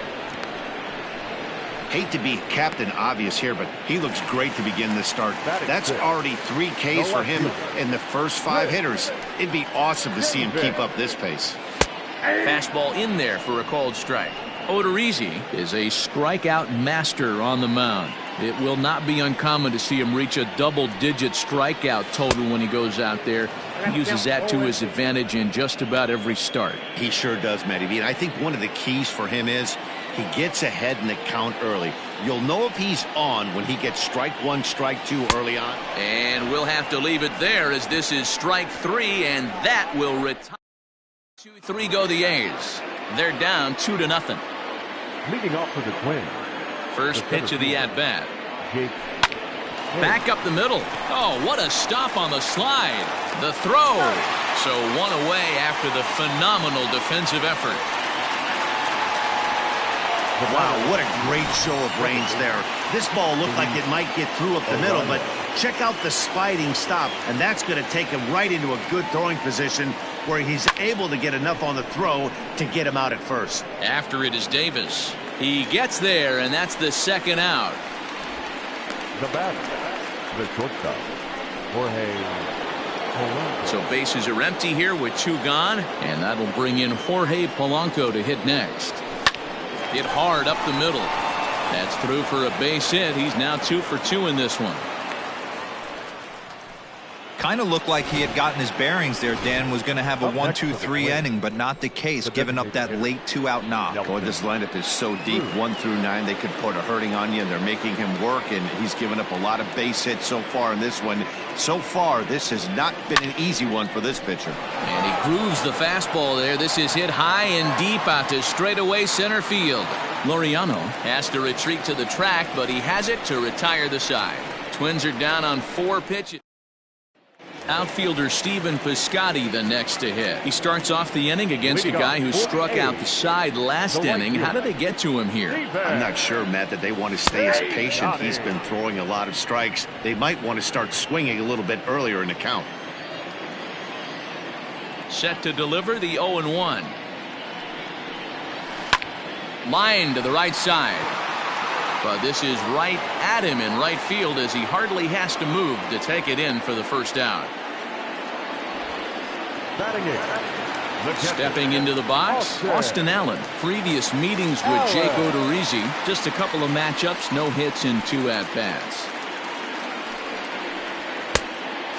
Hate to be Captain Obvious here, but he looks great to begin this start. That's already 3 Ks for him in the first 5 hitters. It'd be awesome to see him keep up this pace. Fastball in there for a called strike. Odorizzi is a strikeout master on the mound. It will not be uncommon to see him reach a double-digit strikeout total when he goes out there. He uses that to his advantage in just about every start. He sure does, Matty B. And I think one of the keys for him is he gets ahead in the count early. You'll know if he's on when he gets strike 1, strike 2 early on. And we'll have to leave it there as this is strike 3, and that will retire. 2-3 go the A's. They're down 2-0. Leading off for the Twins. First pitch of the at-bat. Back up the middle. Oh, what a stop on the slide. The throw. So one away after the phenomenal defensive effort. Wow, what a great show of range there. This ball looked like it might get through up the middle, but check out the sliding stop, and that's going to take him right into a good throwing position where he's able to get enough on the throw to get him out at first. After it is Davis. He gets there, and that's the second out. The batter, the shortstop, Jorge Polanco. So bases are empty here with 2 gone, and that'll bring in Jorge Polanco to hit next. Hit hard up the middle. That's through for a base hit. He's now 2 for 2 in this one. Kind of looked like he had gotten his bearings there. Dan was going to have a 1-2-3 inning, but not the case, giving up that late 2-out knock. Boy, this lineup is so deep, 1 through 9. They could put a hurting on you, and they're making him work, and he's given up a lot of base hits so far in this one. So far, this has not been an easy one for this pitcher. And he grooves the fastball there. This is hit high and deep out to straightaway center field. Laureano has to retreat to the track, but he has it to retire the side. Twins are down on 4 pitches. Outfielder Steven Piscotty the next to hit. He starts off the inning against a guy who struck out the side last inning. How did they get to him here? I'm not sure, Matt, that they want to stay as patient. He's been throwing a lot of strikes. They might want to start swinging a little bit earlier in the count. Set to deliver the 0-1. Line to the right side. But this is right at him in right field as he hardly has to move to take it in for the first out. Stepping into the box, Austin Allen. Previous meetings with Jake Odorizzi. Just a couple of matchups, no hits in 2 at-bats.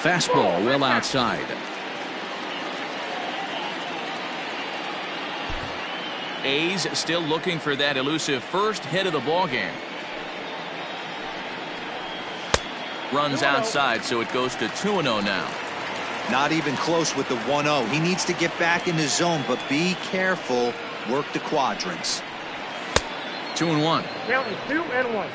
Fastball well outside. A's still looking for that elusive first hit of the ballgame. Runs outside, so it goes to 2-0 now. Not even close with the 1-0. He needs to get back in the zone, but be careful. Work the quadrants. 2-1. Counting 2-1.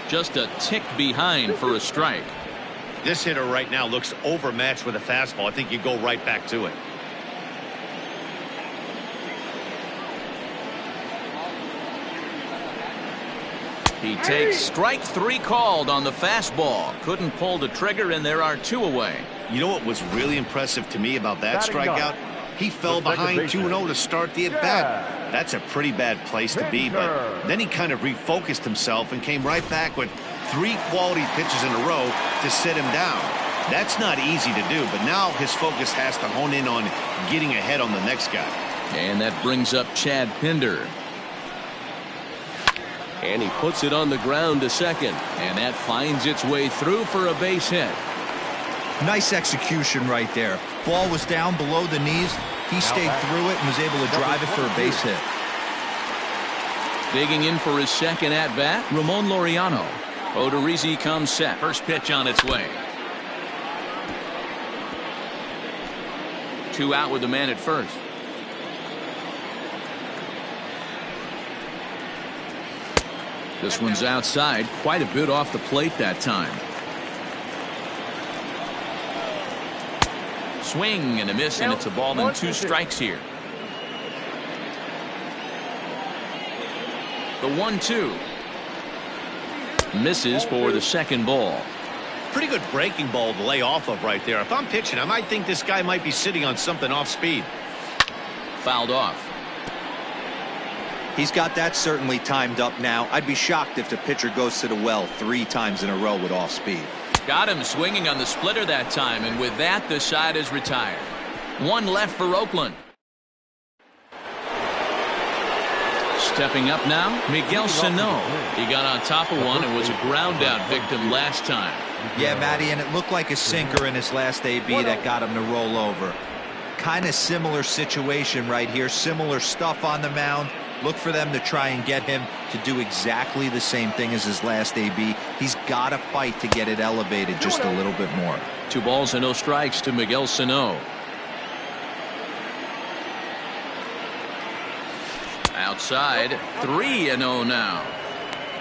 Just a tick behind for a strike. This hitter right now looks overmatched with a fastball. I think you go right back to it. He takes strike 3 called on the fastball. Couldn't pull the trigger, and there are 2 away. You know what was really impressive to me about that strikeout? He fell behind 2-0 to start the at-bat. That's a pretty bad place to be, but then he kind of refocused himself and came right back with 3 quality pitches in a row to sit him down. That's not easy to do, but now his focus has to hone in on getting ahead on the next guy. And that brings up Chad Pinder. And he puts it on the ground to second. And that finds its way through for a base hit. Nice execution right there. Ball was down below the knees. He stayed through it and was able to drive it for a base hit. Digging in for his second at-bat, Ramon Laureano. Odorizzi comes set. First pitch on its way. 2 out with the man at first. This one's outside, quite a bit off the plate that time. Swing and a miss, and it's a ball and 2 strikes here. The 1-2. Misses for the second ball. Pretty good breaking ball to lay off of right there. If I'm pitching, I might think this guy might be sitting on something off speed. Fouled off. He's got that certainly timed up now. I'd be shocked if the pitcher goes to the well 3 times in a row with off speed. Got him swinging on the splitter that time, and with that, the side is retired. 1 left for Oakland. Stepping up now, Miguel Sano. He got on top of one and was a ground out victim last time. Yeah, Matty, and it looked like a sinker in his last AB that got him to roll over. Kind of similar situation right here. Similar stuff on the mound. Look for them to try and get him to do exactly the same thing as his last AB. He's got to fight to get it elevated just a little bit more. 2 balls and no strikes to Miguel Sano. Outside, 3-0 now.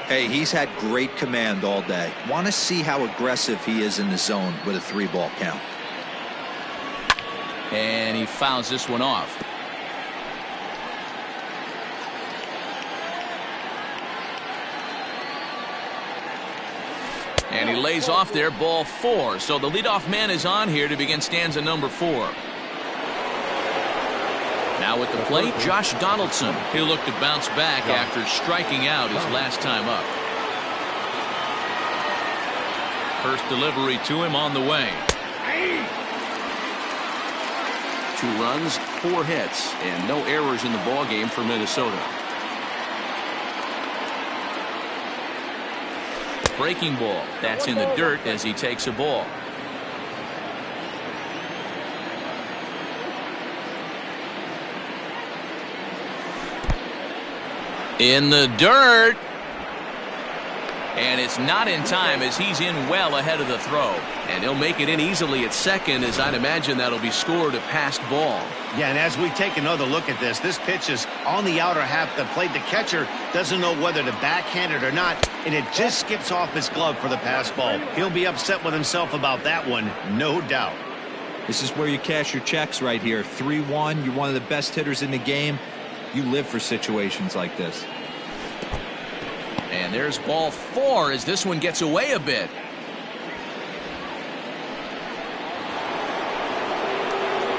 Hey, he's had great command all day. Want to see how aggressive he is in the zone with a 3-ball count. And he fouls this one off. And he lays off there, ball 4. So the leadoff man is on here to begin stanza number 4. Now at the plate, Josh Donaldson. He'll look to bounce back after striking out his last time up. First delivery to him on the way. 2 runs, 4 hits, and no errors in the ballgame for Minnesota. Breaking ball. That's in the dirt as he takes a ball. In the dirt. And it's not in time as he's in well ahead of the throw. And he'll make it in easily at second, as I'd imagine that'll be scored a passed ball. Yeah, and as we take another look at this pitch is on the outer half of the plate. The catcher doesn't know whether to backhand it or not, and it just skips off his glove for the pass ball. He'll be upset with himself about that one, no doubt. This is where you cash your checks right here. 3-1, you're one of the best hitters in the game. You live for situations like this. And there's ball 4 as this one gets away a bit.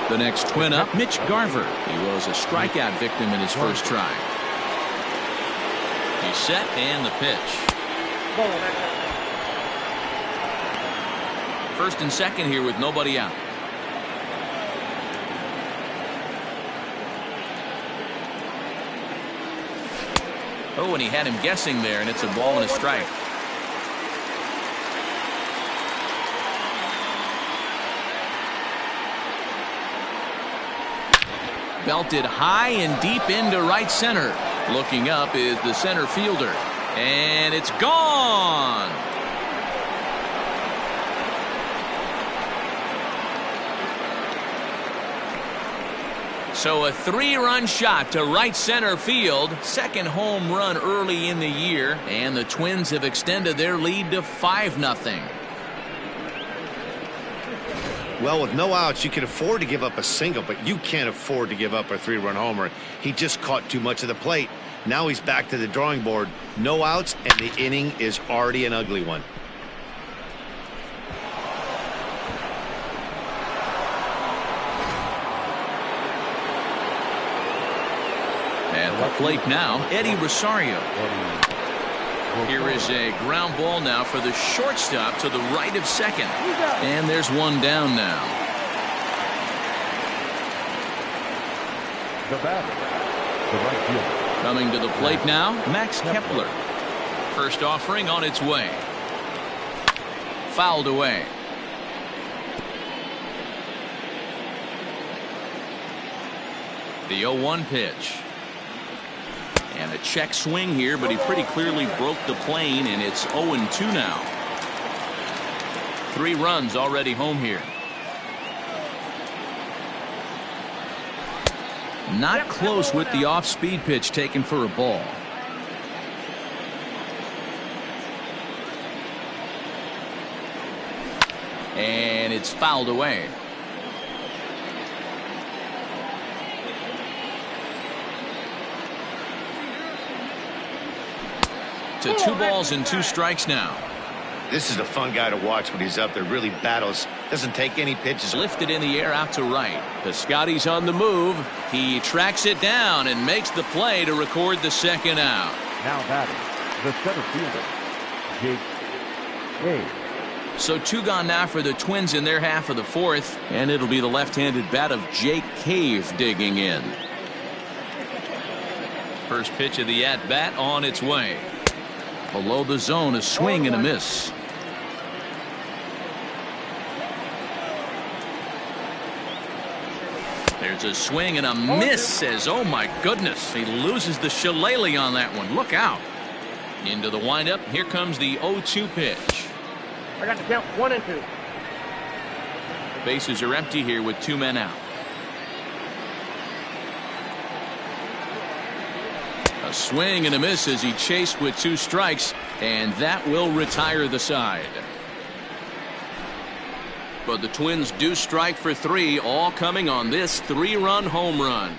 The next twin up, Mitch Garver. He was a strikeout victim in his first try. He's set and the pitch. First and second here with nobody out. Oh, and he had him guessing there, and it's a ball and a strike. Belted high and deep into right center. Looking up is the center fielder. And it's gone. So a 3-run shot to right center field. Second home run early in the year. And the Twins have extended their lead to 5-0. Well, with no outs, you can afford to give up a single, but you can't afford to give up a 3-run homer. He just caught too much of the plate. Now he's back to the drawing board. No outs, and the inning is already an ugly one. At the plate now, Eddie Rosario. Here is a ground ball now for the shortstop to the right of second. And there's one down now. The batter, the right fielder. Coming to the plate now, Max Kepler. First offering on its way. Fouled away. The 0-1 pitch. And a check swing here, but he pretty clearly broke the plane, and it's 0-2 now. 3 runs already home here. Not close with the off-speed pitch taken for a ball. And it's fouled away. To 2 balls and 2 strikes now. This is a fun guy to watch when he's up there. Really battles. Doesn't take any pitches. Lifted in the air out to right. Piscotty's on the move. He tracks it down and makes the play to record the second out. Now batting, the center fielder, Jake Cave. So 2 gone now for the Twins in their half of the 4th. And it'll be the left-handed bat of Jake Cave digging in. First pitch of the at-bat on its way. Below the zone, a swing and a miss. There's a swing and a miss. Says, oh my goodness, he loses the shillelagh on that one. Look out. Into the windup. Here comes the 0-2 pitch. I got to count 1 and 2. Bases are empty here with 2 men out. A swing and a miss as he chased with 2 strikes, and that will retire the side. But the Twins do strike for 3, all coming on this 3-run home run.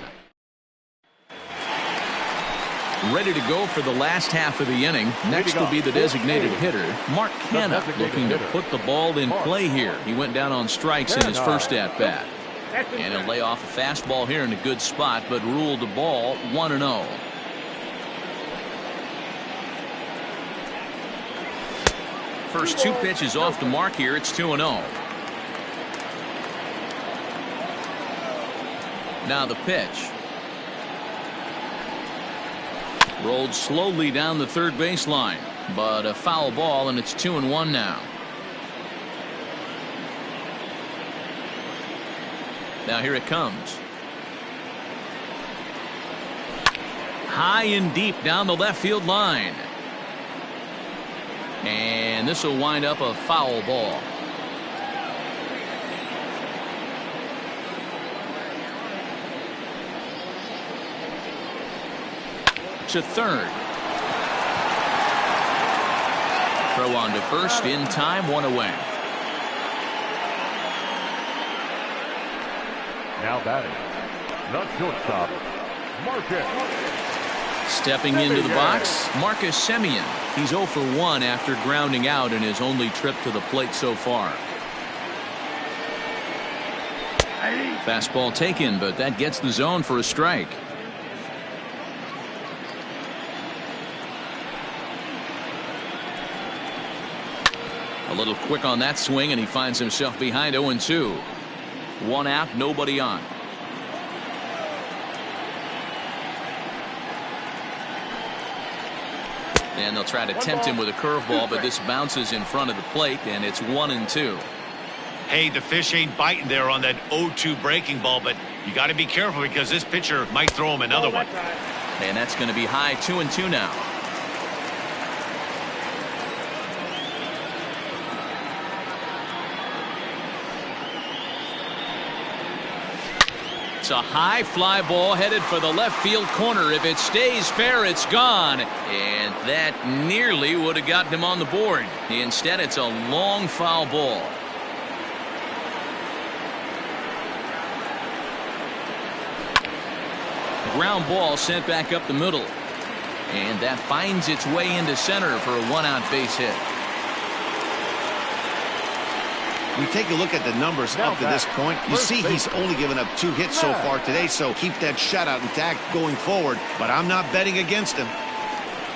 Ready to go for the last half of the inning. Next will be the designated hitter, Mark Hanna, looking to put the ball in play here. He went down on strikes in his first at-bat. And he'll lay off a fastball here in a good spot, but ruled the ball 1-0. First 2 pitches off the mark here. It's 2-0. Now the pitch. Rolled slowly down the third baseline, but a foul ball, and it's 2-1 now. Now here it comes. High and deep down the left field line. And this will wind up a foul ball. To third. Throw on to first in time, 1 away. Now batting, the shortstop, Marcus. Stepping into the box, Marcus Semien. He's 0 for 1 after grounding out in his only trip to the plate so far. Fastball taken, but that gets the zone for a strike. A little quick on that swing, and he finds himself behind 0-2. 1 out, nobody on. And they'll try to tempt him with a curveball, but this bounces in front of the plate, and it's 1-2. Hey, the fish ain't biting there on that 0-2 breaking ball, but you got to be careful because this pitcher might throw him another one. And that's going to be high, 2-2 now. It's a high fly ball headed for the left field corner. If it stays fair, it's gone. And that nearly would have gotten him on the board. Instead, it's a long foul ball. Ground ball sent back up the middle. And that finds its way into center for a 1-out base hit. We take a look at the numbers up to this point. You see he's only given up 2 hits so far today, so keep that shutout intact going forward. But I'm not betting against him.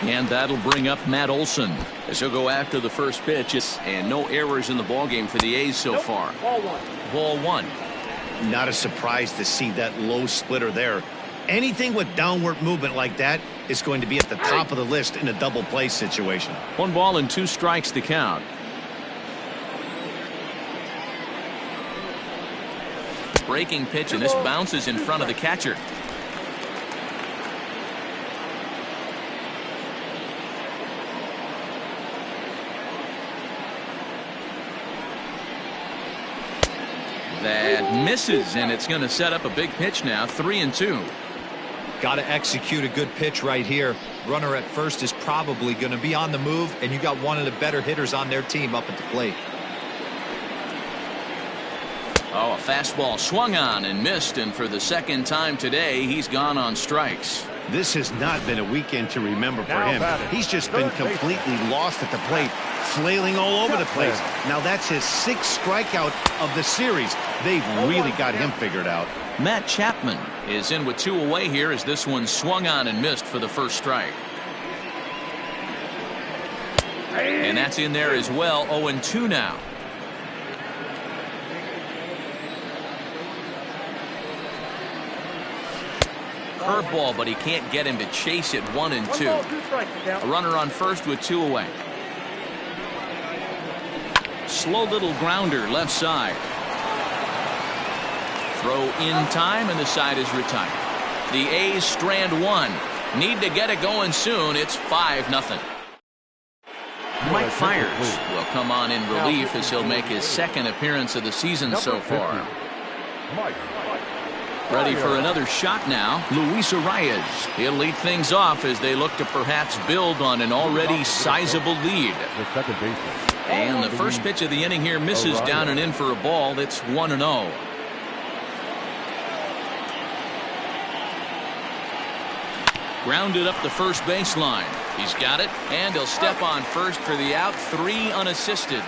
And that'll bring up Matt Olson as he'll go after the first pitch. And no errors in the ballgame for the A's so far. Ball 1. Not a surprise to see that low splitter there. Anything with downward movement like that is going to be at the top of the list in a double play situation. 1 ball and 2 strikes to count. Breaking pitch, and this bounces in front of the catcher. That misses, and it's going to set up a big pitch now. 3-2. Got to execute a good pitch right here. Runner at first is probably going to be on the move, and you got one of the better hitters on their team up at the plate. Oh, a fastball swung on and missed, and for the second time today, he's gone on strikes. This has not been a weekend to remember for him. He's just been completely lost at the plate, flailing all over the place. Now that's his 6th strikeout of the series. They've really got him figured out. Matt Chapman is in with 2 away here as this one swung on and missed for the first strike. And that's in there as well. 0-2 now. Curveball, but he can't get him to chase it. 1-2. A runner on first with 2 away. Slow little grounder left side. Throw in time, and the side is retired. The A's strand 1. Need to get it going soon. It's 5-0. Mike Fiers will come on in relief as he'll make his 2nd appearance of the season so far. Ready for another shot now. Luis Arias. He'll lead things off as they look to perhaps build on an already sizable lead. The second baseman. And the first pitch of the inning here misses down and in for a ball. It's 1-0. Grounded up the first baseline. He's got it, and he'll step on first for the out. 3 unassisted.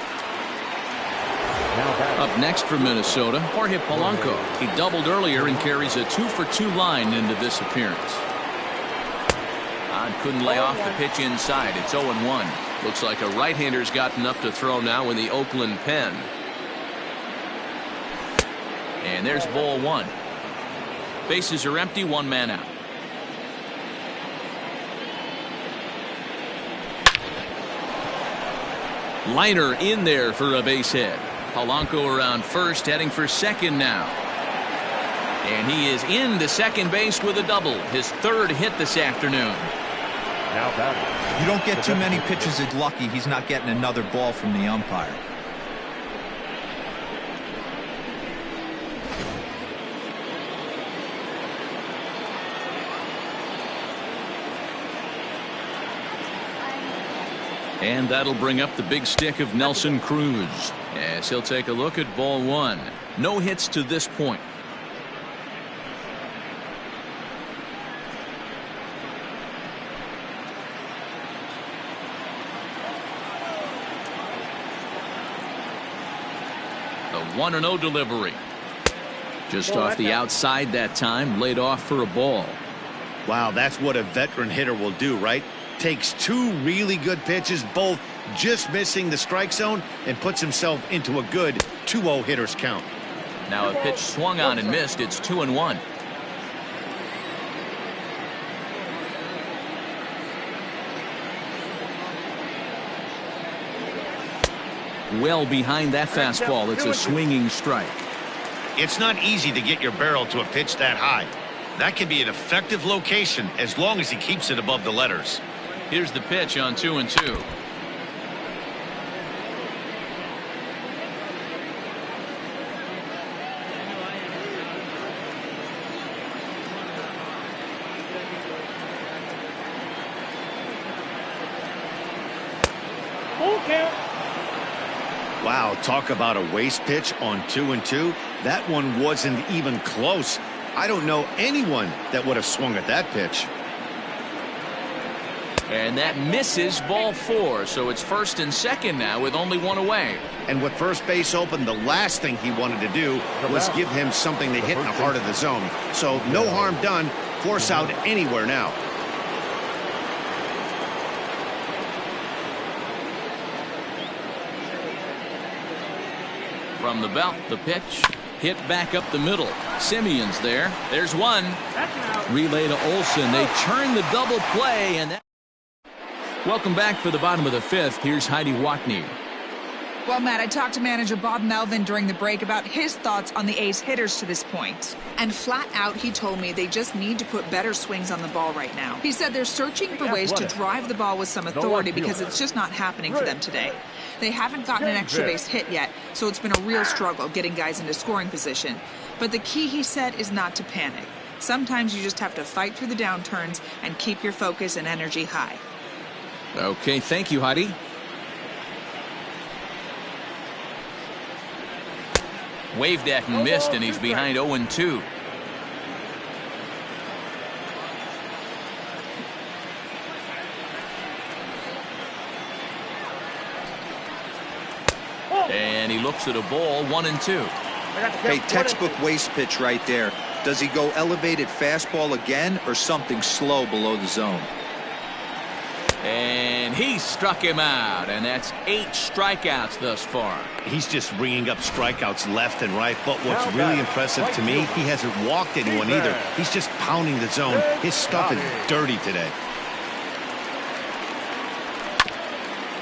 Up next for Minnesota, Jorge Polanco. He doubled earlier and carries a 2-for-2 line into this appearance. Couldn't lay off the pitch inside. It's 0-1. Looks like a right-hander's gotten up to throw now in the Oakland pen. And there's ball 1. Bases are empty, 1 man out. Liner in there for a base hit. Polanco around first, heading for second now. And he is into second base with a double. His 3rd hit this afternoon. Now batting. You don't get too many pitches as lucky he's not getting another ball from the umpire. And that'll bring up the big stick of Nelson Cruz as he'll take a look at ball 1. No hits to this point. The 1-0 delivery. Just off the outside that time, laid off for a ball. Wow, that's what a veteran hitter will do, right? Takes 2 really good pitches, both just missing the strike zone, and puts himself into a good 2-0 hitter's count. Now a pitch swung on and missed. It's 2-1. Well behind that fastball. It's a swinging strike. It's not easy to get your barrel to a pitch that high. That can be an effective location as long as he keeps it above the letters. Here's the pitch on 2-2. Wow, talk about a waste pitch on 2-2. That one wasn't even close. I don't know anyone that would have swung at that pitch. And that misses ball 4, so it's first and second now with only 1 away. And with first base open, the last thing he wanted to do was give him something to hit in the heart of the zone. So no harm done. Force out anywhere now. From the belt, the pitch. Hit back up the middle. Simeon's there. There's one. Relay to Olsen. They turn the double play, and that. Welcome back for the bottom of the 5th. Here's Heidi Watney. Well, Matt, I talked to manager Bob Melvin during the break about his thoughts on the A's hitters to this point. And flat out, he told me they just need to put better swings on the ball right now. He said they're searching for ways to drive the ball with some authority because it's just not happening for them today. They haven't gotten an extra base hit yet, so it's been a real struggle getting guys into scoring position. But the key, he said, is not to panic. Sometimes you just have to fight through the downturns and keep your focus and energy high. Okay, thank you, Heidi. Waved at and missed, and he's behind 0-2. And he looks at a ball, 1-2. Hey, textbook waste pitch right there. Does he go elevated fastball again or something slow below the zone? And he struck him out, and that's 8 strikeouts thus far. He's just ringing up strikeouts left and right, but what's really impressive to me, he hasn't walked anyone either. He's just pounding the zone. His stuff is dirty today.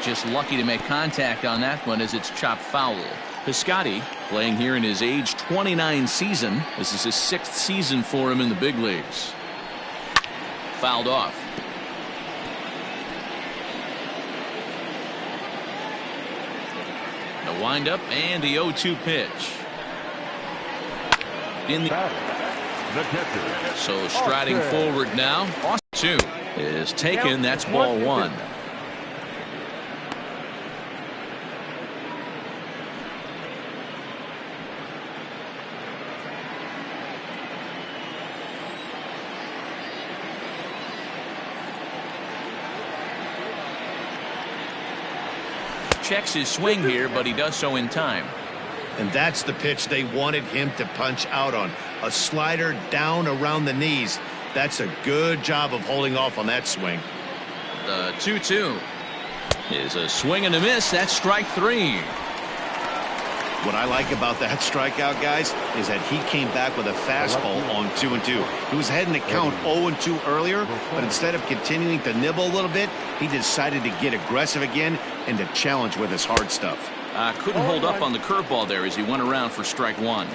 Just lucky to make contact on that one as it's chopped foul. Piscotty playing here in his age 29 season. This is his 6th season for him in the big leagues. Fouled off. The windup and the 0-2 pitch. In the The catcher. So striding forward now. 2 is taken. That's ball 1. Checks his swing here, but he does so in time. And that's the pitch they wanted him to punch out on. A slider down around the knees. That's a good job of holding off on that swing. The 2-2 is a swing and a miss. That's strike 3. What I like about that strikeout, guys, is that he came back with a fastball on 2-2. He was heading to count 0-2 earlier, but instead of continuing to nibble a little bit, he decided to get aggressive again and to challenge with his hard stuff. Couldn't hold up on the curveball there as he went around for strike 1.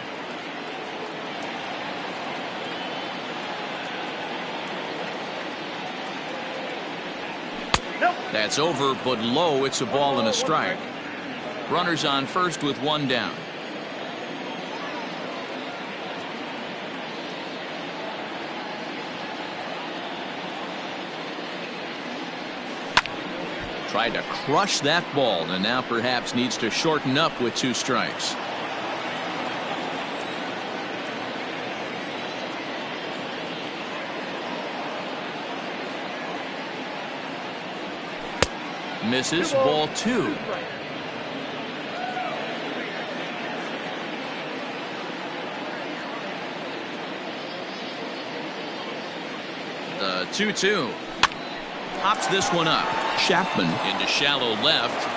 That's over, but low. It's a ball and a strike. Runners on first with 1 down. Tried to crush that ball, and now perhaps needs to shorten up with 2 strikes. Misses, ball 2. The 2-2. Pops this one up. Chapman into shallow left,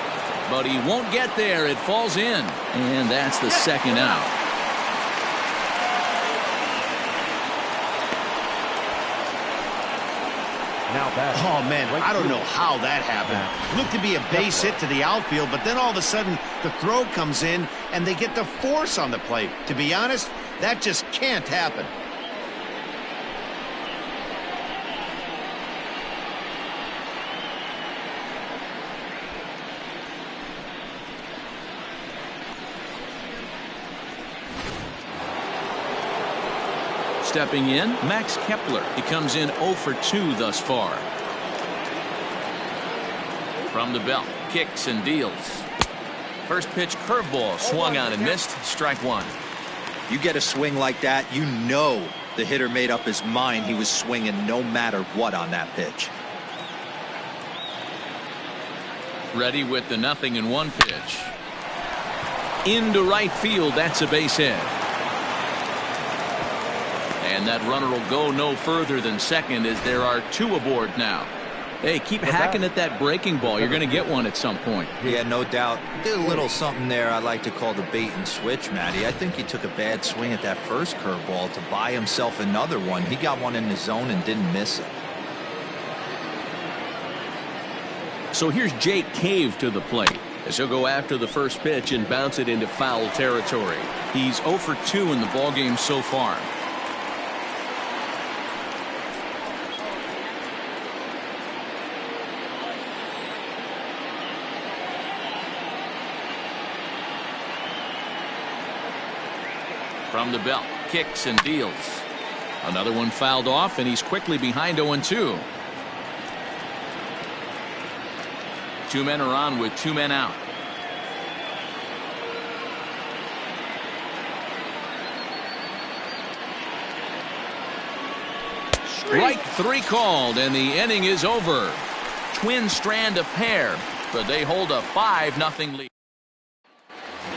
but he won't get there. It falls in, and that's the second out. Oh, man, I don't know how that happened. Looked to be a base hit to the outfield, but then all of a sudden the throw comes in and they get the force on the plate. To be honest, that just can't happen. Stepping in, Max Kepler. He comes in 0 for 2 thus far. From the belt, kicks and deals. First pitch curveball, swung on and missed. Strike 1. You get a swing like that, you know the hitter made up his mind he was swinging no matter what on that pitch. Ready with the 0-1 pitch. Into right field, that's a base hit. And that runner will go no further than second as there are 2 aboard now. Hey, keep hacking at that breaking ball. You're going to get one at some point. Yeah, no doubt. Did a little something there I like to call the bait and switch, Matty. I think he took a bad swing at that first curveball to buy himself another one. He got one in the zone and didn't miss it. So here's Jake Cave to the plate as he'll go after the first pitch and bounce it into foul territory. He's 0 for 2 in the ballgame so far. From the belt, kicks and deals. Another one fouled off, and he's quickly behind 0-2. 2 men are on with 2 men out. Strike 3 called, and the inning is over. Twins strand a pair, but they hold a 5-0 lead.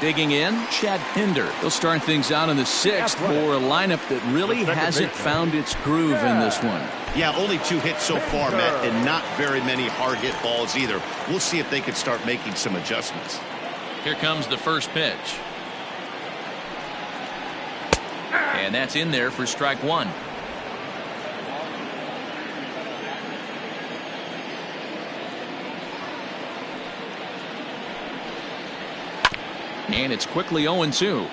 Digging in, Chad Pinder. He'll start things out in the 6th for a lineup that really hasn't found its groove in this one. Yeah, only 2 hits so far, Matt, and not very many hard hit balls either. We'll see if they can start making some adjustments. Here comes the first pitch. And that's in there for strike 1. And it's quickly 0-2.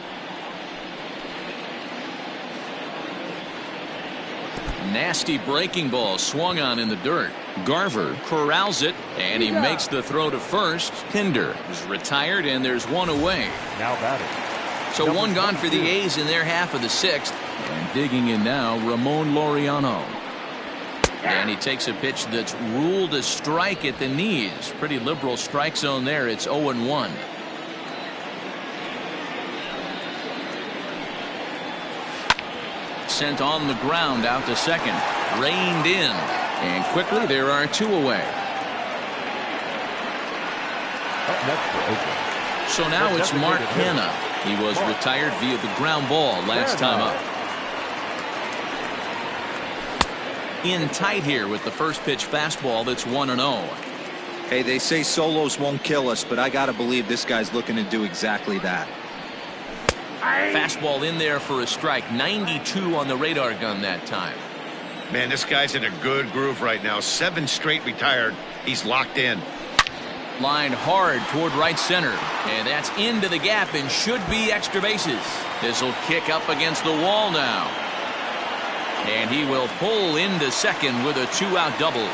Nasty breaking ball swung on in the dirt. Garver corrals it, and he makes the throw to first. Pinder is retired, and there's 1 away. Now batting. So 1 gone for the A's in their half of the 6th. And digging in now, Ramon Laureano. And he takes a pitch that's ruled a strike at the knees. Pretty liberal strike zone there. It's 0-1. Sent on the ground out to second. Reined in. And quickly there are 2 away. So now it's Mark Hanna. He was retired via the ground ball last time up. In tight here with the first pitch fastball that's 1-0. Hey, they say solos won't kill us, but I gotta believe this guy's looking to do exactly that. Fastball in there for a strike. 92 on the radar gun that time. Man, this guy's in a good groove right now. 7 straight retired. He's locked in. Line hard toward right center. And that's into the gap and should be extra bases. This will kick up against the wall now. And he will pull into second with a 2-out double.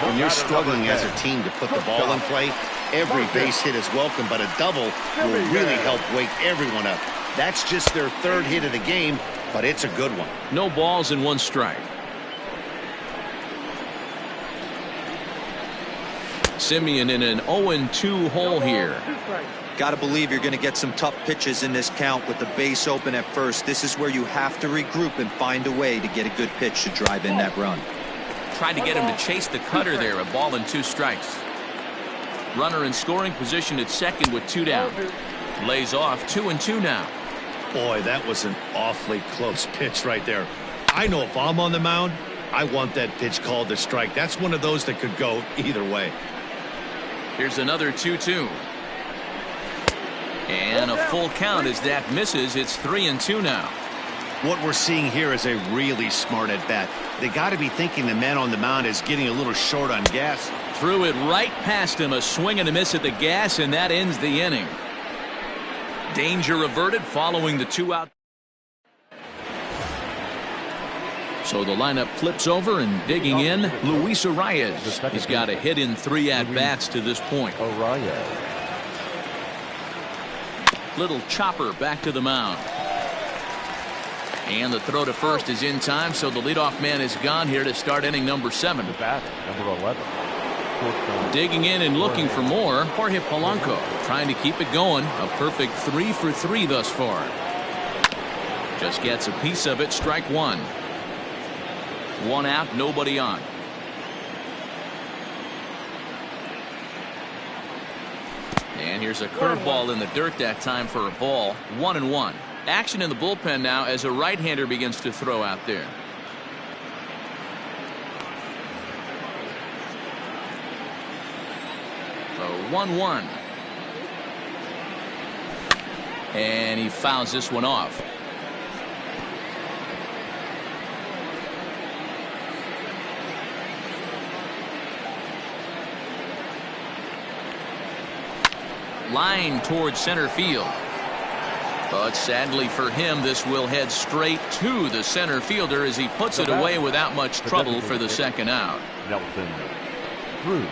When you're struggling as a team to put the ball in play, every base hit is welcome, but a double will really help wake everyone up. That's just their 3rd hit of the game, but it's a good one. No balls and 1 strike. Simeon in an 0-2 hole here. Gotta believe you're going to get some tough pitches in this count with the base open at first. This is where you have to regroup and find a way to get a good pitch to drive in that run. Tried to get him to chase the cutter there. A ball and 2 strikes. Runner in scoring position at second with 2 down. Lays off 2-2 now. Boy, that was an awfully close pitch right there. I know if I'm on the mound, I want that pitch called a strike. That's one of those that could go either way. Here's another 2-2. And a full count as that misses. It's 3-2 now. What we're seeing here is a really smart at bat. They got to be thinking the man on the mound is getting a little short on gas. Threw it right past him. A swing and a miss at the gas, and that ends the inning. Danger averted following the 2-out. So the lineup flips over, and digging in, Luis Arias. He's got a hit in 3 at-bats to this point. Little chopper back to the mound. And the throw to first is in time, so the leadoff man is gone here to start inning number 7. Number 11. Digging in and looking for more, Jorge Polanco trying to keep it going. A perfect 3 for 3 thus far. Just gets a piece of it. Strike 1. 1 out, nobody on. And here's a curveball in the dirt that time for a ball. 1-1. Action in the bullpen now as a right-hander begins to throw out there. A 1-1. And he fouls this one off. Line towards center field. But sadly for him, this will head straight to the center fielder as he puts it away without much trouble for the 2nd out. Nelson Cruz.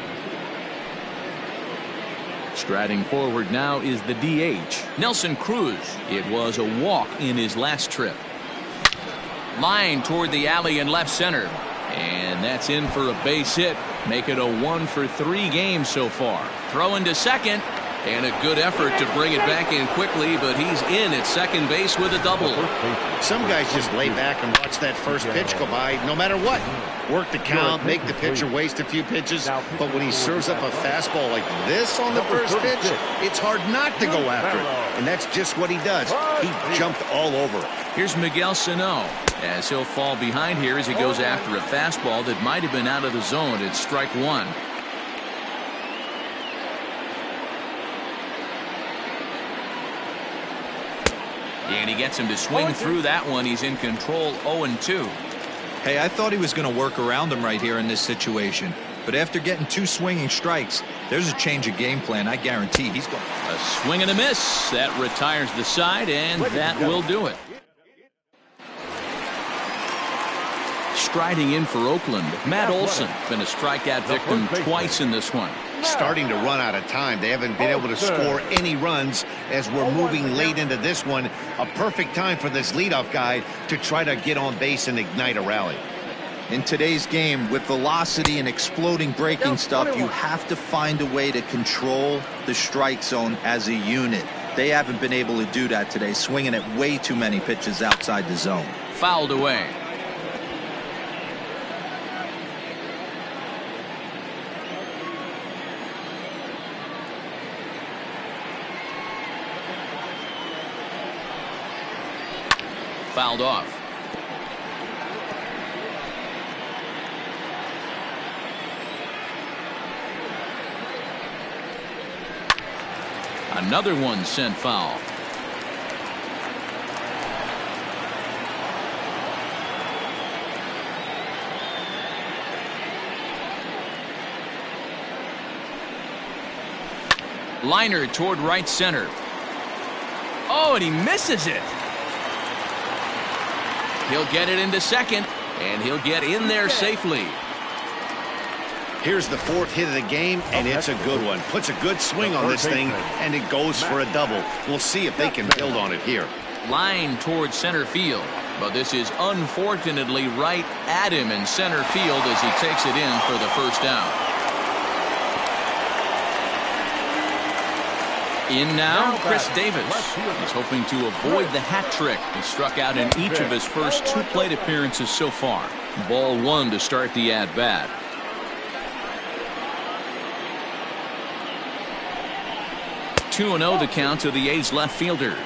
Striding forward now is the DH, Nelson Cruz. It was a walk in his last trip. Line toward the alley in left center. And that's in for a base hit. Make it a 1 for 3 game so far. Throwing to second. And a good effort to bring it back in quickly, but he's in at second base with a double. Some guys just lay back and watch that first pitch go by no matter what. Work the count, make the pitcher waste a few pitches, but when he serves up a fastball like this on the first pitch, it's hard not to go after it. And that's just what he does. He jumped all over it. Here's Miguel Sano as he'll fall behind here as he goes after a fastball that might have been out of the zone. It's strike 1. And he gets him to swing through that one. He's in control. 0-2. Hey, I thought he was going to work around him right here in this situation. But after getting 2 swinging strikes, there's a change of game plan. I guarantee he's going. A swing and a miss. That retires the side, and that will do it. striding in for Oakland, Matt Olson, been a strikeout victim twice in this one. Starting to run out of time. They haven't been able to score any runs as we're moving late into this one. A perfect time for this leadoff guy to try to get on base and ignite a rally. In today's game, with velocity and exploding breaking stuff, you have to find a way to control the strike zone as a unit. They haven't been able to do that today, swinging at way too many pitches outside the zone. Fouled away. Fouled off. Another one sent foul. Liner toward right center. Oh, and he misses it. He'll get it into second, and he'll get in there safely. Here's the fourth hit of the game, and it's a good one. Puts a good swing on this thing, and it goes for a double. We'll see if they can build on it here. Line towards center field, but this is unfortunately right at him in center field as he takes it in for the first out. In now, Chris Davis. He's hoping to avoid the hat trick. He struck out in each of his first 2 plate appearances so far. Ball 1 to start the at-bat. Two 2-0 the count to the A's left fielder.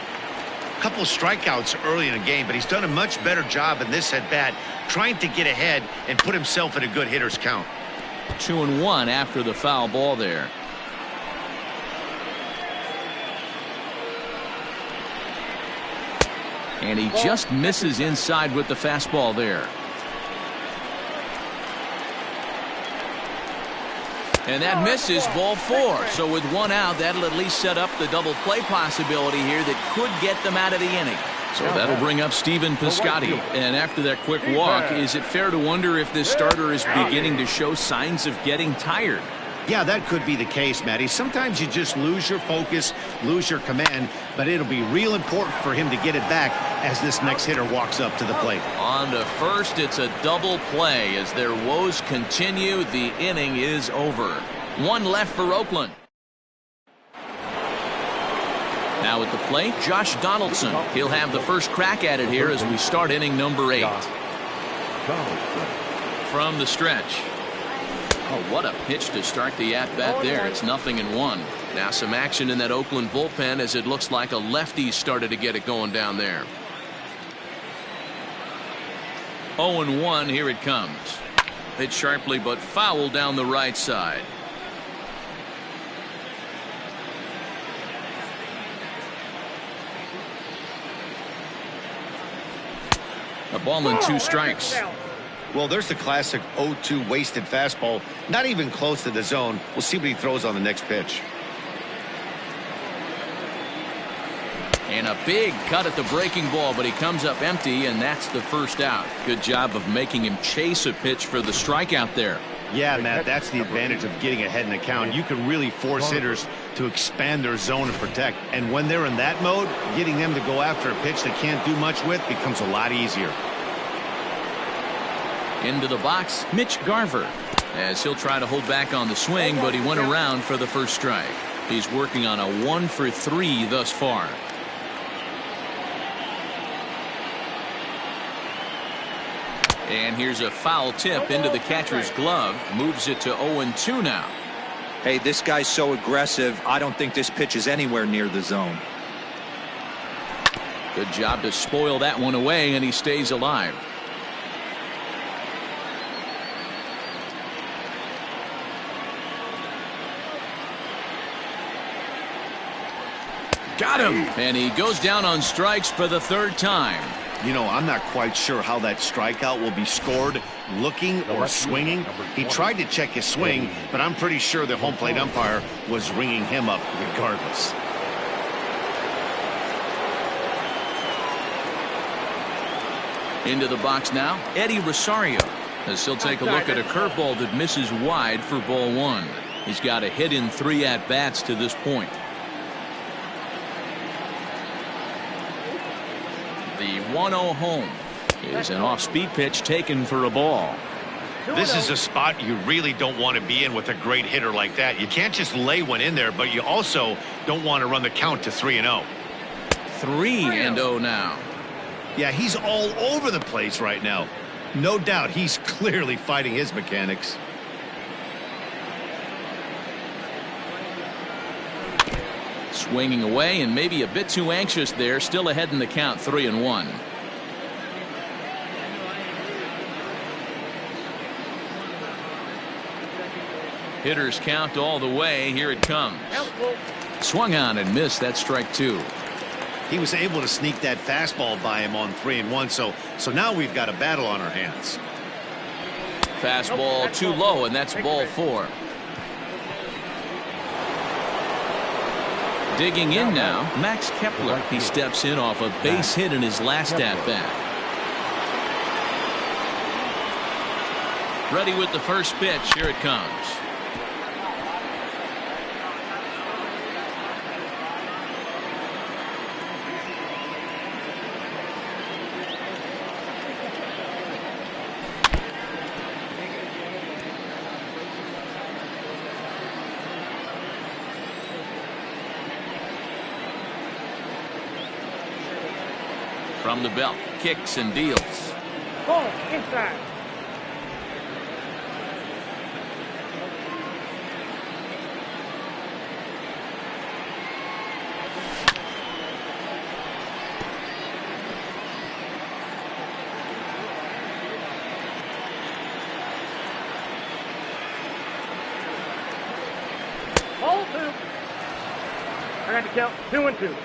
Couple of strikeouts early in the game, but he's done a much better job in this at-bat trying to get ahead and put himself in a good hitter's count. 2-1 after the foul ball there. And he just misses inside with the fastball there. And that misses, ball 4. So with 1 out, that'll at least set up the double play possibility here that could get them out of the inning. So that'll bring up Stephen Piscotty. And after that quick walk, is it fair to wonder if this starter is beginning to show signs of getting tired? Yeah, that could be the case, Matty. Sometimes you just lose your focus, lose your command, but it'll be real important for him to get it back as this next hitter walks up to the plate. On to first, it's a double play. As their woes continue, the inning is over. 1 left for Oakland. Now at the plate, Josh Donaldson. He'll have the first crack at it here as we start inning number 8. From the stretch. Oh, what a pitch to start the at-bat there. It's 0-1. Now some action in that Oakland bullpen as it looks like a lefty started to get it going down there. 0-1, here it comes. Hit sharply but foul down the right side. A ball and 2 strikes. Well, there's the classic 0-2 wasted fastball. Not even close to the zone. We'll see what he throws on the next pitch. And a big cut at the breaking ball, but he comes up empty, and that's the first out. Good job of making him chase a pitch for the strikeout there. Yeah, Matt, that's the advantage of getting ahead in the count. You can really force hitters to expand their zone and protect. And when they're in that mode, getting them to go after a pitch they can't do much with becomes a lot easier. Into the box, Mitch Garver, as he'll try to hold back on the swing, but he went around for the first strike. He's working on a 1-for-3 thus far. And here's a foul tip into the catcher's glove. Moves it to 0-2 now. Hey, this guy's so aggressive. I don't think this pitch is anywhere near the zone. Good job to spoil that one away, and he stays alive. Got him! And he goes down on strikes for the 3rd time. You know, I'm not quite sure how that strikeout will be scored, looking or swinging. He tried to check his swing, but I'm pretty sure the home plate umpire was ringing him up regardless. Into the box now, Eddie Rosario, as he'll take a look at a curveball that misses wide for ball one. He's got a hit in 3 at-bats to this point. The 1-0 home is an off-speed pitch taken for a ball. This is a spot you really don't want to be in with a great hitter like that. You can't just lay one in there, but you also don't want to run the count to 3-0. 3-0 now. Yeah, he's all over the place right now. No doubt he's clearly fighting his mechanics. Swinging away and maybe a bit too anxious there. Still ahead in the count, 3-1. Hitters count all the way. Here it comes. Swung on and missed. That's strike 2. He was able to sneak that fastball by him on 3-1. So now we've got a battle on our hands. Fastball too low, and that's ball 4. Digging in now, Max Kepler. He steps in off a base hit in his last at-bat. Ready with the first pitch. Here it comes. From the belt, kicks and deals. Ball inside. Ball 2. I got to count 2-2.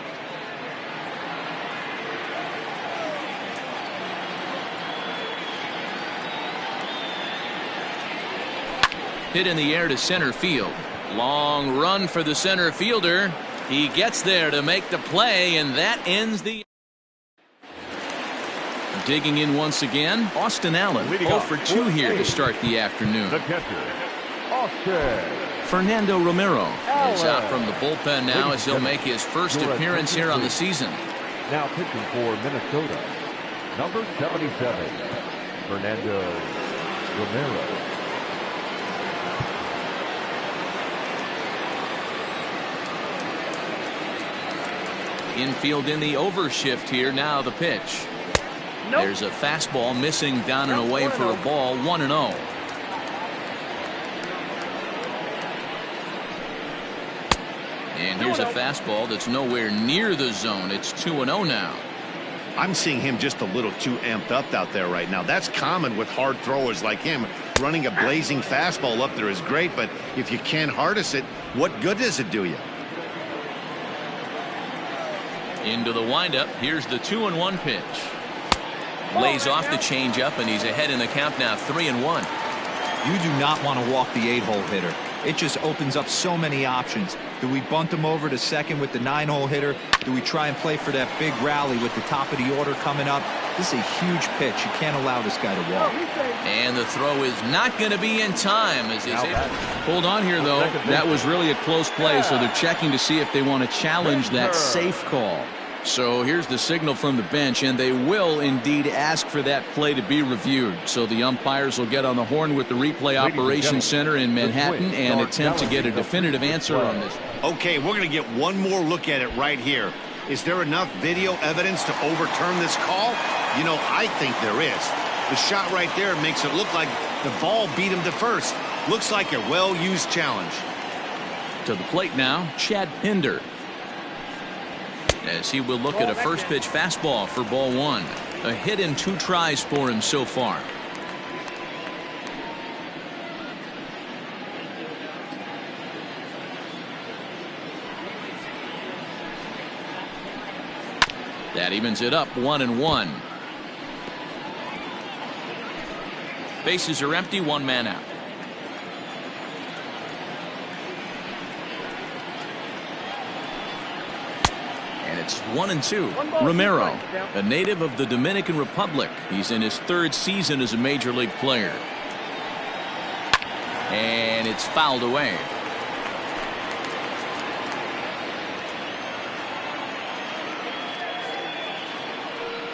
Hit in the air to center field. Long run for the center fielder. He gets there to make the play, and that ends the. Digging in once again, Austin Allen, 0 for 2 here to start the afternoon. The catcher, Austin. Fernando Romero is out from the bullpen now as he'll make his first appearance here on the season. Now pitching for Minnesota, number 77, Fernando Romero. Infield in the overshift here. Now the pitch. Nope. There's a fastball missing down and away for a ball. 1-0. And here's a fastball that's nowhere near the zone. It's 2-0 now. I'm seeing him just a little too amped up out there right now. That's common with hard throwers like him. Running a blazing fastball up there is great, but if you can't harness it, what good does it do you? Into the windup. Here's the 2-1 pitch. Lays off the changeup, and he's ahead in the count now, 3-1. You do not want to walk the 8-hole hitter. It just opens up so many options. Do we bunt him over to second with the 9-hole hitter? Do we try and play for that big rally with the top of the order coming up? This is a huge pitch. You can't allow this guy to walk. And the throw is not going to be in time. As he's hold on here, though. That was really a close play, so they're checking to see if they want to challenge that safe call. So here's the signal from the bench, and they will indeed ask for that play to be reviewed. So the umpires will get on the horn with the replay operations center in Manhattan and attempt to get a definitive answer on this. Okay, we're going to get one more look at it right here. Is there enough video evidence to overturn this call? You know, I think there is. The shot right there makes it look like the ball beat him to first. Looks like a well-used challenge. To the plate now, Chad Pinder, as he will look at a first pitch fastball for ball 1. A hit in 2 tries for him so far. That evens it up, 1-1. Bases are empty, 1 man out. It's 1-2. Romero, a native of the Dominican Republic. He's in his 3rd season as a major league player. And it's fouled away.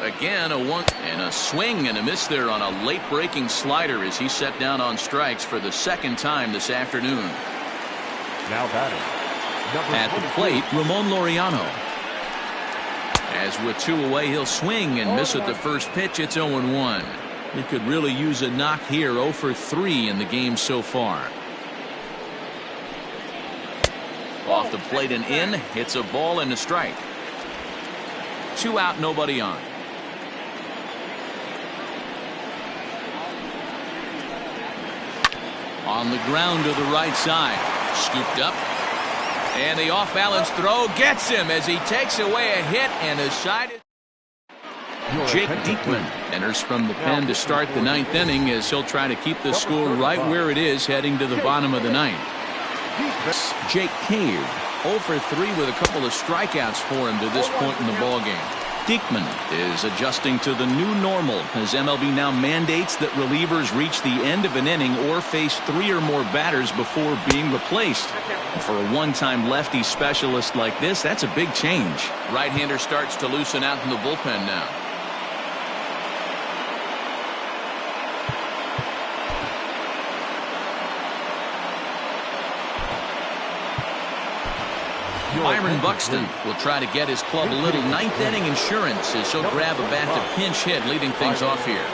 Again, a one and a swing and a miss there on a late breaking slider as he set down on strikes for the 2nd time this afternoon. Now batting. At the plate, Ramon Laureano. As with 2 away, he'll swing and miss at the first pitch. It's 0-1. He could really use a knock here. 0 for 3 in the game so far. Off the plate and in. Hits a ball and a strike. 2 out, nobody on. On the ground to the right side. Scooped up. And the off-balance throw gets him as he takes away a hit and is sided. Jake Diekman enters from the pen to start the 9th inning as he'll try to keep the score right where it is heading to the bottom of the 9th. Jake Cave 0 for 3 with a couple of strikeouts for him to this point in the ballgame. Diekman is adjusting to the new normal as MLB now mandates that relievers reach the end of an inning or face 3 or more batters before being replaced. For a one-time lefty specialist like this, that's a big change. Right-hander starts to loosen out in the bullpen now. Byron Buxton will try to get his club a little 9th inning insurance as he'll grab a bat to pinch hit, leading things off here.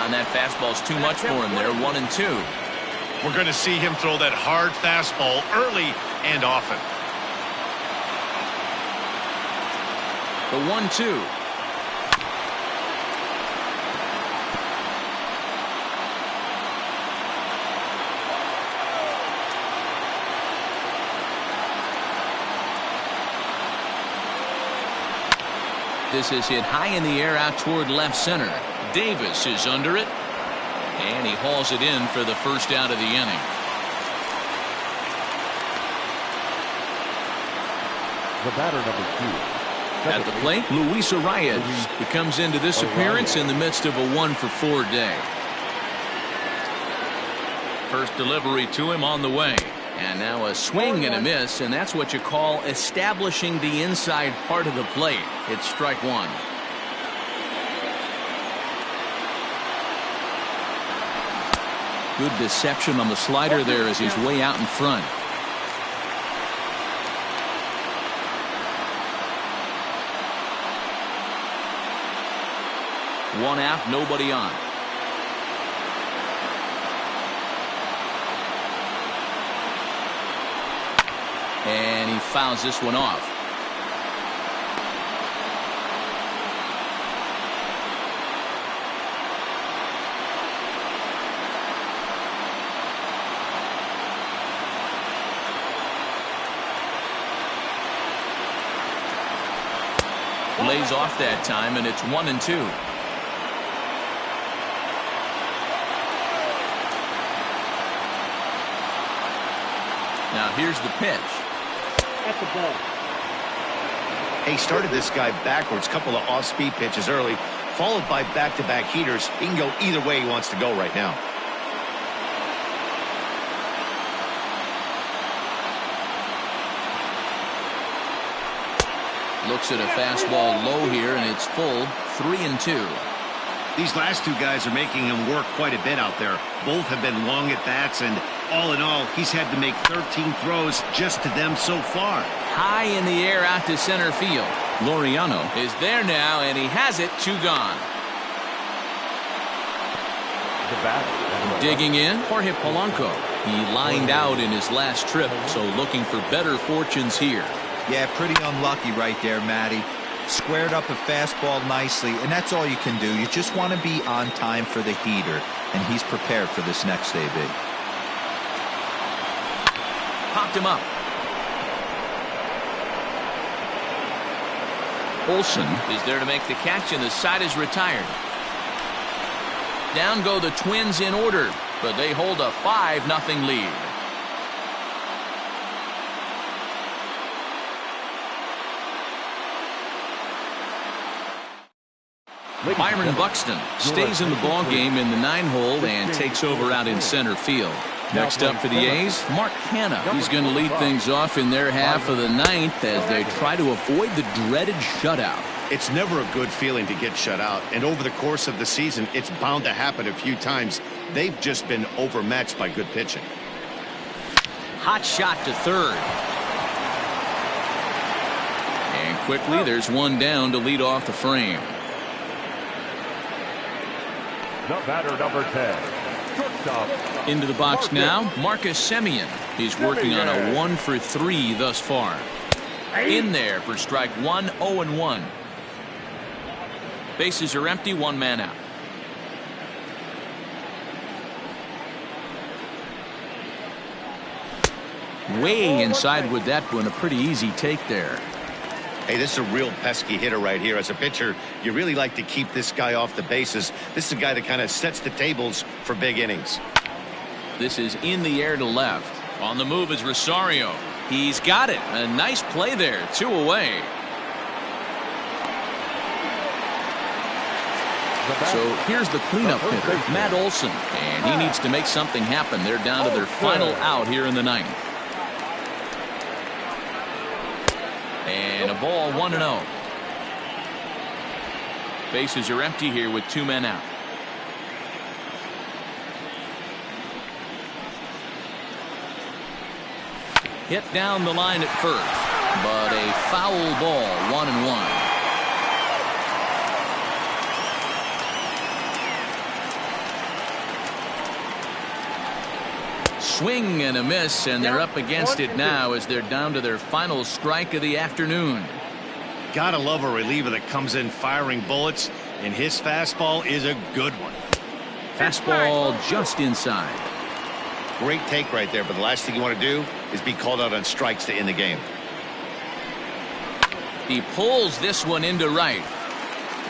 And that fastball's too much for him there. 1-2. We're going to see him throw that hard fastball early and often. The 1-2. This is hit high in the air out toward left center. Davis is under it, and he hauls it in for the first out of the inning. The batter, number 2. At the plate, Luis Arias comes into this appearance in the midst of a 1 for 4 day. First delivery to him on the way. And now a swing and a miss, and that's what you call establishing the inside part of the plate. It's strike 1. Good deception on the slider there as he's way out in front. One out, nobody on. And he fouls this one off. Lays off that time, and it's 1-2. Now here's the pitch. At the ball. He started this guy backwards, couple of off-speed pitches early, followed by back-to-back heaters. He can go either way he wants to go right now. Looks at a fastball low here, and it's full. 3-2. These last 2 guys are making him work quite a bit out there. Both have been long at bats, and all in all, he's had to make 13 throws just to them so far. High in the air out to center field. Laureano is there now, and he has it. 2 gone. The batter. Digging in, Jorge Polanco. He lined out in his last trip, so looking for better fortunes here. Yeah, pretty unlucky right there, Matty. Squared up a fastball nicely, and that's all you can do. You just want to be on time for the heater, and he's prepared for this next AB. Popped him up. Olsen is there to make the catch, and the side is retired. Down go the Twins in order, but they hold a 5-0 lead. Byron Buxton stays in the ball game in the 9-hole and takes over out in center field. Next up for the A's, Mark Canha. He's going to lead things off in their half of the 9th as they try to avoid the dreaded shutout. It's never a good feeling to get shut out, and over the course of the season, it's bound to happen a few times. They've just been overmatched by good pitching. Hot shot to third. And quickly, there's one down to lead off the frame. The batter, number 10. Shortstop. Into the box now, Marcus Semien. He's working on a 1 for 3 thus far. In there for strike 1, 0-1. Bases are empty, 1 man out. Way inside with that one, a pretty easy take there. Hey, this is a real pesky hitter right here. As a pitcher, you really like to keep this guy off the bases. This is a guy that kind of sets the tables for big innings. This is in the air to left. On the move is Rosario. He's got it. A nice play there. 2 away. So here's the cleanup hitter, Matt Olson. And he needs to make something happen. They're down to their final out here in the 9th. And a ball, 1-0. Bases are empty here with 2 men out. Hit down the line at first, but a foul ball, 1-1. Swing and a miss, and they're up against it now as they're down to their final strike of the afternoon. Gotta love a reliever that comes in firing bullets, and his fastball is a good one. Fastball just inside. Great take right there, but the last thing you want to do is be called out on strikes to end the game. He pulls this one into right,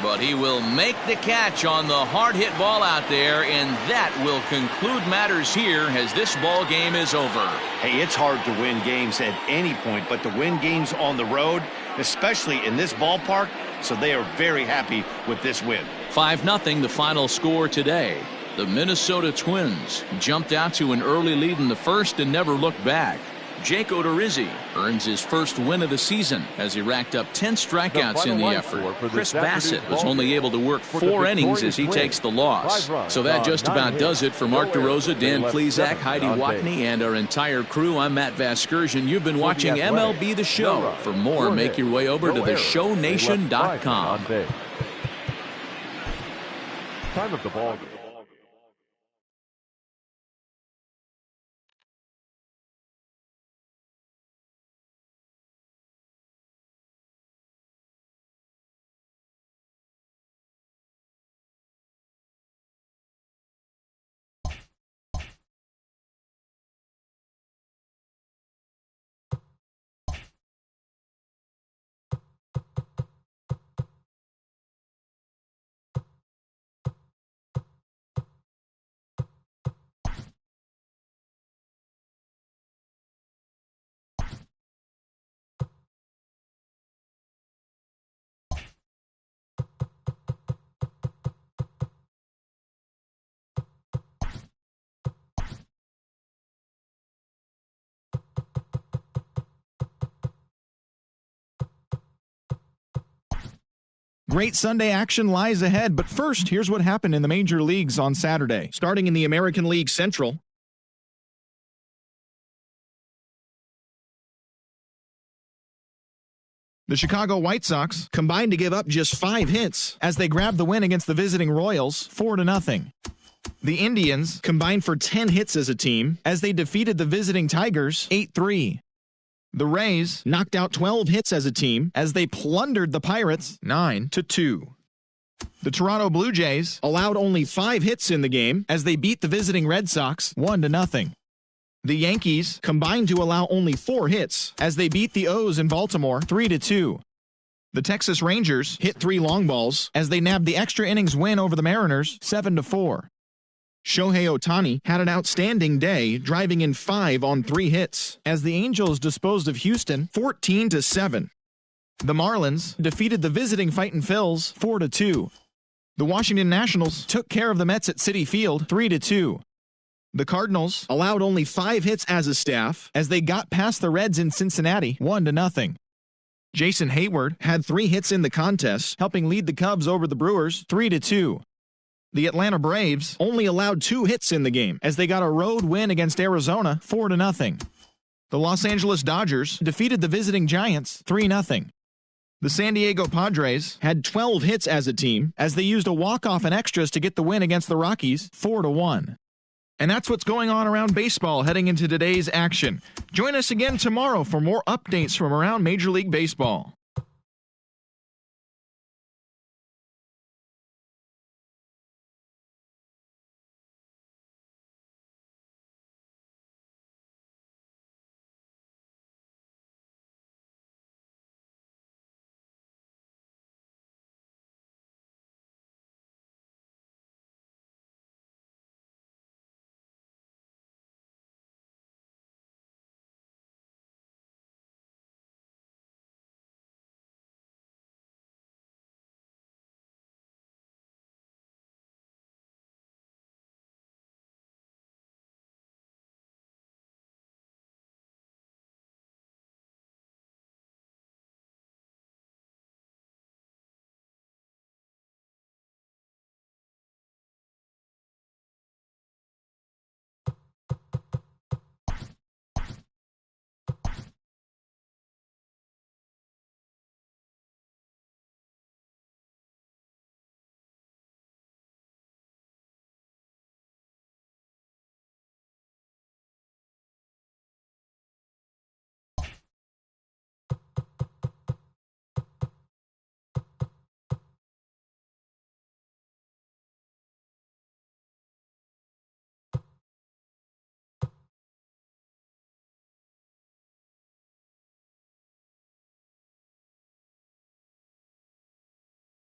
but he will make the catch on the hard hit ball out there, and that will conclude matters here as this ball game is over. Hey, it's hard to win games at any point, but to win games on the road, especially in this ballpark, so they are very happy with this win. 5-0 the final score today. The Minnesota Twins jumped out to an early lead in the first and never looked back. Jake Odorizzi earns his first win of the season as he racked up 10 strikeouts in the effort. Chris Bassett was only able to work 4 innings as he takes the loss. So that just about does it for Mark DeRosa, Dan Plesac, Heidi Watney, and our entire crew. I'm Matt Vasgersian. You've been watching MLB The Show. For more, make your way over to theshownation.com. Time of the ball. Great Sunday action lies ahead, but first, here's what happened in the major leagues on Saturday. Starting in the American League Central, the Chicago White Sox combined to give up just 5 hits as they grabbed the win against the visiting Royals 4-0. The Indians combined for 10 hits as a team as they defeated the visiting Tigers 8-3. The Rays knocked out 12 hits as a team as they plundered the Pirates 9-2. The Toronto Blue Jays allowed only 5 hits in the game as they beat the visiting Red Sox 1-0. The Yankees combined to allow only 4 hits as they beat the O's in Baltimore 3-2. The Texas Rangers hit 3 long balls as they nabbed the extra innings win over the Mariners 7-4. Shohei Ohtani had an outstanding day, driving in 5 on 3 hits, as the Angels disposed of Houston 14-7. The Marlins defeated the visiting Fightin' Phils 4-2. The Washington Nationals took care of the Mets at Citi Field 3-2. The Cardinals allowed only 5 hits as a staff as they got past the Reds in Cincinnati 1-0. Jason Hayward had 3 hits in the contest, helping lead the Cubs over the Brewers 3-2. The Atlanta Braves only allowed 2 hits in the game as they got a road win against Arizona 4-0. The Los Angeles Dodgers defeated the visiting Giants 3-0. The San Diego Padres had 12 hits as a team as they used a walk-off and extras to get the win against the Rockies 4-1. And that's what's going on around baseball heading into today's action. Join us again tomorrow for more updates from around Major League Baseball.